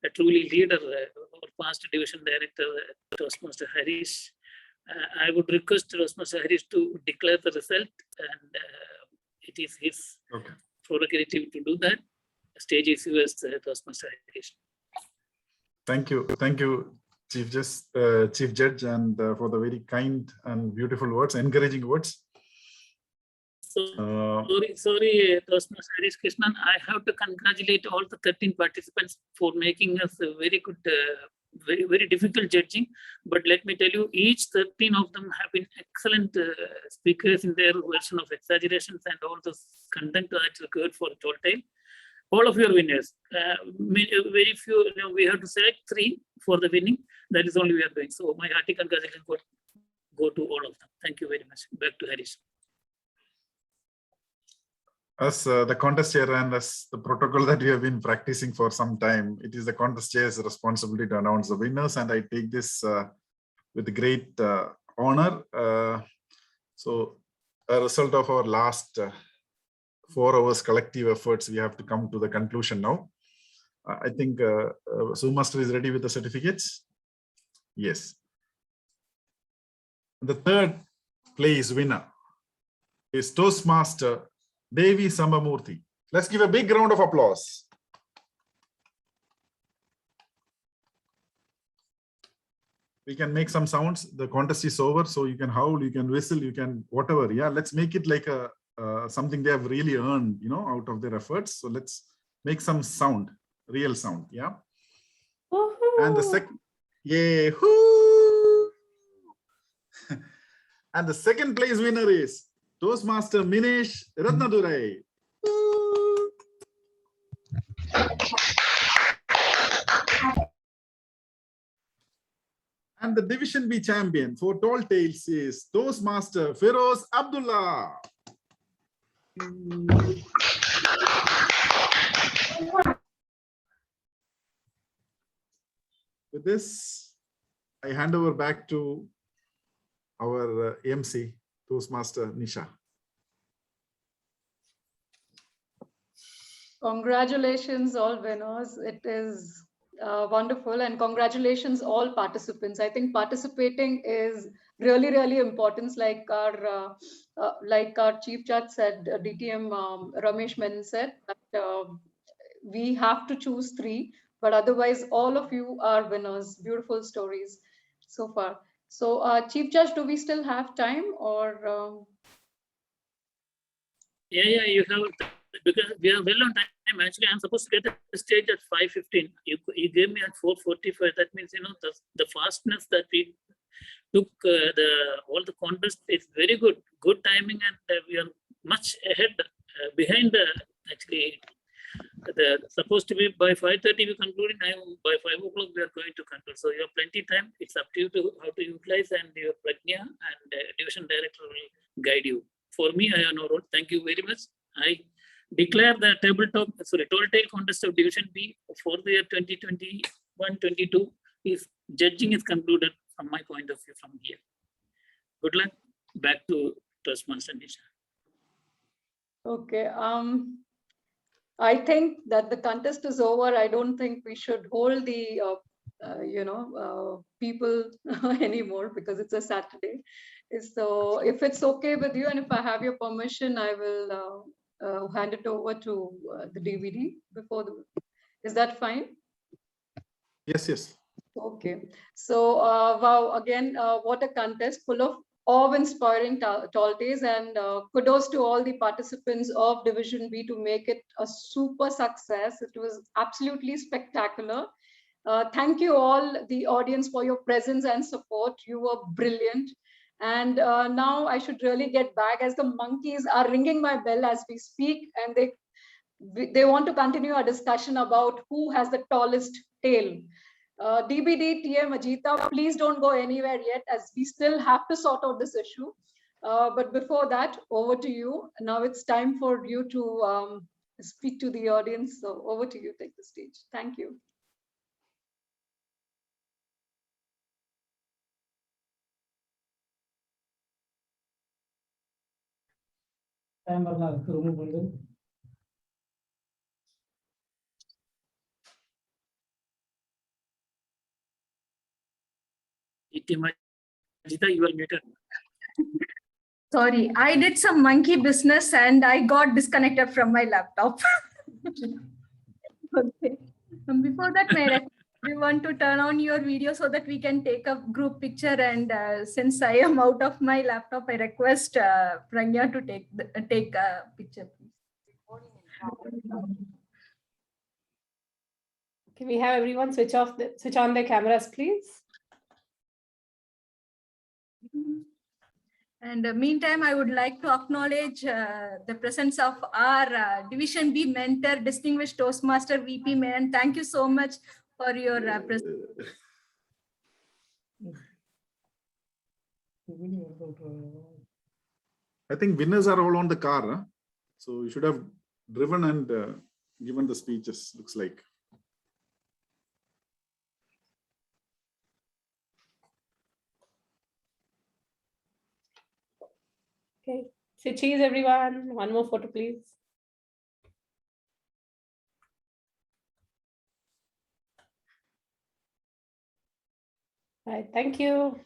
Speaker 7: a truly leader, our past division director, Toastmaster Harish. I would request Toastmaster Harish to declare the result, and it is his prerogative to do that. The stage is yours, Toastmaster Harish.
Speaker 8: Thank you, Chief Judge, and for the very kind and beautiful words, encouraging words.
Speaker 7: Sorry, Toastmaster Harish Krishnan. I have to congratulate all the 13 participants for making us a very good, very difficult judging. But let me tell you, each 13 of them have been excellent speakers in their version of exaggerations and all the content that's required for Tall Tale. All of your winners. Very few, we have to select 3 for the winning. That is only we are doing. So my hearty congratulations go to all of them. Thank you very much. Back to Harish.
Speaker 8: As the contest chair and as the protocol that we have been practicing for some time, it is the contest chair's responsibility to announce the winners, and I take this with great honor. So a result of our last 4 hours collective efforts, we have to come to the conclusion now. I think Sumaster is ready with the certificates. Yes. The 3rd place winner is Toastmaster Devi Sambamurthy. Let's give a big round of applause. We can make some sounds. The contest is over, so you can howl, you can whistle, you can whatever. Yeah, let's make it like a something they have really earned, out of their efforts. So let's make some sound, real sound. Yeah. And the second, yeah, and the second place winner is Toastmaster Minesh Ratnadurai. And the Division B champion for Tall Tales is Toastmaster Feroz Abdullah. With this, I hand over back to our MC, Toastmaster Nisha.
Speaker 3: Congratulations, all winners. It is wonderful, and congratulations, all participants. I think participating is really, really important. Like our Chief Judge said, DTM Ramesh Menon said that we have to choose 3, but otherwise all of you are winners. Beautiful stories so far. So Chief Judge, do we still have time, or?
Speaker 7: Yeah, you have because we are well on time. Actually, I'm supposed to get the stage at 5:15. You gave me at 4:45. That means, you know, the fastness that we took all the contest is very good timing, and we are much ahead behind the actually. Supposed to be by 5:30 we concluding. By 5 o'clock we are going to conclude. So you have plenty time. It's up to you to how to utilize, and your Prajna and division director will guide you. For me, I have no role. Thank you very much. I declare the tall tale contest of Division B for the year 2021-22 is judging is concluded from my point of view from here. Good luck. Back to Toastmaster Nisha.
Speaker 3: Okay. I think that the contest is over. I don't think we should hold the people anymore because it's a Saturday. So if it's okay with you, and if I have your permission, I will hand it over to the DVD before the. Is that fine?
Speaker 8: Yes, yes.
Speaker 3: Okay. So wow, again, what a contest full of awe-inspiring tall tales, and kudos to all the participants of Division B to make it a super success. It was absolutely spectacular. Thank you all, the audience, for your presence and support. You were brilliant. And now I should really get back, as the monkeys are ringing my bell as we speak, and they want to continue our discussion about who has the tallest tail. DBD, TM, Ajita, please don't go anywhere yet, as we still have to sort out this issue. But before that, over to you. Now it's time for you to speak to the audience. So over to you, take the stage. Thank you.
Speaker 7: Ajita, you are muted.
Speaker 2: Sorry, I did some monkey business and I got disconnected from my laptop. Okay. Before that, may I request everyone to turn on your video so that we can take a group picture. And since I am out of my laptop, I request Pragya to take a picture, please.
Speaker 21: Can we have everyone switch on their cameras, please?
Speaker 2: And meantime, I would like to acknowledge the presence of our Division B mentor, distinguished Toastmaster VP Menon. Thank you so much for your presence.
Speaker 8: I think winners are all on the car. Huh? So you should have driven and given the speeches, looks like.
Speaker 21: Okay, say cheese, everyone. One more photo, please. All right, thank you.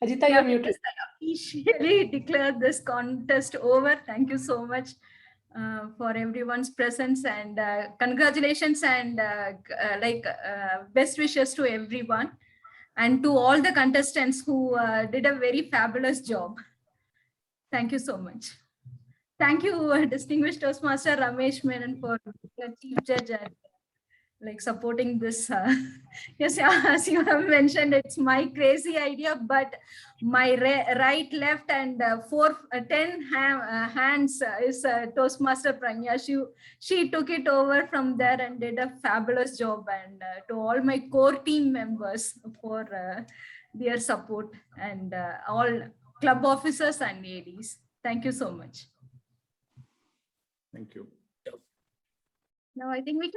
Speaker 21: Ajita, you're muted.
Speaker 2: I officially declare this contest over. Thank you so much for everyone's presence, and congratulations and best wishes to everyone, and to all the contestants who did a very fabulous job. Thank you so much. Thank you, distinguished Toastmaster Ramesh Menon, for the chief judge and supporting this. Yes, as you have mentioned, it's my crazy idea, but my right, left, and 10 hands is Toastmaster Pragya. She took it over from there and did a fabulous job. And to all my core team members for their support, and all club officers and ADs. Thank you so much.
Speaker 8: Thank you.
Speaker 2: Now I think we can